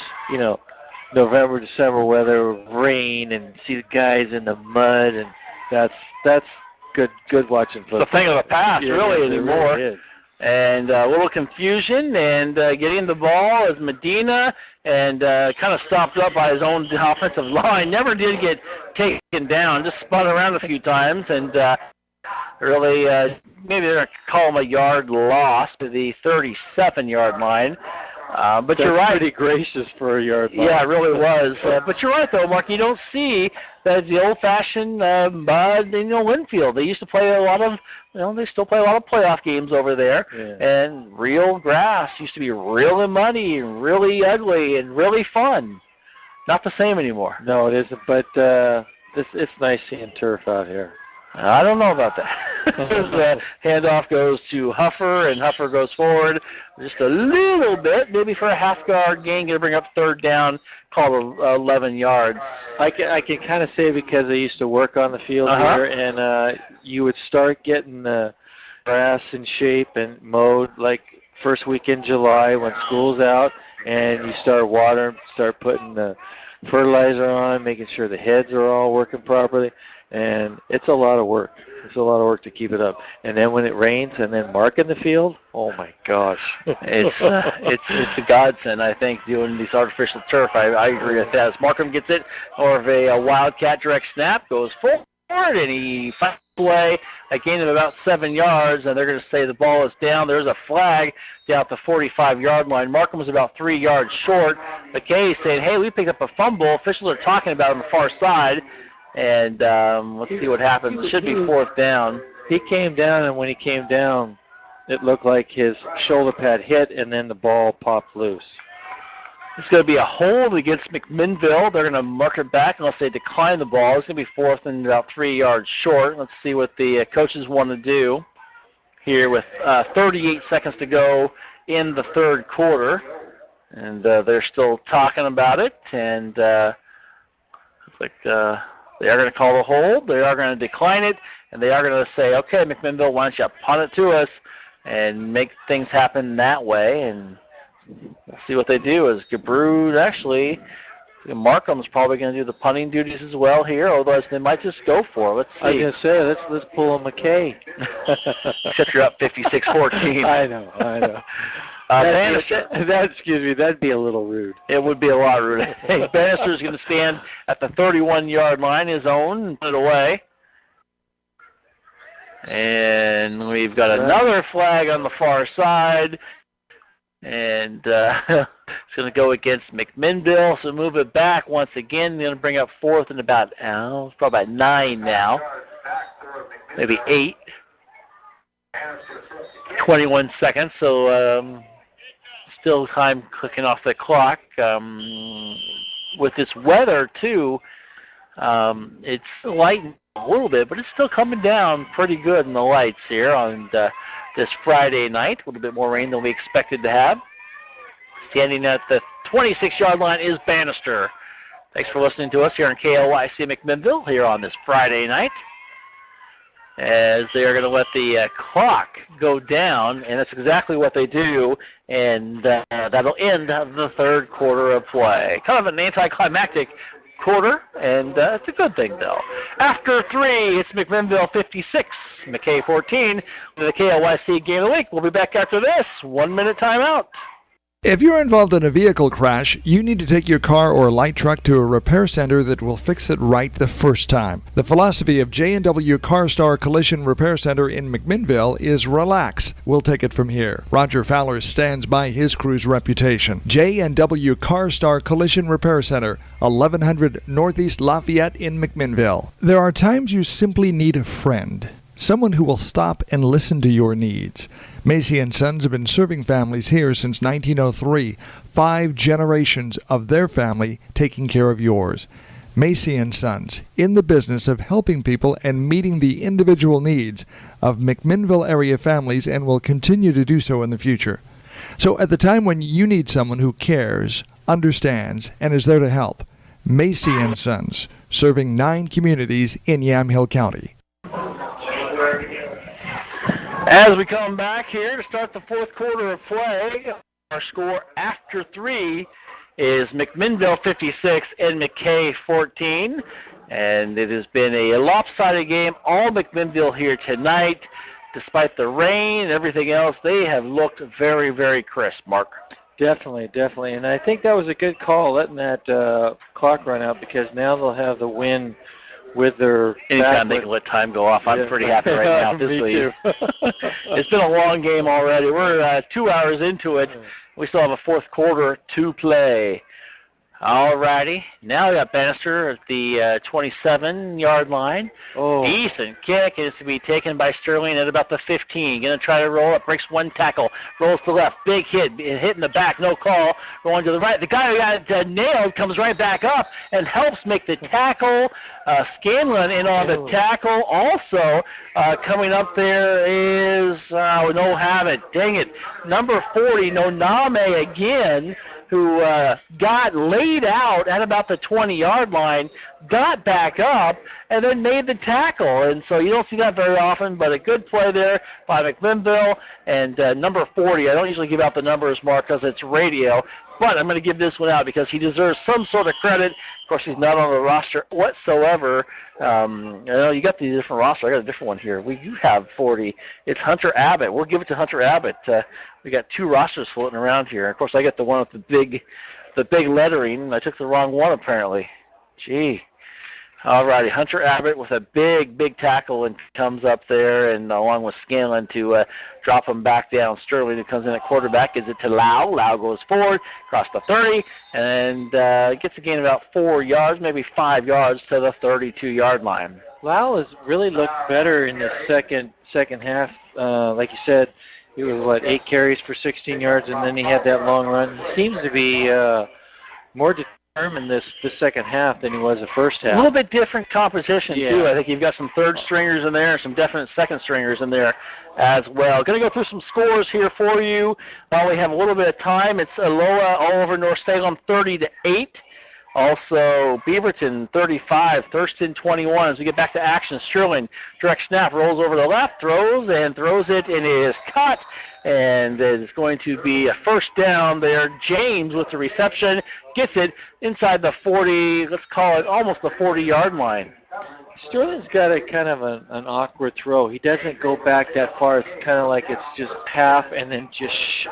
November, December weather, rain, and see the guys in the mud, and that's good watching football. The thing of the past, really, anymore. Really is. And a little confusion, and getting the ball is Medina, and kind of stopped up by his own offensive line. Never did get taken down, just spun around a few times, and really maybe they're going to call him a yard loss to the 37-yard line. But That's you're right. Pretty gracious for a yard line. Yeah, it really was. But you're right, though, Mark. You don't see that the old-fashioned mud in Winfield. They used to play a lot of, they still play a lot of playoff games over there. Yeah. And real grass used to be really muddy and really ugly and really fun. Not the same anymore. No, it isn't. But it's nice seeing turf out here. I don't know about that. The handoff goes to Huffer, and Huffer goes forward just a little bit, maybe for a half-yard gain. Going to bring up third down, call it 11 yards. I can kind of say because I used to work on the field here, and you would start getting the grass in shape and mowed like first week in July when school's out, and you start watering, start putting the fertilizer on, making sure the heads are all working properly. And it's a lot of work. It's a lot of work to keep it up. And then when it rains and then marking the field, oh my gosh. It's a godsend, I think, doing this artificial turf. I agree with that. As Markham gets it, or if a wildcat direct snap goes forward, and he finds play, a gain of about 7 yards, and they're going to say the ball is down. There's a flag down at the 45-yard line. Markham was about 3 yards short. McKay is saying, hey, we picked up a fumble. Officials are talking about it on the far side, and let's see what happens. It should be 4th down. He came down, and when he came down, it looked like his shoulder pad hit, and then the ball popped loose. It's going to be a hold against McMinnville. They're going to mark it back unless they decline the ball. It's going to be 4th and about 3 yards short. Let's see what the coaches want to do here with 38 seconds to go in the 3rd quarter. And they're still talking about it. And looks like they are going to call the hold. They are going to decline it. And they are going to say, okay, McMinnville, why don't you punt it to us and make things happen that way. And we'll see what they do. As Gabrud, actually, Markham's probably going to do the punting duties as well here, although they might just go for it. Let's see. I was going to say, let's pull a McKay. Except you're up 56-14. I know. That'd be a little rude. It would be a lot rude. Bannister's going to stand at the 31-yard line, his own, and put it away. And we've got another flag on the far side. And it's going to go against McMinnville, so move it back once again. They're going to bring up 4th and about, it's probably about 9 now, maybe 8. 21 seconds, so still time clicking off the clock. With this weather, too, it's lighting a little bit, but it's still coming down pretty good in the lights here on this Friday night. A little bit more rain than we expected to have. Standing at the 26-yard line is Bannister. Thanks for listening to us here on KLYC McMinnville here on this Friday night, as they are going to let the clock go down, and that's exactly what they do, and that'll end the 3rd quarter of play. Kind of an anticlimactic quarter, and it's a good thing, though. After 3, it's McMinnville 56, McKay 14, the KLYC Game of the Week. We'll be back after this 1-minute timeout. If you're involved in a vehicle crash, you need to take your car or light truck to a repair center that will fix it right the first time. The philosophy of J&W CarStar Collision Repair Center in McMinnville is relax. We'll take it from here. Roger Fowler stands by his crew's reputation. J&W CarStar Collision Repair Center, 1100 Northeast Lafayette in McMinnville. There are times you simply need a friend. Someone who will stop and listen to your needs. Macy & Sons have been serving families here since 1903. 5 generations of their family taking care of yours. Macy & Sons, in the business of helping people and meeting the individual needs of McMinnville area families, and will continue to do so in the future. So at the time when you need someone who cares, understands, and is there to help, Macy & Sons, serving 9 communities in Yamhill County. As we come back here to start the 4th quarter of play, our score after 3 is McMinnville 56 and McKay 14. And it has been a lopsided game, all McMinnville here tonight. Despite the rain and everything else, they have looked very, very crisp, Mark. Definitely. And I think that was a good call, letting that clock run out, because now they'll have the win with their... Anytime they can let time go off, I'm pretty happy right now. Me too. It's been a long game already. We're 2 hours into it. We still have a 4th quarter to play. All righty. Now we got Bannister at the 27-yard line. Decent kick is to be taken by Sterling at about the 15. Going to try to roll up, breaks 1 tackle, rolls to the left, big hit in the back, no call. Going to the right. The guy who got nailed comes right back up and helps make the tackle. Scanlon in on the tackle. Also coming up there is, no habit. Dang it. Number 40, Noname again, who got laid out at about the 20-yard line, got back up, and then made the tackle. And so you don't see that very often, but a good play there by McMinnville. And number 40, I don't usually give out the numbers, Mark, because it's radio, but I'm going to give this one out because he deserves some sort of credit. Of course, he's not on the roster whatsoever. You got the different roster. I got a different one here. You have 40. It's Hunter Abbott. We'll give it to Hunter Abbott. We got 2 rosters floating around here. Of course, I got the one with the big lettering. I took the wrong one apparently. Gee. All righty, Hunter Abbott with a big tackle and comes up there, and along with Scanlon to drop him back down. Sterling, who comes in at quarterback, gives it to Lau. Lau goes forward, across the 30, and gets a gain of about 4 yards, maybe 5 yards to the 32-yard line. Lau has really looked better in the second half. Like you said, he was, 8 carries for 16 yards, and then he had that long run. He seems to be more determined this second half than he was the first half. A little bit different composition, Yeah. too. I think you've got some third stringers in there, some definite second stringers in there as well. Going to go through some scores here for you while we have a little bit of time. It's Aloha all over North Salem, 30-8. Also, Beaverton 35, Thurston 21. As we get back to action, Sterling, direct snap, rolls over the left, throws it, and it is caught. And it's going to be a first down there. James with the reception gets it inside the 40, let's call it almost the 40-yard line. Sterling's got a kind of an awkward throw. He doesn't go back that far. It's kind of like it's just half and then just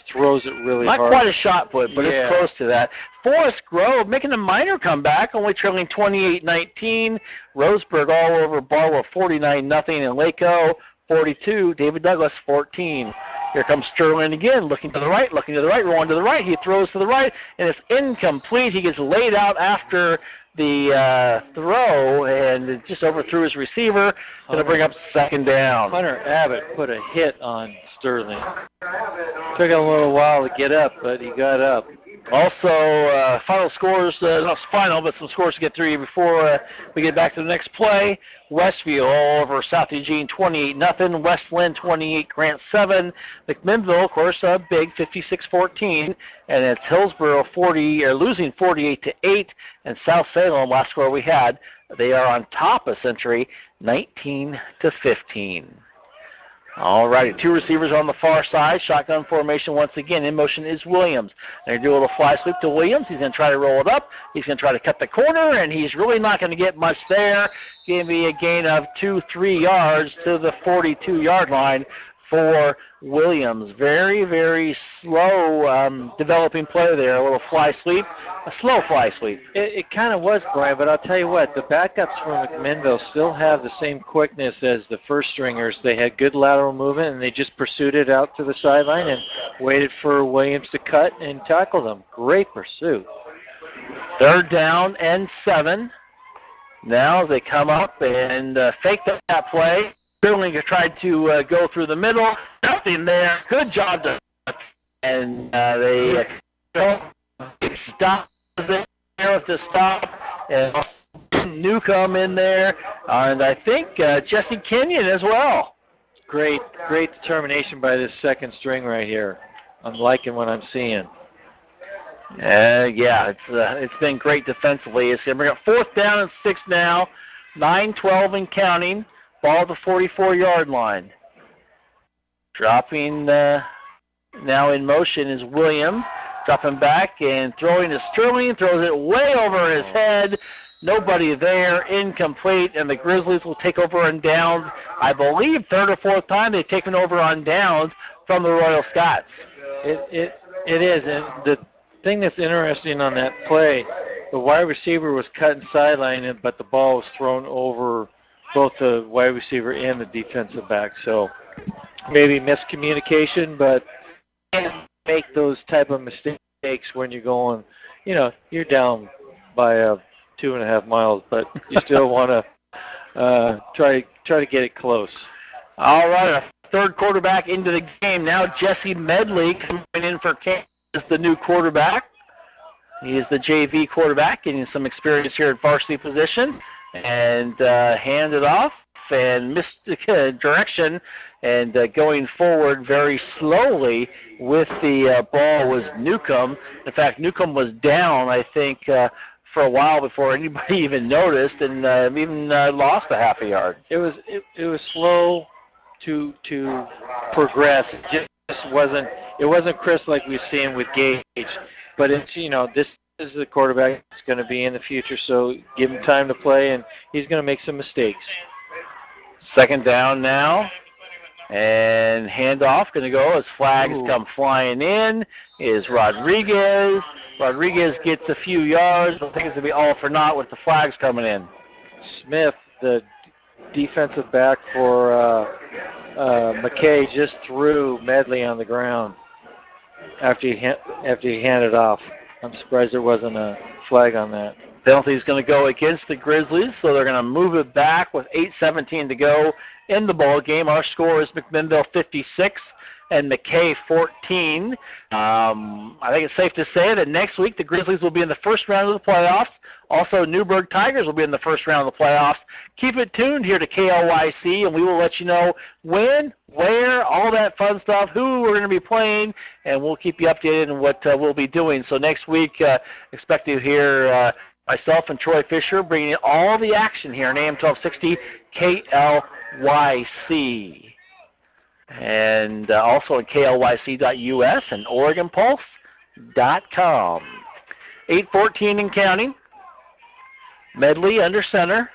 throws it really hard. Not quite a shot put, but Yeah. it's close to that. Forest Grove making a minor comeback, only trailing 28-19. Roseburg all over Barlow 49-0, and Waco 42. David Douglas 14. Here comes Sterling again, looking to the right, rolling to the right. He throws to the right, and it's incomplete. He gets laid out after the throw, and it just overthrew his receiver. Going to bring up second down. Hunter Abbott put a hit on Sterling. Took him a little while to get up, but he got up. Also, final scores, not final, but some scores to get through before we get back to the next play. Westview all over South Eugene, 28-0. West Lynn, 28, Grant 7. McMinnville, of course, big, 56-14. And it's Hillsborough losing 48-8. And South Salem, last score we had, they are on top of Century, 19-15. All righty, 2 receivers on the far side. Shotgun formation once again. In motion is Williams. They're going to do a little fly sweep to Williams. He's going to try to roll it up. He's going to try to cut the corner, and he's really not going to get much there. Going to be a gain of 2-3 yards to the 42-yard line for Williams. Very, very slow developing play there. A little fly sweep, a slow fly sweep. It kind of was, Brian, but I'll tell you what, the backups from McMinnville still have the same quickness as the first stringers. They had good lateral movement, and they just pursued it out to the sideline and waited for Williams to cut and tackle them. Great pursuit. Third down and 7. Now they come up and fake that play. Sterling tried to go through the middle. Nothing there. Good job. And they stop there to stop. And Newcomb in there. And I think Jesse Kenyon as well. Great determination by this second string right here. I'm liking what I'm seeing. Yeah, it's been great defensively. It's going to bring up 4th down and 6 now. 9-12 and counting. Ball at the 44-yard line. Dropping now in motion is Williams. Dropping back and throwing to Sterling. Throws it way over his head. Nobody there. Incomplete. And the Grizzlies will take over on downs. I believe 3rd or 4th time they've taken over on downs from the Royal Scots. It is. And the thing that's interesting on that play, the wide receiver was cut and sidelined, but the ball was thrown over both the wide receiver and the defensive back. So maybe miscommunication, but you can't make those type of mistakes when you're going, you're down by 2.5 miles, but you still want to try to get it close. All right, our third quarterback into the game. Now Jesse Medley coming in for Kansas, the new quarterback. He is the JV quarterback, getting some experience here at varsity position. And hand it off and missed the direction, and going forward very slowly with the ball was Newcomb. In fact, Newcomb was down, I think, for a while before anybody even noticed, and even lost a half a yard. It was slow to progress. It just wasn't crisp like we've seen with Gage, but it's this is the quarterback that's going to be in the future, so give him time to play, and he's going to make some mistakes. Second down now, and handoff going to go as flags come flying in is Rodriguez. Rodriguez gets a few yards. I think it's going to be all for naught with the flags coming in. Smith, the defensive back for McKay, just threw Medley on the ground after he handed off. I'm surprised there wasn't a flag on that. Penalty is going to go against the Grizzlies, so they're going to move it back with 8:17 to go in the ball game. Our score is McMinnville 56 and McKay 14. I think it's safe to say that next week the Grizzlies will be in the first round of the playoffs. Also, Newburgh Tigers will be in the first round of the playoffs. Keep it tuned here to KLYC, and we will let you know when, where, all that fun stuff, who we're going to be playing, and we'll keep you updated on what we'll be doing. So next week, expect to hear myself and Troy Fisher bringing in all the action here on AM 1260 KLYC. And also at KLYC.us and OregonPulse.com. 8:14 and counting. Medley under center.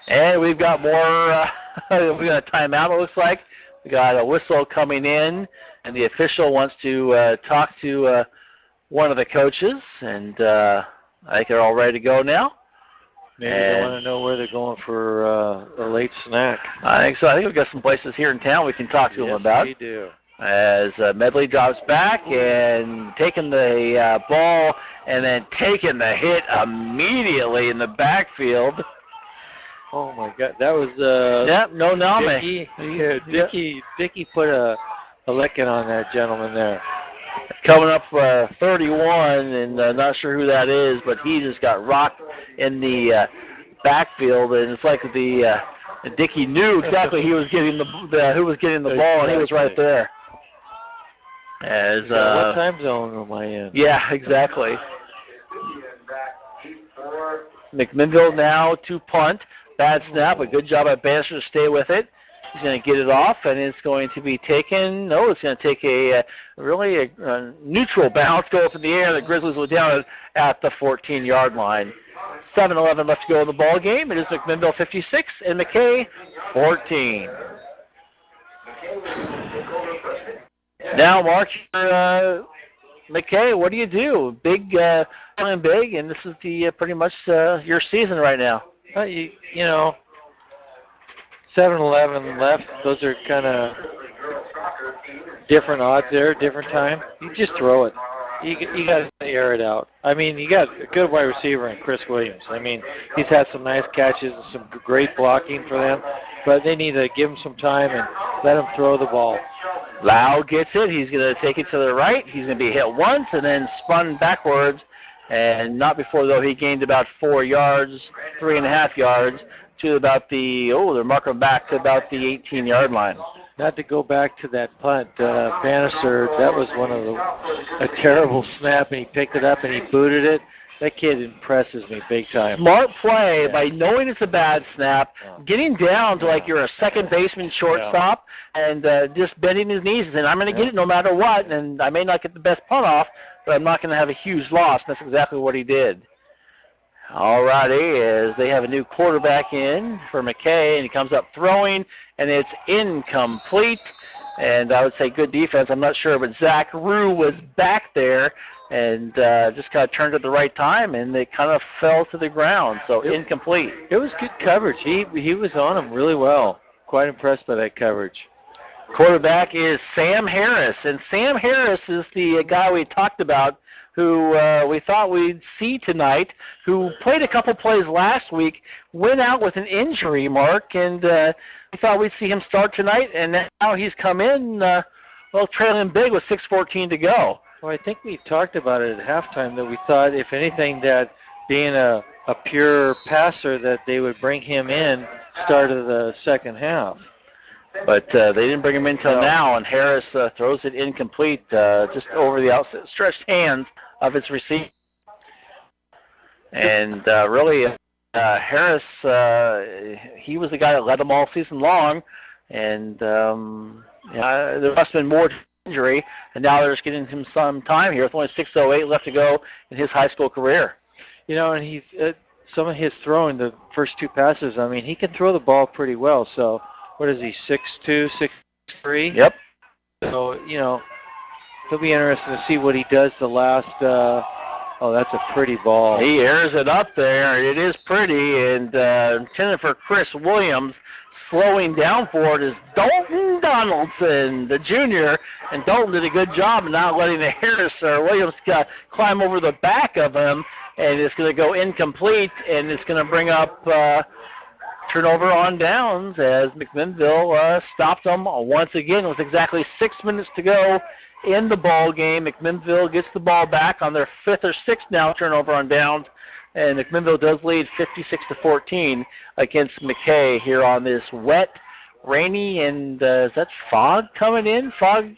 And we've got more, we got a timeout, it looks like. We got a whistle coming in, and the official wants to talk to one of the coaches, and I think they're all ready to go now. Maybe they want to know where they're going for a late snack. I think so. I think we've got some places here in town we can talk to them about. Yes, we do. As Medley drops back and taking the ball and then taking the hit immediately in the backfield. Oh my God, that was no Name. Dickey put a licking on that gentleman there. Coming up 31, and not sure who that is, but he just got rocked in the backfield, and it's like the Dickey knew exactly who was getting the ball, and he was right there. As what time zone am I in? Yeah, exactly. McMinnville now to punt. Bad snap, a good job by Bannister to stay with it. He's going to get it off, and it's going to be taken. No, it's going to take a neutral bounce, go up in the air. The Grizzlies will down at the 14-yard line. 7:11 left to go in the ball game. It is McMinnville 56 and McKay 14. Now, Mark, McKay, what do you do? Big, and big, and this is the pretty much your season right now. You know, 7-11 left. Those are kind of different odds there, different time. You just throw it. You got to air it out. I mean, you got a good wide receiver in Chris Williams. I mean, he's had some nice catches and some great blocking for them, but they need to give him some time and let him throw the ball. Lau gets it. He's going to take it to the right. He's going to be hit once and then spun backwards, and not before, though, he gained about 4 yards, 3.5 yards, to about they're marking back to about the 18-yard line. Not to go back to that punt, Bannister, that was a terrible snap, and he picked it up and he booted it. That kid impresses me big time. Smart play by knowing it's a bad snap, getting down to like you're a second baseman shortstop, and just bending his knees and saying, I'm going to get it no matter what, and I may not get the best punt off, but I'm not going to have a huge loss. And that's exactly what he did. All righty, as they have a new quarterback in for McKay, and he comes up throwing, and it's incomplete. And I would say good defense. I'm not sure, but Zach Rue was back there and just kind of turned at the right time, and it kind of fell to the ground. So incomplete. It was good coverage. He was on him really well. Quite impressed by that coverage. Quarterback is Sam Harris, and Sam Harris is the guy we talked about who we thought we'd see tonight, who played a couple plays last week, went out with an injury, Mark, and we thought we'd see him start tonight, and now he's come in, trailing big with 6:14 to go. Well, I think we talked about it at halftime that we thought, if anything, that being a pure passer, that they would bring him in start of the second half. But they didn't bring him in until now, and Harris throws it incomplete, just over the outstretched hands of his receiver. And really, Harris, he was the guy that led them all season long, and there must have been more injury, and now they're just getting him some time here with only 6:08 left to go in his high school career. You know, and he's some of his throwing, the first two passes, I mean, he can throw the ball pretty well. So, what is he, 6'2", 6'3"? Yep. So, you know, it'll be interesting to see what he does the last Oh, that's a pretty ball. He airs it up there. It is pretty, and intended for Chris Williams. Slowing down for it is Dalton Donaldson, the junior, and Dalton did a good job of not letting the Harris or Williams climb over the back of him, and it's going to go incomplete, and it's going to bring up turnover on downs as McMinnville stopped them once again with exactly 6 minutes to go in the ball game. McMinnville gets the ball back on their 5th or 6th now turnover on downs, and McMinnville does lead 56-14 against McKay here on this wet, rainy, and is that fog coming in? Fog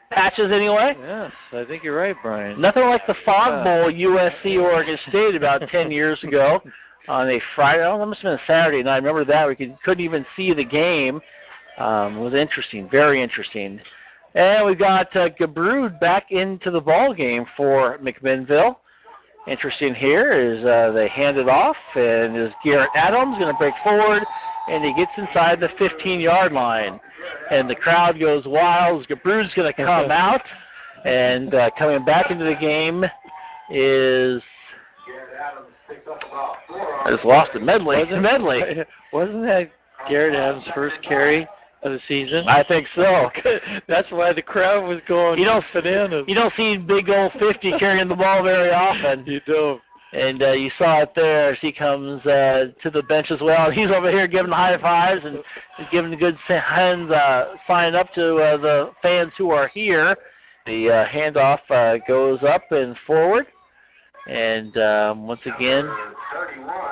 patches anyway? Yes, I think you're right, Brian. Nothing like the Fog Bowl USC Oregon State about 10 years ago on a Friday. Oh, that must have been a Saturday night. I remember that. We couldn't even see the game. It was interesting, very interesting. And we've got Gabrud back into the ball game for McMinnville. Interesting here is they hand it off, and is Garrett Adams going to break forward, and he gets inside the 15-yard line. And the crowd goes wild. Gabrud's going to come out, and coming back into the game is I just lost it. Medley. Wasn't that Garrett Adams' first carry of the season? I think so. That's why the crowd was going bananas. You don't see big old 50 carrying the ball very often. You don't. And you saw it there as he comes to the bench as well. He's over here giving high fives and giving the good hands, sign up to the fans who are here. The handoff goes up and forward. And once again,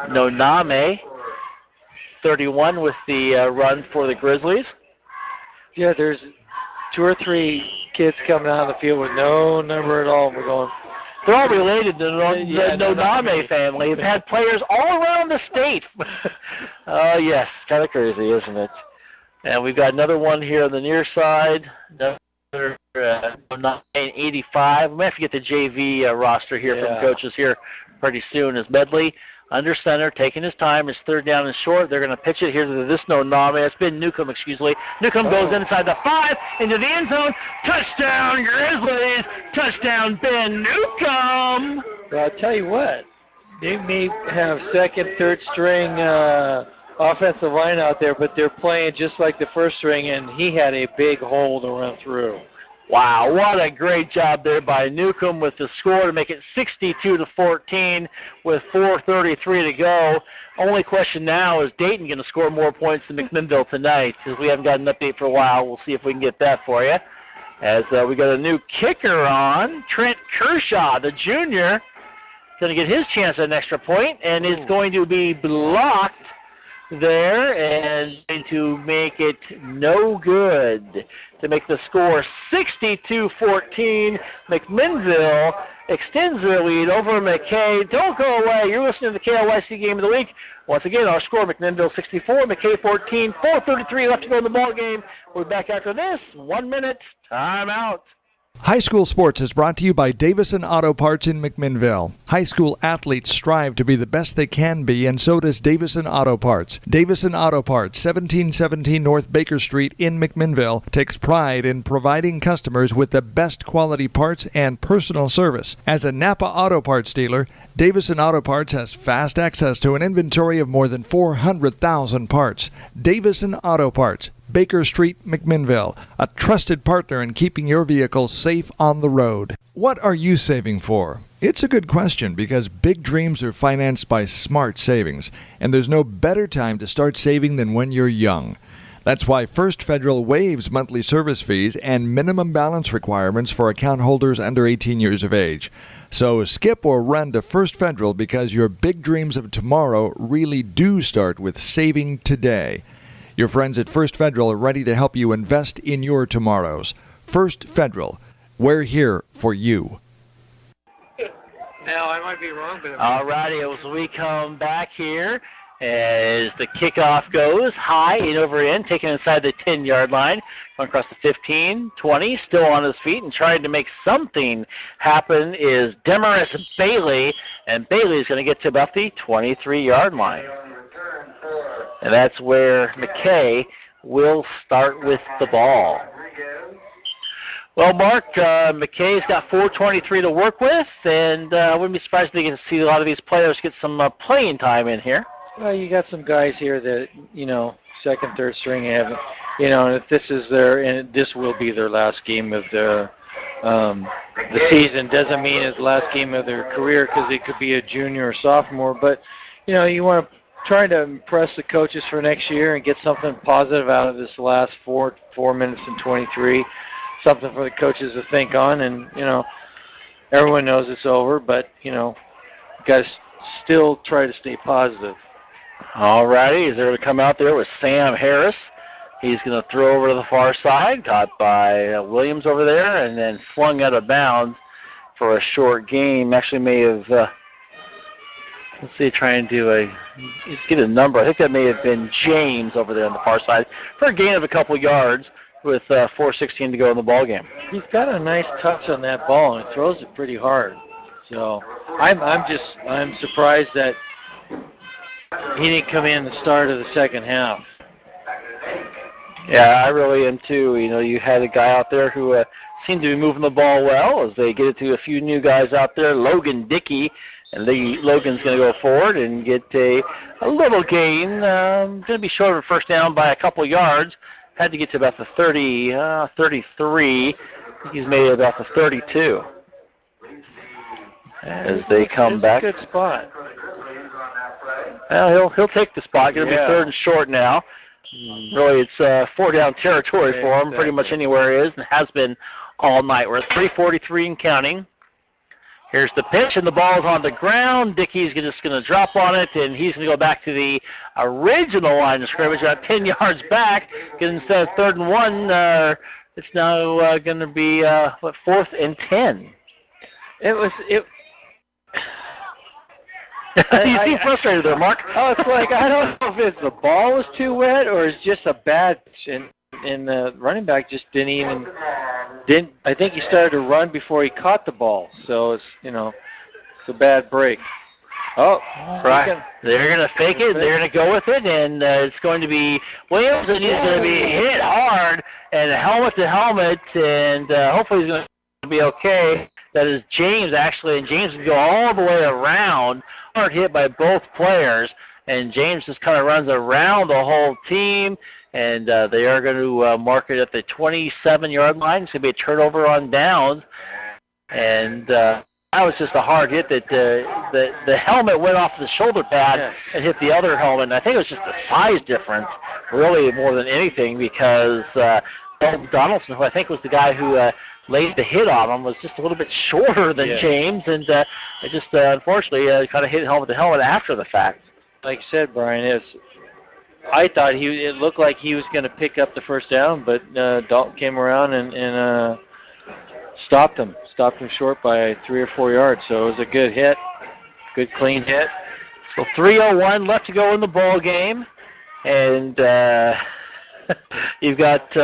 Noname, 31 with the run for the Grizzlies. Yeah, there's 2 or 3 kids coming out of the field with no number at all. We're going. They're all related to the Noname family. They've had players all around the state. Oh, yes, kind of crazy, isn't it? And we've got another one here on the near side. Another 85. We might have to get the JV roster here from coaches here pretty soon. As Medley under center, taking his time. It's 3rd down and short. They're going to pitch it here to this Noname. It's been Newcomb, excuse me. Newcomb goes inside the 5, into the end zone. Touchdown, Grizzlies. Touchdown, Ben Newcomb. Well, I'll tell you what. They may have 2nd, 3rd string offensive line out there, but they're playing just like the 1st string, and he had a big hole to run through. Wow, what a great job there by Newcomb with the score to make it 62-14 with 4:33 to go. Only question now is Dayton going to score more points than McMinnville tonight? Because we haven't got an update for a while. We'll see if we can get that for you. As we got a new kicker on, Trent Kershaw, the junior, going to get his chance at an extra point, and is going to be blocked there and going to make it no good to make the score 62-14. McMinnville extends their lead over McKay. Don't go away. You're listening to the KLYC Game of the Week. Once again, our score, McMinnville 64, McKay 14, 4:33 left to go in the ball game. We're back after this. 1 minute timeout. High school sports is brought to you by Davison Auto Parts in McMinnville. High school athletes strive to be the best they can be, and so does Davison Auto Parts. Davison Auto Parts, 1717 North Baker Street in McMinnville, takes pride in providing customers with the best quality parts and personal service. As a Napa Auto Parts dealer, Davison Auto Parts has fast access to an inventory of more than 400,000 parts. Davison Auto Parts, Baker Street, McMinnville, a trusted partner in keeping your vehicle safe on the road. What are you saving for? It's a good question because big dreams are financed by smart savings, and there's no better time to start saving than when you're young. That's why First Federal waives monthly service fees and minimum balance requirements for account holders under 18 years of age. So skip or run to First Federal because your big dreams of tomorrow really do start with saving today. Your friends at First Federal are ready to help you invest in your tomorrows. First Federal, we're here for you. Now, I might be wrong, but... All righty, as we come back here, as the kickoff goes high and over in, taken inside the 10-yard line, going across the 15, 20, still on his feet and trying to make something happen is Demaris Bailey, and Bailey is going to get to about the 23-yard line. And that's where McKay will start with the ball. Well, Mark, McKay's got 4:23 to work with, and I wouldn't be surprised if they get to see a lot of these players get some playing time in here. Well, you got some guys here that, second, third string haven't, and if this is and this will be their last game of the season, doesn't mean it's the last game of their career because it could be a junior or sophomore, but, you want to try to impress the coaches for next year and get something positive out of this last 4 minutes and 23, something for the coaches to think on, and, everyone knows it's over, but, got to still try to stay positive. All righty, he's going to come out there with Sam Harris. He's going to throw over to the far side, caught by Williams over there, and then flung out of bounds for a short gain. Actually may have, let's see, try and get a number. I think that may have been James over there on the far side for a gain of a couple yards with 4:16 to go in the ball game. He's got a nice touch on that ball, and throws it pretty hard. So I'm surprised that he didn't come in the start of the second half. Yeah, I really am too. You had a guy out there who seemed to be moving the ball well as they get it to a few new guys out there. Logan Dickey, and Logan's going to go forward and get a little gain. Going to be short of a first down by a couple yards. Had to get to about the 33. He's made it about the 32. As they come back. That's a good spot. Well, he'll take the spot. Going to be third and short now. Really, it's 4-down territory for him. Pretty much anywhere he is, and has been all night. We're at 3:43 and counting. Here's the pitch, and the ball is on the ground. Dickey's just going to drop on it, and he's going to go back to the original line of scrimmage, about 10 yards back. Instead of 3rd and 1, it's now going to be 4th and 10. You seem frustrated there, Mark. It's like, I don't know if it's the ball was too wet or it's just a bad pitch, and the running back just didn't. I think he started to run before he caught the ball, so it's it's a bad break. Oh, right. They're going to fake it. They're going to go with it, and it's going to be Williams, and he's going to be hit hard, and helmet to helmet, and hopefully he's going to be okay. That is James, actually, and James can go all the way around. Hard hit by both players, and James just kind of runs around the whole team, and they are going to mark it at the 27-yard line. It's going to be a turnover on downs, and that was just a hard hit that the helmet went off the shoulder pad and hit the other helmet, and I think it was just a size difference, really, more than anything, because Donaldson, who I think was the guy who laid the hit on him, was just a little bit shorter than James, and it just unfortunately kind of hit helmet to helmet after the fact. Like you said, Brian, I thought it looked like he was going to pick up the first down, but Dalton came around and stopped him short by 3 or 4 yards. So it was a good hit, good clean hit. So 3:01 left to go in the ball game, and you've got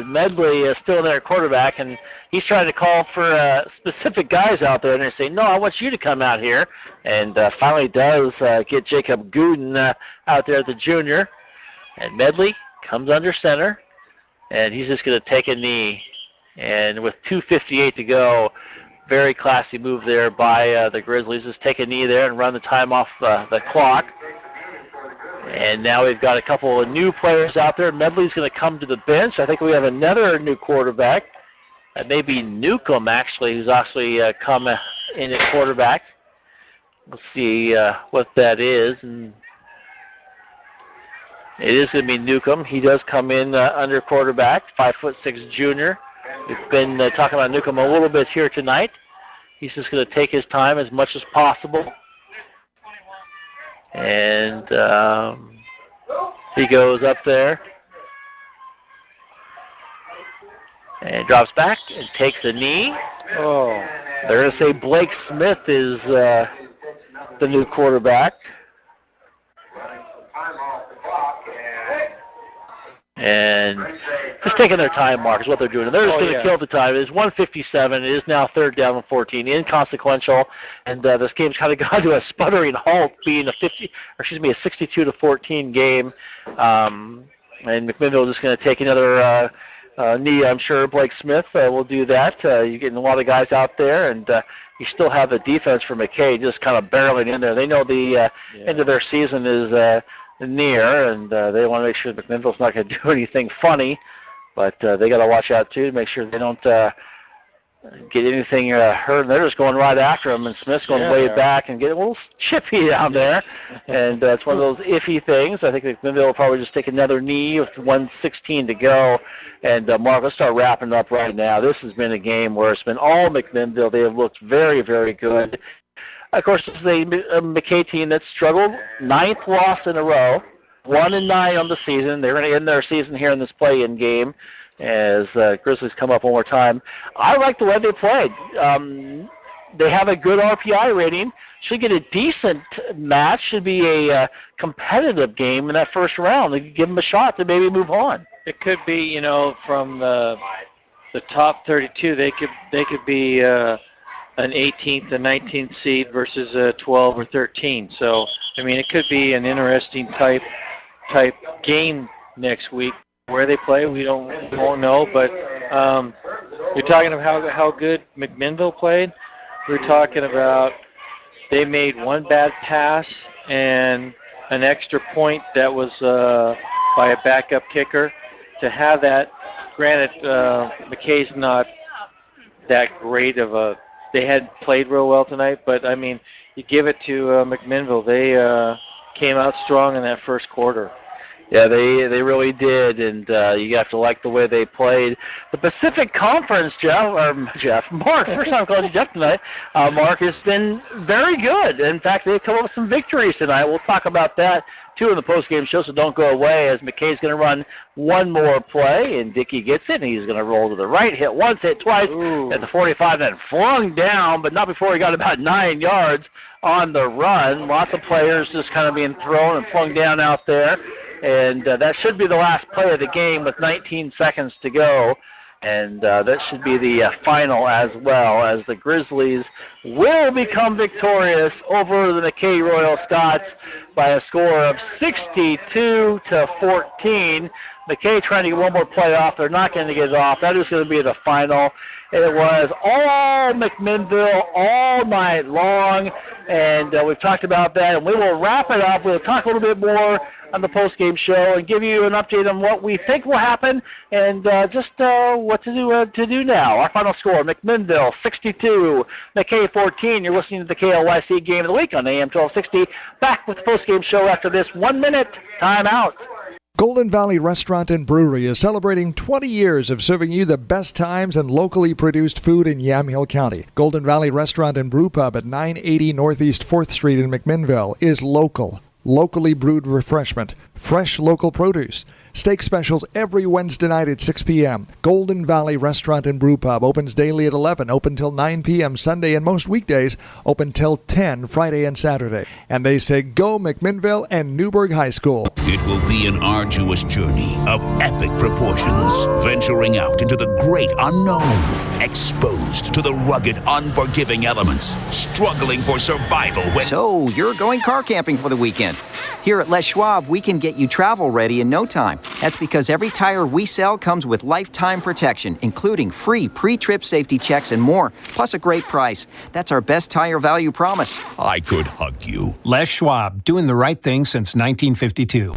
Medley still there at quarterback, and he's trying to call for specific guys out there, and they say, no, I want you to come out here. And finally does get Jacob Gooden out there, the junior. And Medley comes under center, and he's just going to take a knee. And with 2:58 to go, very classy move there by the Grizzlies. Just take a knee there and run the time off the clock. And now we've got a couple of new players out there. Medley's going to come to the bench. I think we have another new quarterback. That may be Newcomb, actually, who's actually come in at quarterback. Let's see what that is. And it is going to be Newcomb. He does come in under quarterback, 5'6" junior. We've been talking about Newcomb a little bit here tonight. He's just going to take his time as much as possible. And he goes up there and drops back and takes a knee. Oh. They're going to say Blake Smith is the new quarterback. And just taking their time, Mark, is what they're doing. And they're just going to kill the time. It is 1:57. It is now 3rd down and 14. Inconsequential. And this game's kind of gone to a sputtering halt, being a 62-14 game. And McMinnville is just going to take another knee. I'm sure Blake Smith will do that. You're getting a lot of guys out there, and you still have the defense for McKay just kind of barreling in there. They know the end of their season is near, and they want to make sure that McMinnville's not going to do anything funny. But they got to watch out, too, to make sure they don't get anything hurt. And they're just going right after him, and Smith's going way back and getting a little chippy down there. And it's one of those iffy things. I think McMinnville will probably just take another knee with 1:16 to go. And, Mark, let's start wrapping up right now. This has been a game where it's been all McMinnville. They have looked very, very good. Of course, this is a McKay team that struggled, 9th loss in a row, 1-9 on the season. They're going to end their season here in this play-in game as Grizzlies come up one more time. I like the way they played. They have a good RPI rating. Should get a decent match. Should be a competitive game in that first round. They could give them a shot to maybe move on. It could be, from the top 32, they could be an 18th and 19th seed versus a 12 or 13. So, it could be an interesting type game next week. Where they play, we won't know. But you're talking about how good McMinnville played. We're talking about they made one bad pass and an extra point that was by a backup kicker. To have that, granted, McKay's not that great of a. They hadn't played real well tonight, but you give it to McMinnville. They came out strong in that first quarter. Yeah, they really did, and you have to like the way they played. The Pacific Conference, Mark, first time calling you Jeff tonight, Mark, has been very good. In fact, they've come up with some victories tonight. We'll talk about that, too, in the postgame show, so don't go away, as McKay's going to run one more play, and Dickey gets it, and he's going to roll to the right, hit once, hit twice, at the 45, then flung down, but not before he got about 9 yards on the run. Lots of players just kind of being thrown and flung down out there. And that should be the last play of the game with 19 seconds to go. And that should be the final as well, as the Grizzlies will become victorious over the McKay Royal Scots by a score of 62-14. McKay trying to get one more play off. They're not going to get it off. That is going to be the final. It was all McMinnville all night long, and we've talked about that. And we will wrap it up. We'll talk a little bit more on the postgame show and give you an update on what we think will happen and just what to do now. Our final score, McMinnville 62, McKay 14. You're listening to the KLYC Game of the Week on AM 1260. Back with the postgame show after this 1-minute timeout. Golden Valley Restaurant and Brewery is celebrating 20 years of serving you the best times and locally produced food in Yamhill County. Golden Valley Restaurant and Brew Pub at 980 Northeast 4th Street in McMinnville is local. Locally brewed refreshment, fresh local produce, steak specials every Wednesday night at 6 p.m. Golden Valley Restaurant and Brew Pub opens daily at 11, open till 9 p.m. Sunday, and most weekdays open till 10 Friday and Saturday. And they say go McMinnville and Newburgh High School. It will be an arduous journey of epic proportions, venturing out into the great unknown, exposed to the rugged, unforgiving elements, struggling for survival when... So, you're going car camping for the weekend. Here at Les Schwab, we can get you travel ready in no time. That's because every tire we sell comes with lifetime protection, including free pre-trip safety checks and more, plus a great price. That's our best tire value promise. I could hug you. Les Schwab, doing the right thing since 1952.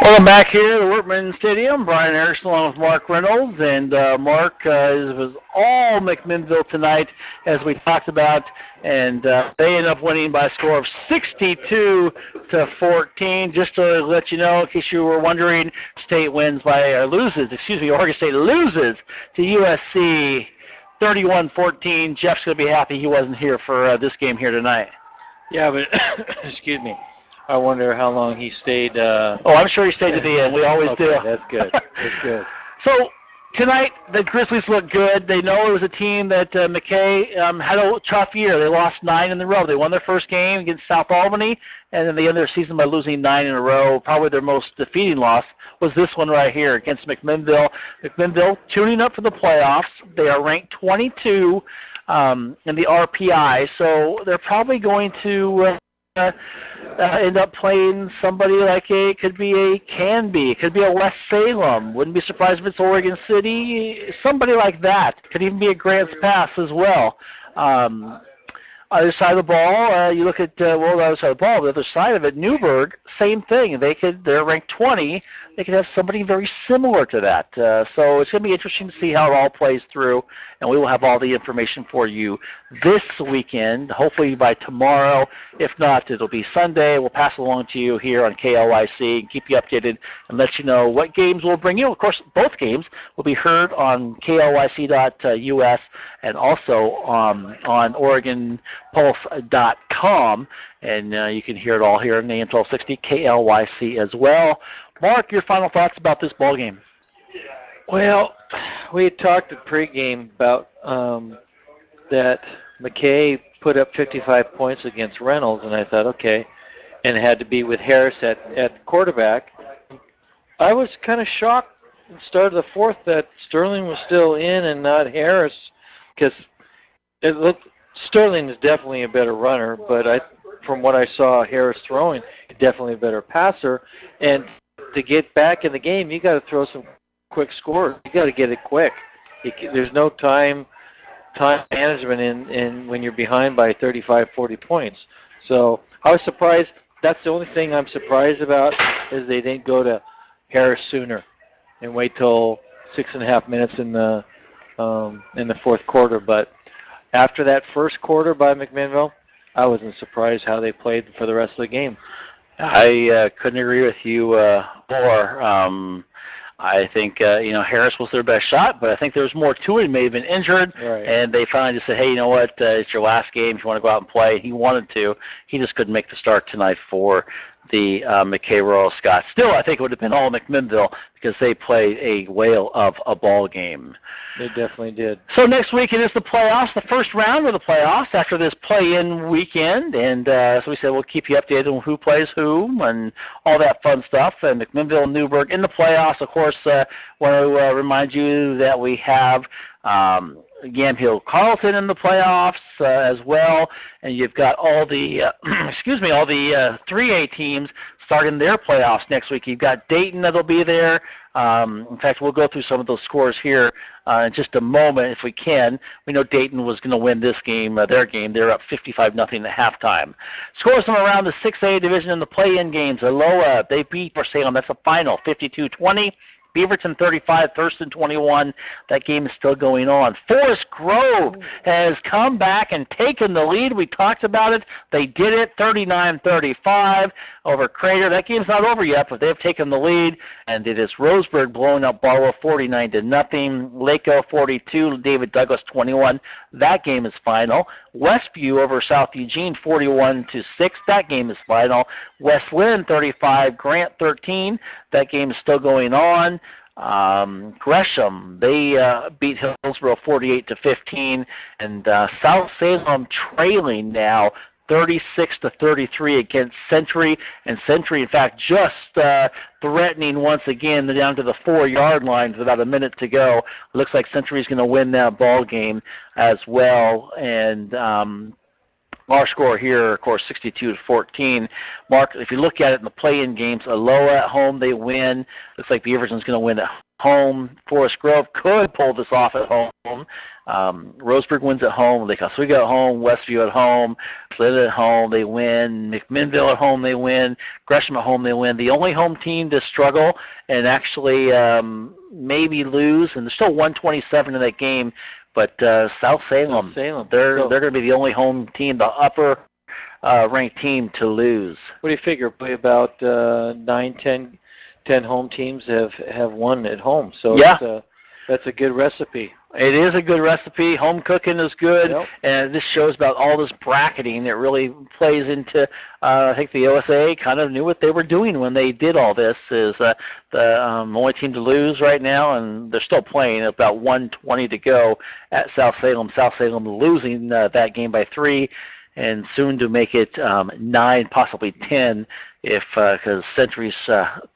Welcome back here to Workman Stadium. Brian Harrison along with Mark Reynolds. And Mark was all McMinnville tonight, as we talked about. And they ended up winning by a score of 62-14. Just to let you know, in case you were wondering, Oregon State loses to USC 31-14. Jeff's going to be happy he wasn't here for this game here tonight. Yeah, but, excuse me. I wonder how long he stayed. I'm sure he stayed to the end. We always do. That's good. That's good. So tonight, the Grizzlies look good. They know it was a team that McKay had a tough year. They lost 9 in a row. They won their first game against South Albany, and then they ended their season by losing 9 in a row. Probably their most defeating loss was this one right here against McMinnville. McMinnville tuning up for the playoffs. They are ranked 22 in the RPI, so they're probably going to end up playing somebody like it could be a Canby, it could be a West Salem. Wouldn't be surprised if it's Oregon City. Somebody like that. Could even be a Grants Pass as well. Other side of the ball, you look at the other side of the ball. The other side of it, Newburgh, same thing. They're ranked 20. They could have somebody very similar to that. So it's going to be interesting to see how it all plays through, and we will have all the information for you this weekend, hopefully by tomorrow. If not, it'll be Sunday. We'll pass it along to you here on KLYC and keep you updated and let you know what games we'll bring you. Of course, both games will be heard on KLYC.us and also on OregonPulse.com, and you can hear it all here on AM 1260 KLYC as well. Mark, your final thoughts about this ball game? Well, we had talked at pregame about that McKay put up 55 points against Reynolds, and I thought, okay, and it had to be with Harris at quarterback. I was kind of shocked at the start of the fourth that Sterling was still in and not Harris, because it looked Sterling is definitely a better runner, but from what I saw Harris throwing, definitely a better passer, and to get back in the game, you got to throw some quick scores. You got to get it quick. There's no time management in when you're behind by 35, 40 points. So I was surprised. That's the only thing I'm surprised about is they didn't go to Harris sooner and wait till 6.5 minutes in the fourth quarter. But after that first quarter by McMinnville, I wasn't surprised how they played for the rest of the game. I couldn't agree with you more. I think Harris was their best shot, but I think there was more to it. He may have been injured, right, and they finally just said, hey, you know what, it's your last game. If you want to go out and play, he wanted to. He just couldn't make the start tonight for the McKay Royal Scots. Still, I think it would have been all McMinnville because they played a whale of a ball game. They definitely did. So next week it is the playoffs, the first round of the playoffs after this play-in weekend. And so we said we'll keep you updated on who plays who and all that fun stuff. And McMinnville and Newburgh in the playoffs. Of course, want to remind you that we have Yamhill Carleton in the playoffs as well. And you've got all the, all the 3A teams starting their playoffs next week. You've got Dayton that'll be there. In fact, we'll go through some of those scores here in just a moment if we can. We know Dayton was going to win this game, their game. They're up 55-0 at halftime. Scores from around the 6A division in the play-in games. Aloha, they beat Port Salem. That's a final, 52-20. Beaverton 35, Thurston 21. That game is still going on. Forest Grove has come back and taken the lead. We talked about it. They did it, 39-35 over Crater. That game's not over yet, but they've taken the lead. And it is Roseburg blowing up Barlow 49-0. Laco 42, David Douglas 21. That game is final. Westview over South Eugene 41-6. That game is final. West Lynn 35, Grant 13. That game is still going on. Gresham, they beat Hillsborough 48-15, and South Salem trailing now 36-33 against Century, and Century, in fact, just threatening once again down to the 4-yard line with about a minute to go. It looks like Century's going to win that ball game as well, and our score here, of course, 62-14. Mark, if you look at it in the play-in games, Aloha at home, they win. Looks like Beaverton's going to win at home. Forest Grove could pull this off at home. Roseburg wins at home. Lake Oswego at home. Westview at home. Flint at home, they win. McMinnville at home, they win. Gresham at home, they win. The only home team to struggle and actually maybe lose, and there's still 127 in that game, but South Salem, they're going to be the only home team, the upper ranked team to lose. What do you figure? Probably about 9, 10 home teams have won at home. So yeah, that's a good recipe. It is a good recipe. Home cooking is good, yep. And this shows about all this bracketing. It really plays into, I think the OSA kind of knew what they were doing when they did all this, is the only team to lose right now, and they're still playing, about 1:20 to go at South Salem. South Salem losing that game by 3, and soon to make it 9, possibly 10, because Century's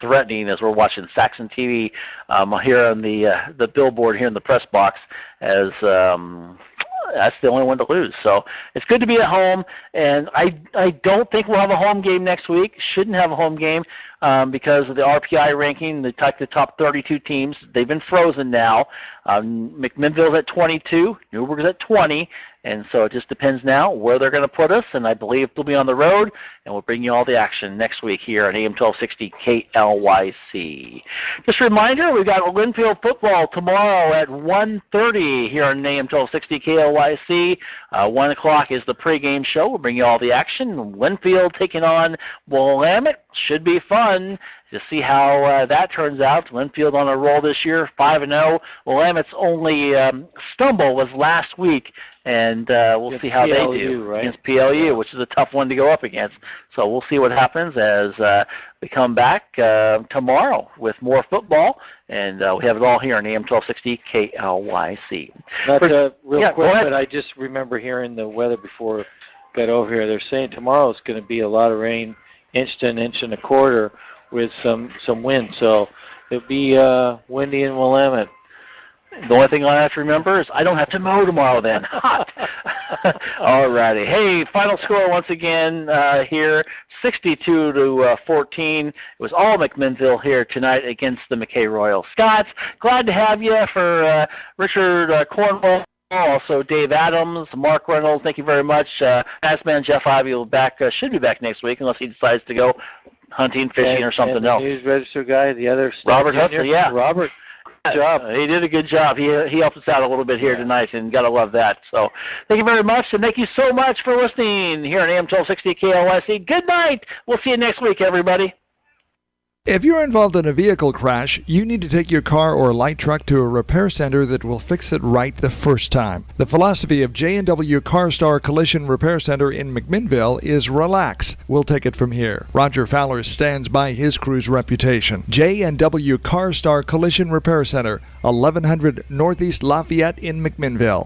threatening, as we're watching Saxon TV here on the billboard here in the press box, as that's the only one to lose. So it's good to be at home, and I don't think we'll have a home game next week. Shouldn't have a home game because of the RPI ranking. The top 32 teams, they've been frozen now. McMinnville's at 22, Newburgh's at 20, and so it just depends now where they're going to put us, and I believe they'll be on the road, and we'll bring you all the action next week here on AM 1260 KLYC. Just a reminder, we've got Linfield football tomorrow at 1:30 here on AM 1260 KLYC. 1 o'clock is the pregame show. We'll bring you all the action. Linfield taking on Willamette. Should be fun to see how that turns out. Linfield on a roll this year, 5-0. Willamette's only stumble was last week, and we'll see how PLU, they do right? against PLU, which is a tough one to go up against. So we'll see what happens as we come back tomorrow with more football, and we have it all here on AM 1260 KLYC. Real quick, but I just remember hearing the weather before I got over here. They're saying tomorrow's going to be a lot of rain, inch to an inch and a quarter, with some wind. So it'll be windy in Willamette. The only thing I have to remember is I don't have to mow tomorrow then. Hot. All righty. Hey, final score once again here, 62-14. It was all McMinnville here tonight against the McKay Royal Scots. Glad to have you for Richard Cornwall. Also, Dave Adams, Mark Reynolds, thank you very much. Assman Jeff Ivey will should be back next week unless he decides to go hunting, fishing, or something else. News register guy, the other Robert Hudson, yeah. Robert, good job. He did a good job. He helped us out a little bit here tonight, and got to love that. So thank you very much, and thank you so much for listening here on AM 1260 KLYC. Good night. We'll see you next week, everybody. If you're involved in a vehicle crash, you need to take your car or light truck to a repair center that will fix it right the first time. The philosophy of J&W CarStar Collision Repair Center in McMinnville is relax. We'll take it from here. Roger Fowler stands by his crew's reputation. J&W CarStar Collision Repair Center, 1100 Northeast Lafayette in McMinnville.